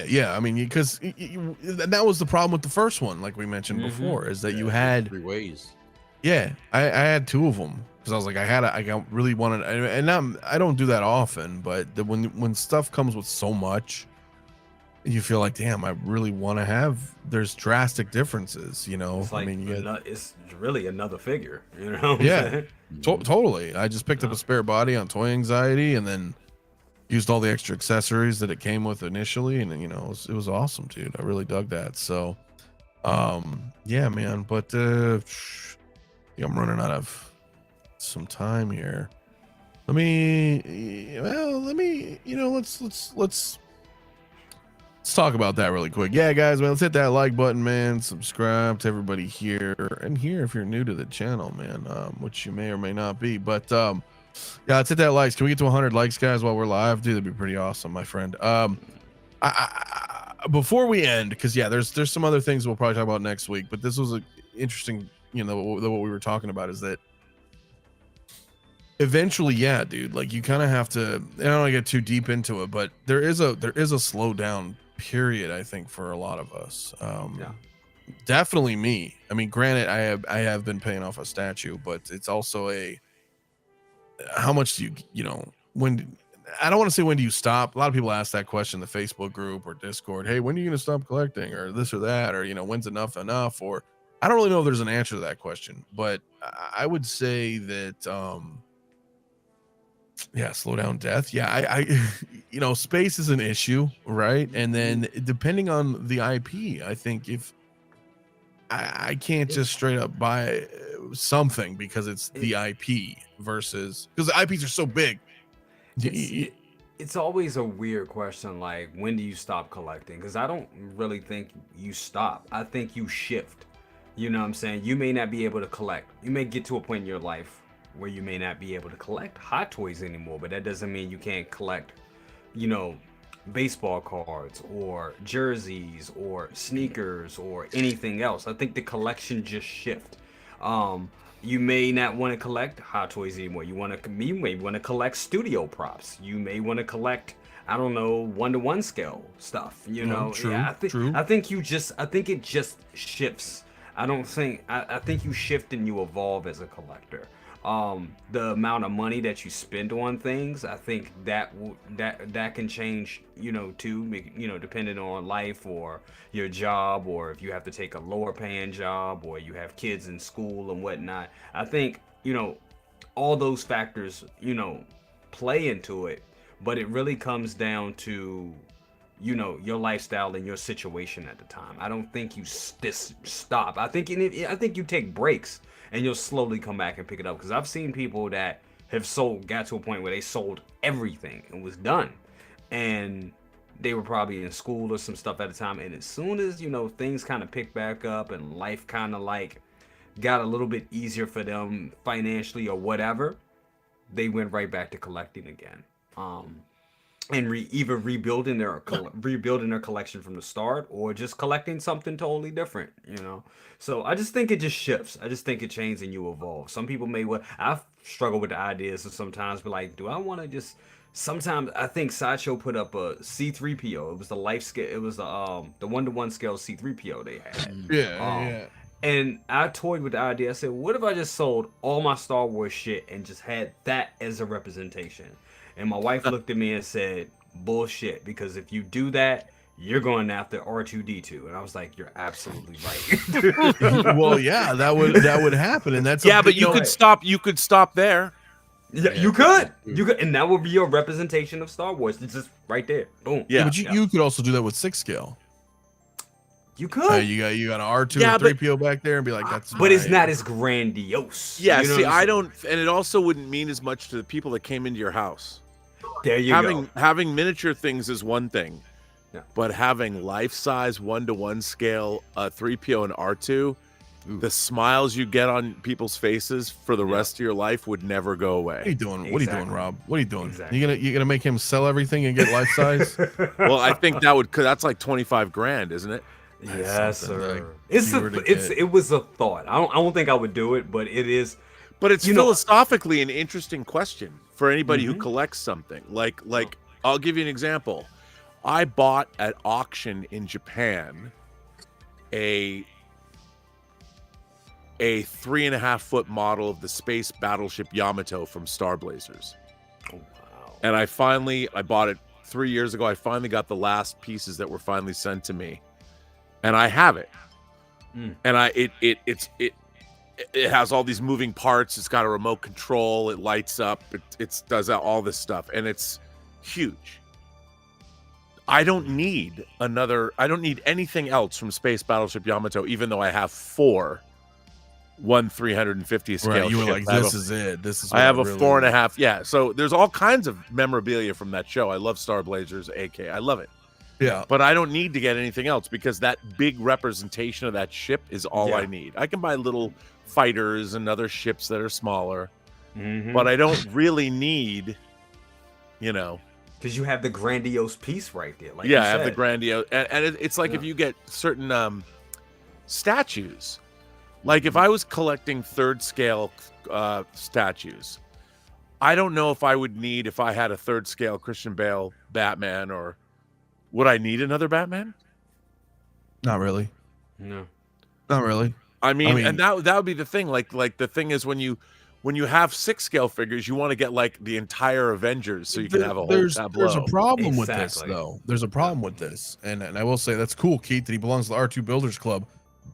Yeah. I mean, because that was the problem with the first one, like we mentioned before, is that you had 3 ways. Yeah, I had 2 of them. because I was like, I really wanted, and I don't do that often, but when stuff comes with so much, you feel like, damn, I really want to have. There's drastic differences, you know. It's like, I mean, it's really another figure, you know what I'm yeah, saying? totally. I just picked up a spare body on Toy Anxiety, and then used all the extra accessories that it came with initially, and you know, it was awesome, dude. I really dug that. So, yeah, man. But I'm running out of some time here. Let me, you know, let's talk about that really quick. Yeah, guys, man, let's hit that like button, man. Subscribe to everybody here and here if you're new to the channel, man, which you may or may not be. But yeah, let's hit that likes. Can we get to 100 likes, guys, while we're live? Dude, that'd be pretty awesome, my friend. Before we end, because yeah, there's some other things we'll probably talk about next week, but this was a interesting, you know, what we were talking about is that eventually, yeah, dude, like you kind of have to, I don't want to get too deep into it, but there is a slowdown period, I think, for a lot of us. Yeah. Definitely me. I mean, granted, I have been paying off a statue, but it's also how much do you know, when, I don't want to say when do you stop. A lot of people ask that question in the Facebook group or Discord. Hey, when are you going to stop collecting, or this or that, or, you know, when's enough? Or I don't really know if there's an answer to that question, but I would say that, yeah, slow down death. Yeah, I you know, space is an issue, right? And then depending on the IP, I think if I can't just straight up buy something because it's the IP versus, because the IPs are so big. It's always a weird question, like, when do you stop collecting? Because I don't really think you stop. I think you shift. You know what I'm saying? You may not be able to collect. You may get to a point in your life where you may not be able to collect Hot Toys anymore, but that doesn't mean you can't collect, you know, baseball cards or jerseys or sneakers or anything else. I think the collection just shift. You may not want to collect Hot Toys anymore. You may want to collect studio props. You may want to collect, I don't know, 1-to-1 scale stuff. You know, true, yeah, true. I think it just shifts. I think you shift and you evolve as a collector. The amount of money that you spend on things, I think that can change, you know, too, you know, depending on life or your job, or if you have to take a lower paying job, or you have kids in school and whatnot. I think, you know, all those factors, you know, play into it, but it really comes down to, you know, your lifestyle and your situation at the time. I don't think you stop. I think you take breaks and you'll slowly come back and pick it up. Because I've seen people that have got to a point where they sold everything and was done, and they were probably in school or some stuff at the time. And as soon as, you know, things kind of picked back up and life kind of like got a little bit easier for them financially or whatever, they went right back to collecting again. And either rebuilding their collection from the start, or just collecting something totally different, you know. So I just think it just shifts. I just think it changes and you evolve. Some people I've struggled with the ideas of sometimes be like, do I want to just? Sometimes I think Sideshow put up a C3PO. It was the life scale. It was the 1-to-1 scale C3PO they had. Yeah. And I toyed with the idea. I said, what if I just sold all my Star Wars shit and just had that as a representation? And my wife looked at me and said, bullshit, because if you do that, you're going after R2D2. And I was like, you're absolutely right. Well, yeah, that would happen. And that's, yeah, but you could stop there. Yeah, you could, and that would be your representation of Star Wars. It's just right there. Boom. Yeah, but you could also do that with 6 scale. You could. You got an R2 or 3PO back there and be like, that's. But it's not as grandiose. Yeah, you know see, I don't, and it also wouldn't mean as much to the people that came into your house. There you go. Having miniature things is one thing, but having life-size 1-to-1 scale 3PO and R2, the smiles you get on people's faces for the rest of your life would never go away. What are you doing? Exactly. What are you doing, Rob? What are you doing? Exactly. You gonna make him sell everything and get life size? Well, I think that's like 25 grand, isn't it? Yes, sir. It was a thought. I don't think I would do it, but it is. But it's philosophically an interesting question for anybody who collects something. Like I'll give you an example. I bought at auction in Japan a a 3.5-foot model of the space battleship Yamato from Star Blazers. Oh, wow. And I bought it 3 years ago. I finally got the last pieces that were finally sent to me, and I have it. And it has all these moving parts. It's got a remote control. It lights up. It does all this stuff, and it's huge. I don't need anything else from Space Battleship Yamato, even though I have 4 350 scale. Right, you were ships. like, this is it. This is. I have a really 4.5. Yeah, so there's all kinds of memorabilia from that show. I love Star Blazers, AK. I love it. Yeah, But I don't need to get anything else because that big representation of that ship is all I need. I can buy little fighters and other ships that are smaller, but I don't really need, because you have the grandiose piece right there. Like I have the grandiose, and it's like if you get certain statues, like if I was collecting 3rd scale statues, I don't know if I would need, if I had a 3rd scale Christian Bale Batman, or would I need another Batman? not really. No, Not really. I mean, and that would be the thing. Like the thing is when you have 6 scale figures, you want to get like the entire Avengers, so you can have a whole tableau. There's a problem with this, Exactly. though. There's a problem with this, and I will say that's cool, Keith, that he belongs to the R2 Builders Club.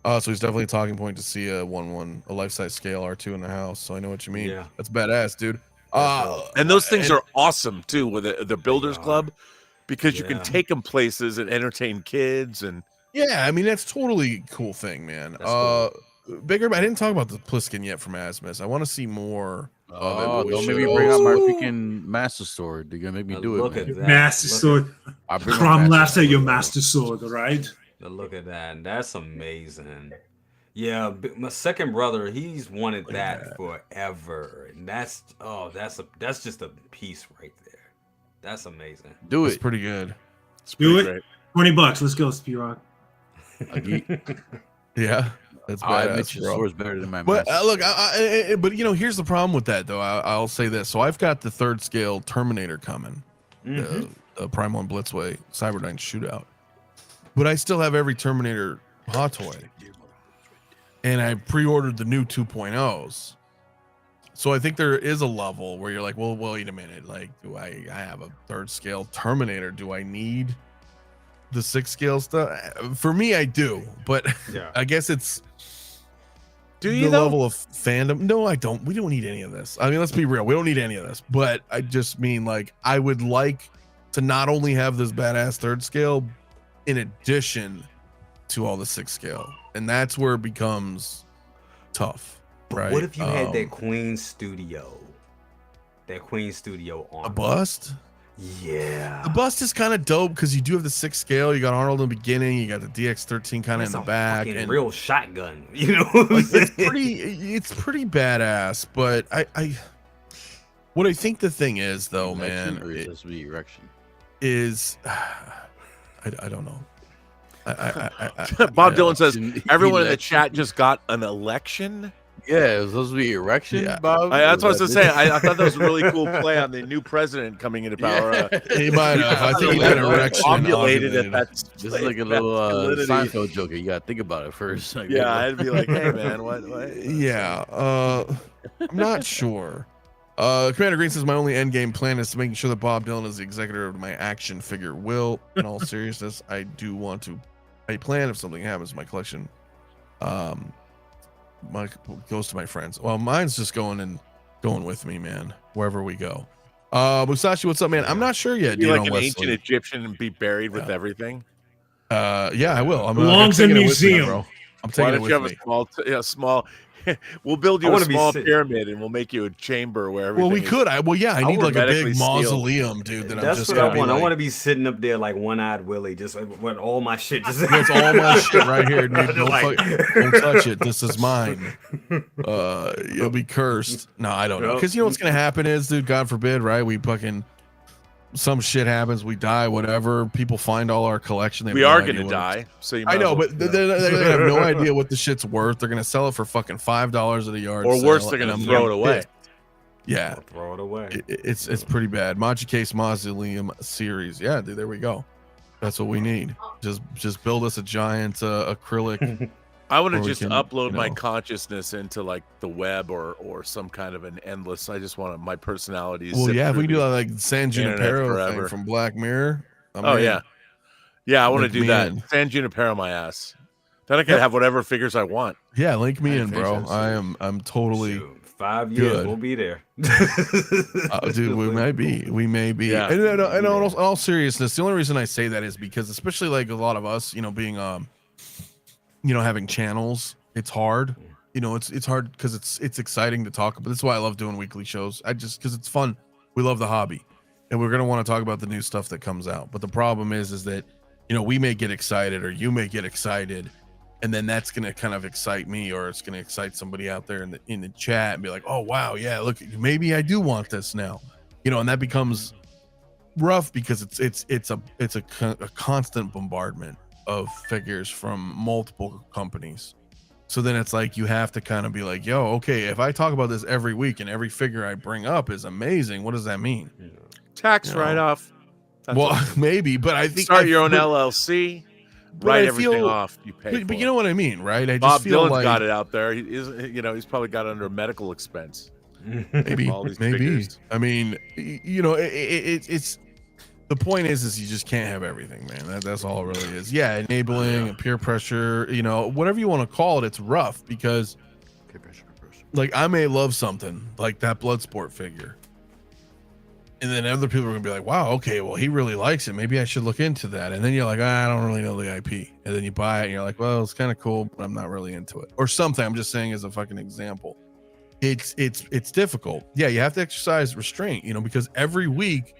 So he's definitely a talking point to see a life-size scale R2 in the house. So I know what you mean. Yeah. That's badass, dude. And those things are awesome too with the Builders Club, because you can Yeah. take them places and entertain kids. And yeah, I mean that's totally a cool thing, man. That's cool. Bigger, I didn't talk about the Pliskin yet from Asmus. I want to see more of it. Oh, but we don't should make me bring out my also- freaking Master Sword. They're gonna make me do look it, at man. that. Master Look sword. I bring my Crom laughs at your Sword. master sword, all right? Look at that. That's amazing. Yeah, my second brother, he's wanted Look at that forever, and that's just a piece right there. That's amazing. Do It's it. pretty good. it's Do pretty it. great. $20. Let's go, Spearock. Yeah, that's I admit badass, your bro. sword's better than my But Master look, but here's the problem with that, though. I'll say this. So I've got the 3rd scale Terminator coming, the Primal and Blitzway Cyberdyne shootout, but I still have every Terminator hot toy, and I pre-ordered the new 2.0s. So I think there is a level where you're like, well, wait a minute. Like, do I have a 3rd scale Terminator? Do I need the 6 scale stuff? For me, I do, but Yeah. I guess it's Do the you though? level of fandom. No, I don't. We don't need any of this. I mean, let's be real. We don't need any of this. But I just mean, like, I would like to not only have this badass 3rd scale in addition to all the 6 scale, and that's where it becomes tough, right? What if you had that Queen Studio? That Queen Studio on a bust? Yeah. The bust is kind of dope because you do have the 6 scale. You got Arnold in the beginning. You got the DX13 kind of in That's the a back, fucking and real shotgun. You know, like, it's pretty badass. But what I think the thing is, though, Erection, man, or is this the erection? is I don't know. Bob Dylan says Election- everyone in the election. chat just got an election. Yeah, it was supposed to be erection, Yeah. Bob. That's what I was that just saying. I thought that was a really cool play on the new president coming into power. He might have. I think he got an erection. Ovulated at ovulated. that. This is like a little Seinfeld joke. You gotta think about it first. Like, Yeah, I'd be like, hey man, what? Yeah, I'm not sure. Commander Green says my only end game plan is to making sure that Bob Dylan is the executor of my action figure will. In all seriousness, I do want to. I plan if something happens to my collection. My goes to my friends. Well, mine's just going with me, man, wherever we go. Musashi, what's up, man? I'm not sure yet. Be dude, like on an Wesley. ancient Egyptian and be buried with everything. Yeah, I will. I'm Belongs taking in it with me, museum. bro. I'm Why taking it don't you with have me. a small? We'll build I you a wanna be small sit- pyramid and we'll make you a chamber where everything. Well, we is- could. I need like a hermetically big sealed. mausoleum, dude. That I'm That's just what I gonna be want. I like, want to be sitting up there like one-eyed Willie, just with all my shit. Just That's all my shit right here, dude. Just Don't, like- don't touch it. This is mine. You'll be cursed. No, I don't know. Because you know what's gonna happen is, dude, God forbid, right? We fucking some shit happens, we die, whatever. People find all our collection. They have We no are idea going to what die. So you I might know, as well- but they're gonna have no idea what the shit's worth. They're gonna sell it for fucking $5 at a yard or worse, sale, they're going and to I'm throw gonna it away. pissed. Yeah, throw it away. it's pretty bad. Machi Case Mausoleum series. Yeah, dude, there we go. That's what we need. Just build us a giant acrylic I want to Or we just can, upload you my know- consciousness into like the web or some kind of an endless. I just want my personality. Well, zip yeah, if we through can do the that like San internet Junipero thing forever. from Black Mirror. Oh yeah, I want to Link do me that. in. San Junipero my ass. Then I can Yep. have whatever figures I want. Yeah, link me I in, finish bro. that I'm totally Shoot, 5 years, good. we'll be there. Dude, we may be. We may be. Yeah. And in Yeah. all seriousness, the only reason I say that is because, especially like a lot of us, being having channels, it's hard. It's hard because it's exciting to talk about. That's why I love doing weekly shows. Because it's fun. We love the hobby, and we're gonna want to talk about the new stuff that comes out. But the problem is that we may get excited, or you may get excited, and then that's gonna kind of excite me, or it's gonna excite somebody out there in the chat and be like, oh wow, yeah, look, maybe I do want this now, and that becomes rough because it's a constant bombardment of figures from multiple companies. So then it's like you have to kind of be like, yo, okay, if I talk about this every week and every figure I bring up is amazing, what does that mean? Tax write-off. That's Well, what- maybe, but I think start your own LLC. but Write I everything feel- off. You pay. but for you know what I mean, right? I just Bob feel Dylan's like got it out there. He's probably got it under medical expense. maybe all these maybe figures. I mean, it's the point is you just can't have everything, man. That's all it really is. Yeah, enabling, peer pressure, whatever you want to call it. It's rough because like I may love something like that Bloodsport figure, and then other people are gonna be like, wow, okay, well, he really likes it, maybe I should look into that. And then you're like, I don't really know the IP, and then you buy it and you're like, well, it's kind of cool, but I'm not really into it, or something. I'm just saying as a fucking example. It's difficult. Yeah, you have to exercise restraint, because every week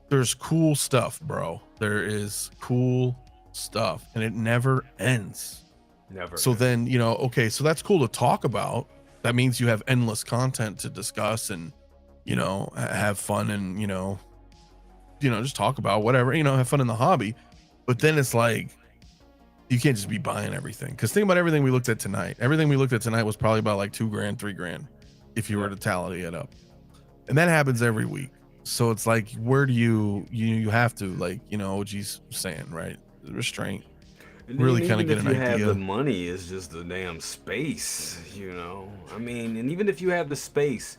there's cool stuff, bro. There is cool stuff, and it never ends. Never. So then, okay, so that's cool to talk about. That means you have endless content to discuss and, have fun and, just talk about whatever, have fun in the hobby. But then it's like, you can't just be buying everything. Because think about everything we looked at tonight. Everything we looked at tonight was probably about like $2,000, $3,000 if you were to tally it up. And that happens every week. So it's like, where do you have to, like, OG's saying, right? Restraint. And Really even kind of get if an you have idea. the money, it's just the damn space, I mean, and even if you have the space,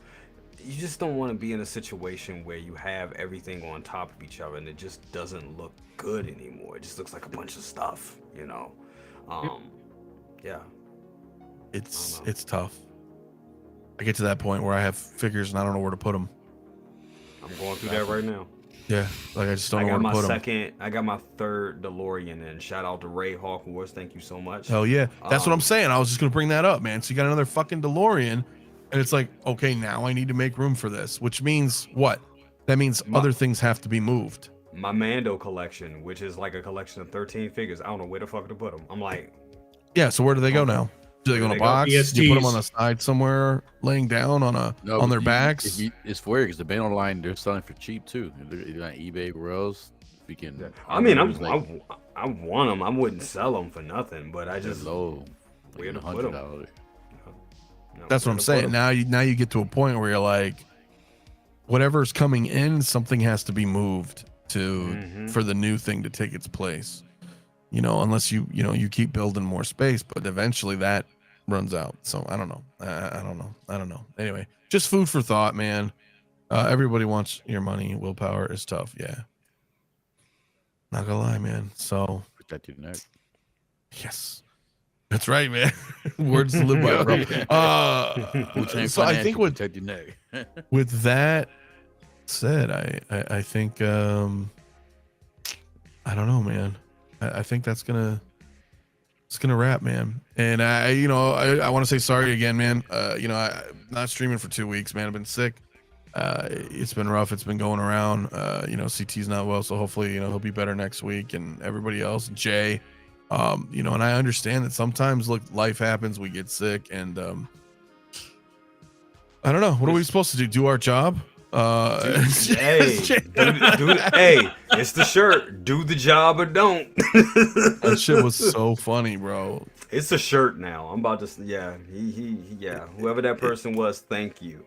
you just don't want to be in a situation where you have everything on top of each other and it just doesn't look good anymore. It just looks like a bunch of stuff, yeah. It's tough. I get to that point where I have figures and I don't know where to put them. I'm going through that right now. Yeah, like I just don't I know got where to my put them. second. I got my third DeLorean, and shout out to Ray Hawk Wars. Thank you so much. Hell yeah, that's what I'm saying. I was just gonna bring that up, man. So you got another fucking DeLorean, and it's like, okay, now I need to make room for this, which means what? That means other things have to be moved. My Mando collection, which is like a collection of 13 figures. I don't know where the fuck to put them. I'm like, Yeah, so where do they go now? Do they go in a They go box? Do you put them ESTs. on the side somewhere, laying down on their backs? It's weird because the band online they're selling for cheap too. They're on eBay, where else? We can. I mean, I want them. I wouldn't sell them for nothing, but I they're just low. where to Like put 'em? $100. That's what I'm saying. Now you get to a point where you're like, whatever's coming in, something has to be moved to for the new thing to take its place. Unless you keep building more space, but eventually that runs out. So I don't know. I don't know. Anyway, just food for thought, man. Everybody wants your money. Willpower is tough. Yeah. Not gonna lie, man. So Protect your neck. yes, that's right, man. Words to live by, bro. Wu-Tang So I think Financial, protect your neck. with that said, I think I don't know, man. I think it's gonna wrap, man. And I want to say sorry again, man. I'm not streaming for 2 weeks, man. I've been sick. It's been rough. It's been going around. CT's not well, so hopefully, he'll be better next week. And everybody else, Jay, and I understand that sometimes, look, life happens. We get sick, and I don't know. What are we supposed to do? Do our job? Hey, hey, it's the shirt. Do the job or don't. That shit was so funny, bro. It's a shirt now. I'm about to. Yeah, yeah. Whoever that person was, thank you.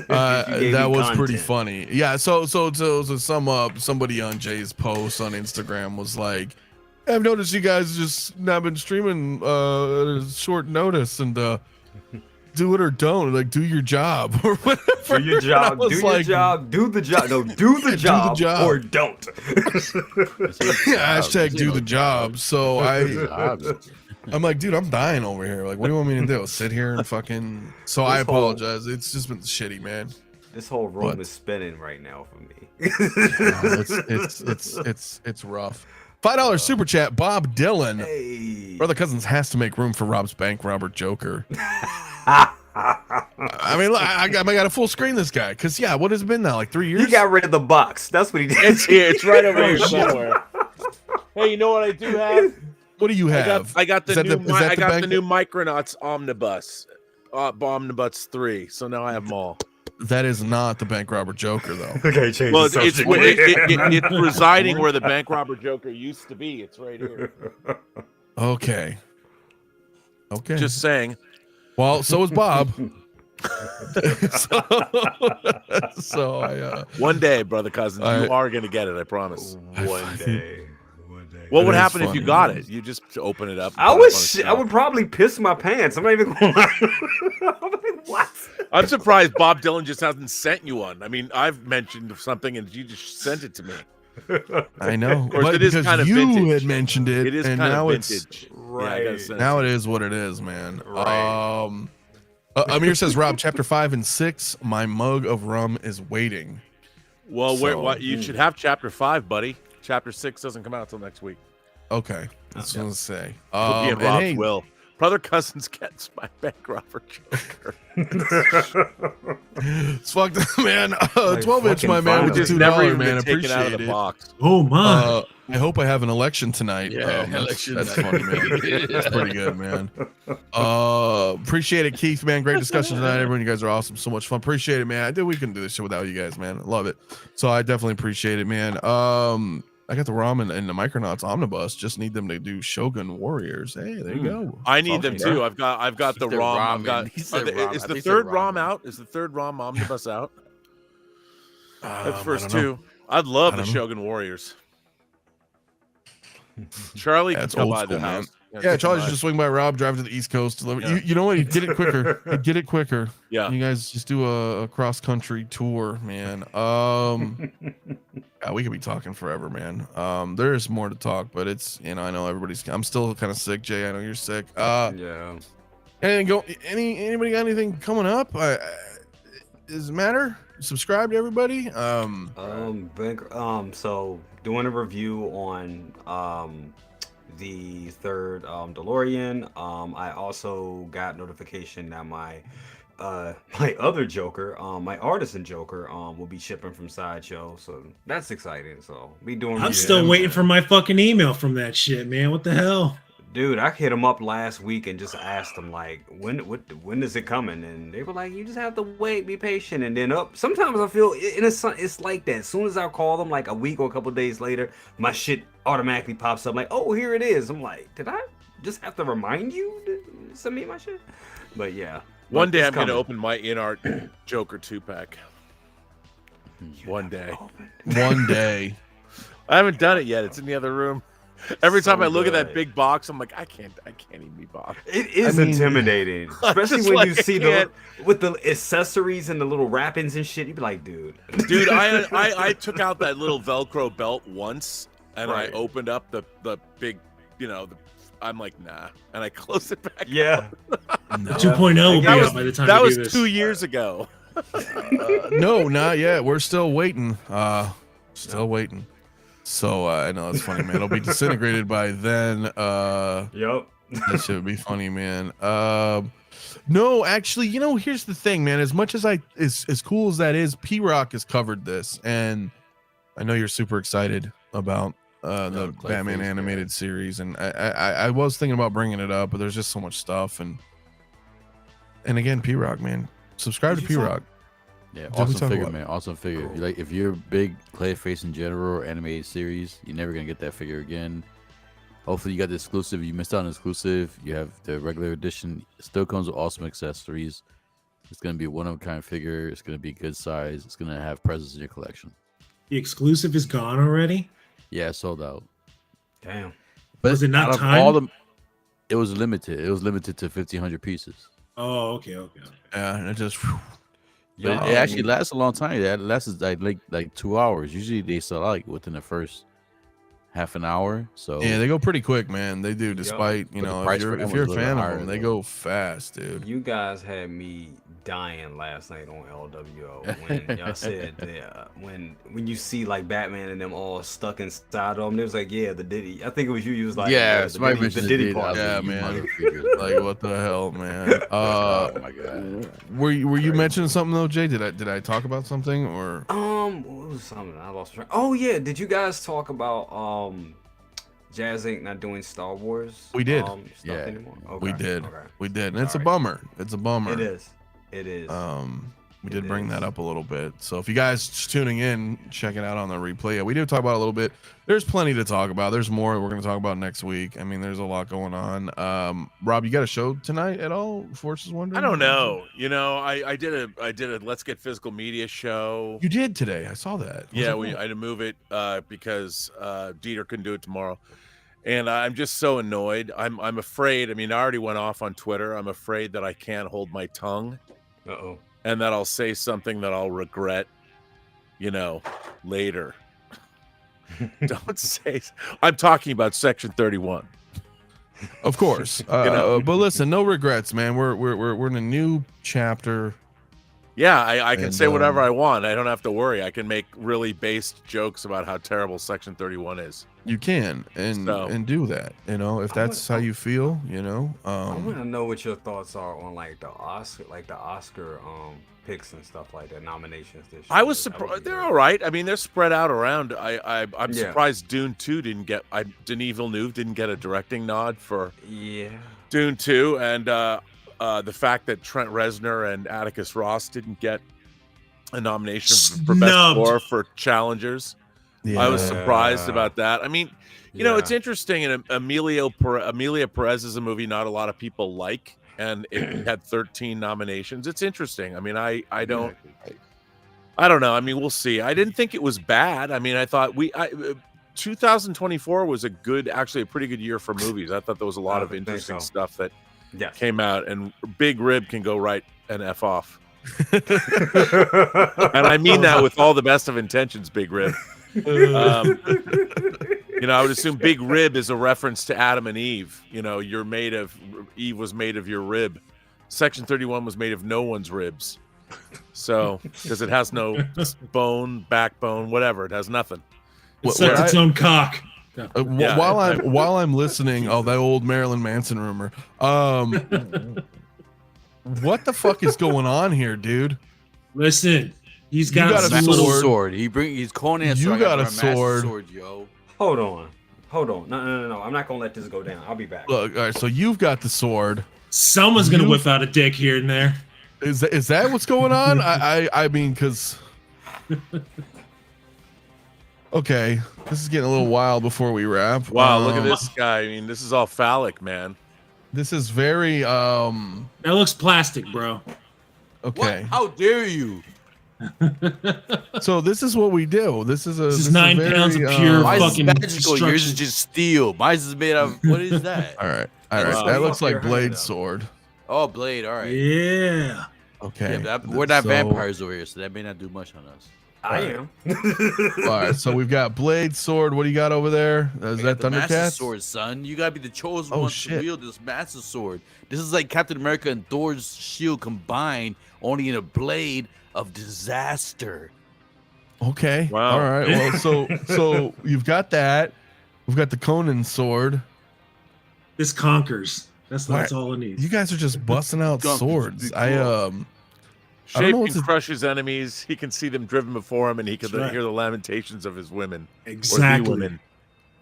That was pretty funny. Yeah. So to sum up, somebody on Jay's post on Instagram was like, I've noticed you guys just not been streaming at a short notice and do it or don't, like do your job or whatever. Do your job. Do your job. Do the job. No, do the job, or don't. Hashtag do the job. So I'm like, dude, I'm dying over here. Like, what do you want me to do? Sit here and fucking. So I apologize. It's just been shitty, man. This whole room is spinning right now for me. It's rough. $5 super chat, Bob Dylan. Hey. Brother Cousins has to make room for Rob's bank robber Joker. I mean, look, I got a full screen this guy because what has it been now? Like 3 years. He got rid of the box. That's what he did. It's here. It's right over here somewhere. Hey, you know what I do have? What do you have? I got the new Micronauts Omnibus, Omnibus 3. So now I have them all. That is not the bank robber Joker, though. Okay, change Well, the subject. it's residing where the bank robber Joker used to be. It's right here. Okay. Just saying. Well, so is Bob. so I. One day, brother Cousins, you are gonna get it. I promise. One day. What would happen if you got it? You just open it up. I would probably piss my pants. I'm not even going to what? I'm surprised Bob Dylan just hasn't sent you one. I mean, I've mentioned something and you just sent it to me. I know. But it is kind of you vintage. had mentioned it. It is and kind now of it's vintage. Right. Yeah, now it is what it is, man. Right. Amir says, Rob, chapter 5 and 6, my mug of rum is waiting. Well, you should have chapter 5, buddy. Chapter 6 doesn't come out until next week. Okay. That's what I was say. And Rob's will. Brother Cousins gets my bank robber Joker. It's fucked up, man. 12-inch, my man, with just $2, never even man. been taken Appreciate out of the it. box. Oh my! I hope I have an election tonight. Yeah, that's funny, man. That's pretty good, man. Appreciate it, Keith, man. Great discussion tonight. Everyone, you guys are awesome. So much fun. Appreciate it, man. We couldn't do this shit without you guys, man. I love it. So I definitely appreciate it, man. I got the ROM and the Micronauts Omnibus. Just need them to do Shogun Warriors. Hey, there you go. I need them too. I've got the ROM. Is the third ROM out? Is the third ROM Omnibus out? That's the first two. I'd love the Shogun Warriors. Charlie can come by the house. Yeah, Charlie should just swing by Rob, drive to the East Coast, deliver. Yeah. You know what? He'd get it quicker. Get it quicker. Yeah. You guys just do a cross country tour, man. We could be talking forever, man. There's more to talk, but it's I know everybody's. I'm still kind of sick, Jay. I know you're sick. Yeah. Anybody got anything coming up? Does it matter? Subscribe to everybody. So doing a review on the third DeLorean. I also got notification that my other Joker, my Artisan Joker, will be shipping from Sideshow, so that's exciting. So be doing. I'm still waiting for my fucking email from that shit, man. What the hell? Dude, I hit them up last week and just asked them like, when is it coming? And they were like, you just have to wait, be patient. And then sometimes I feel it's like that. As soon as I call them, like a week or a couple of days later, my shit automatically pops up like, oh, here it is. I'm like, did I just have to remind you to send me my shit? But yeah. One day I'm going to open my InArt Joker 2-pack. One day. I haven't done it yet. It's in the other room. Every time I look at that big box, I'm like, I can't even be bothered. It is intimidating, especially when you see with the accessories and the little wrappings and shit. You'd be like, dude, I took out that little Velcro belt once, and I opened up the big, I'm like, nah, and I closed it back. Yeah, the 2.0 will be out by the time that was this. 2 years ago. No, not yet. We're still waiting. Waiting. So I know it's funny, man. It'll be disintegrated by then. Yep. That should be funny, man. No, actually, here's the thing, man. As much as as cool as that is, P-Rock has covered this, and I know you're super excited about the Batman animated series, and I was thinking about bringing it up, but there's just so much stuff, and again, P-Rock, man, subscribe to P-Rock. Yeah, awesome figure, man. Awesome figure. Cool. Like, if you're a big Clayface in general or animated series, you're never gonna get that figure again. Hopefully, you got the exclusive. You missed out on the exclusive. You have the regular edition. It still comes with awesome accessories. It's gonna be a one-of-a-kind figure. It's gonna be good size. It's gonna have presence in your collection. The exclusive is gone already. Yeah, sold out. Damn. But Was it not out of timed? all the, it was limited. It was limited to 1,500 pieces. Oh, okay. Yeah, and it just. But it actually lasts a long time. It lasts like 2 hours. Usually they sell out within the first half an hour. So Yeah, they go pretty quick, man. They do, despite But the price for them if you're a was a little fan of higher, them, they though. go fast, dude. You guys had me dying last night on LWO when y'all said that when you see like Batman and them all stuck inside of them, it was like, yeah, the Diddy. I think it was you. You was like, yeah, the somebody Diddy, mentioned the Diddy it. part. Yeah, You man. motherfuckers, Like, what the hell, man? oh my god. Were you mentioning something though, Jay? Did I talk about something or? What was something I lost track? Oh yeah, did you guys talk about Jazz Inc. not doing Star Wars? We did. Stuff Yeah. anymore? We Okay, did. okay. We did, and it's a Alright. bummer. It's a bummer. It is. It is. We It did bring that is. up a little bit. So if you guys just tuning in, check it out on the replay. Yeah, we did talk about it a little bit. There's plenty to talk about. There's more we're going to talk about next week. I mean, there's a lot going on. Rob, you got a show tonight at all? Forces Wondering? I don't know. You know, I did a Let's Get Physical Media show. You did today. I saw that. Yeah, I had to move it because Dieter couldn't do it tomorrow. And I'm just so annoyed. I'm afraid. I mean, I already went off on Twitter. I'm afraid that I can't hold my tongue Uh-oh. and that I'll say something that I'll regret, later. Don't say. I'm talking about Section 31. Of course. But listen, no regrets, man. We're in a new chapter. Yeah, I can And, say whatever I want. I don't have to worry. I can make really based jokes about how terrible Section 31 is. You can and do that, if that's how you feel, I want to know what your thoughts are on like the Oscar picks and stuff like that, nominations this year. I was surprised. They're all right. I mean, they're spread out around. I'm surprised Dune 2 didn't get. Denis Villeneuve didn't get a directing nod for Dune 2, and the fact that Trent Reznor and Atticus Ross didn't get a nomination for best score for Challengers. I was surprised about that. I mean, it's interesting. And Amelia Perez is a movie not a lot of people like, and it had 13 nominations. It's interesting. I mean, I don't know. I mean, we'll see. I didn't think it was bad. I mean, I thought 2024 was actually a pretty good year for movies. I thought there was a lot of interesting stuff that came out, and Big Rib can go right and F off. And I mean that with all the best of intentions, Big Rib. I would assume Big Rib is a reference to Adam and Eve. Eve was made of your rib. Section 31 was made of no one's ribs. So, because it has no bone, backbone, whatever. It has nothing. It sucks its own cock. While I'm listening, that old Marilyn Manson rumor. What the fuck is going on here, dude? Listen. He's got a sword. He's calling it. You got a sword. Yo. Hold on. No. I'm not gonna let this go down. I'll be back. Look, all right. So you've got the sword. Someone's gonna whip out a dick here and there. Is that what's going on? I mean, because. Okay, this is getting a little wild before we wrap. Wow, look at this guy. I mean, this is all phallic, man. This is very That looks plastic, bro. Okay. What? How dare you? So this is what we do. This is 9 pounds of pure fucking magical. Yours is just steel. Mine's is made of what is that? All right. That looks like Blade sword. Oh, Blade. All right. Yeah. Okay. Yeah, we're not vampires over here, so that may not do much on us. I am. All right. So we've got Blade sword. What do you got over there? Is that the Master Thundercat? Sword, son. You gotta be the chosen one shit. to wield this Master Sword. This is like Captain America and Thor's shield combined, only in a blade of disaster. Okay. Wow. All right. Well, so you've got that. We've got the Conan sword. This conquers. That's all it needs. You guys are just busting out swords. I don't Shape know what can to- crush his enemies. He can see them driven before him, and he can hear the lamentations of his women. Exactly. Or the women.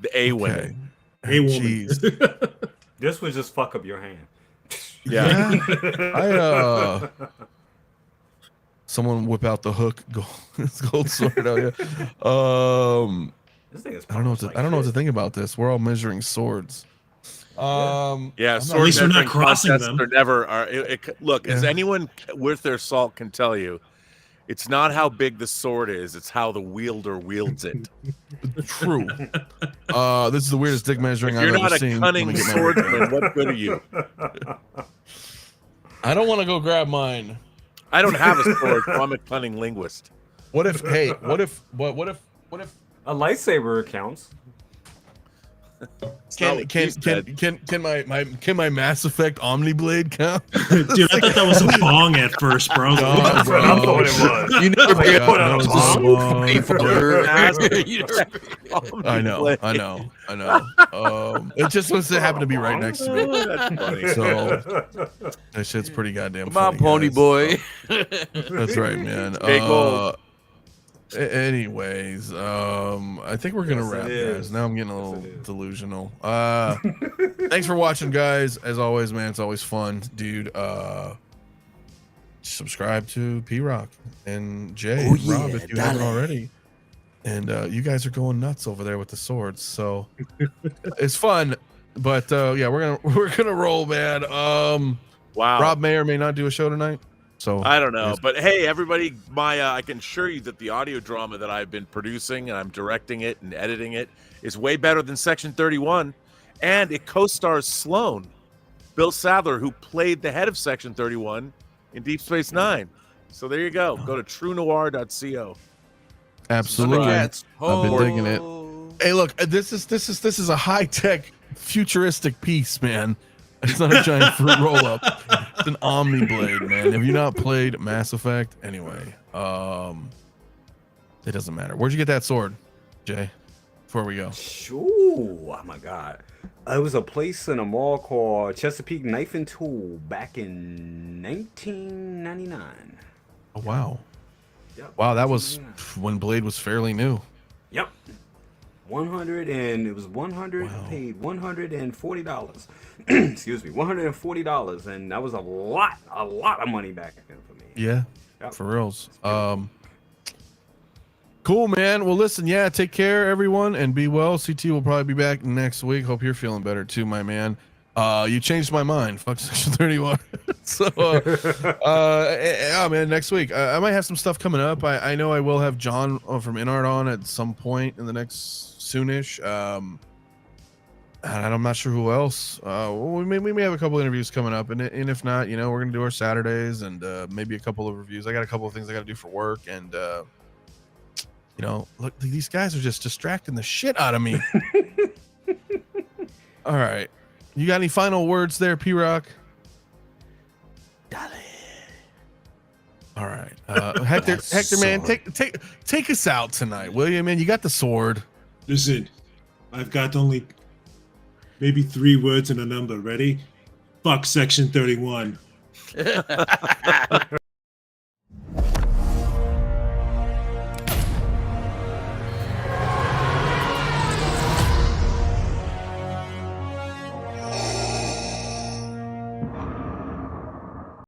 The A women. A woman. Jeez. This would just fuck up your hand. Yeah. Someone whip out the hook. Gold sword. Oh yeah. This thing is I don't know what to think about this. We're all measuring swords. Yeah, At least we're not crossing them. Look, as anyone worth their salt can tell you, It's not how big the sword is; it's how the wielder wields it. True. This is the weirdest dick measuring If I've you're ever not a seen. cunning Let me get my- swordsman, what good are you? I don't want to go grab mine. I don't have a sword, so I'm a cunning linguist. What if? Hey, what if? What if? A lightsaber counts. Can my Mass Effect Omniblade count? Dude, I thought that was a bong at first, bro. No, That's what I thought it was. You never Like, paid put out a bomb? I know. It just was to happen to be right next to me. That's funny. So that shit's pretty goddamn Come on, funny, pony guys. boy. That's right, man. Big old. Anyways, I think we're gonna Yes, it wrap, is. guys. Now I'm getting a Yes, little it is. delusional. Thanks for watching, guys. As always, man, it's always fun, dude. Subscribe to P-Rock and Jay Oh, and Rob yeah, if you haven't dale. already. And you guys are going nuts over there with the swords, so it's fun. But yeah, we're gonna roll, man. Wow. Rob may or may not do a show tonight. So I don't know, but hey, everybody, I can assure you that the audio drama that I've been producing and I'm directing it and editing it is way better than Section 31, and it co-stars Sloan, Bill Sadler, who played the head of Section 31 in Deep Space Nine. So there you go. Go to truenoir.co. absolutely. Congrats. I've been digging it. Oh. Hey, look, this is a high-tech, futuristic piece, man. It's not a giant fruit roll-up. It's an Omni Blade, man. Have you not played Mass Effect? Anyway, it doesn't matter. Where'd you get that sword, Jay? Before we go. Oh my god. It was a place in a mall called Chesapeake Knife and Tool back in 1999. Oh, wow. Yep. Wow, that was when Blade was fairly new. Yep. 100 and it was 100 Wow. paid $140. Excuse me, $140, and that was a lot of money back then for me. Yeah, Yep. for reals. Cool, man. Well, listen, yeah, take care, everyone, and be well. CT will probably be back next week. Hope you're feeling better too, my man. You changed my mind. Fuck Section 31. So, yeah, man, next week. I might have some stuff coming up. I know I will have John from InArt on at some point in the next soonish. And I'm not sure who else. We may have a couple interviews coming up, and if not, we're gonna do our Saturdays and maybe a couple of reviews. I got a couple of things I got to do for work, and look, these guys are just distracting the shit out of me. All right, you got any final words there, P-Rock? All right, Hector, man, take us out tonight, will you, man? You got the sword. Listen, I've got only maybe 3 words and a number. Ready? Fuck Section 31.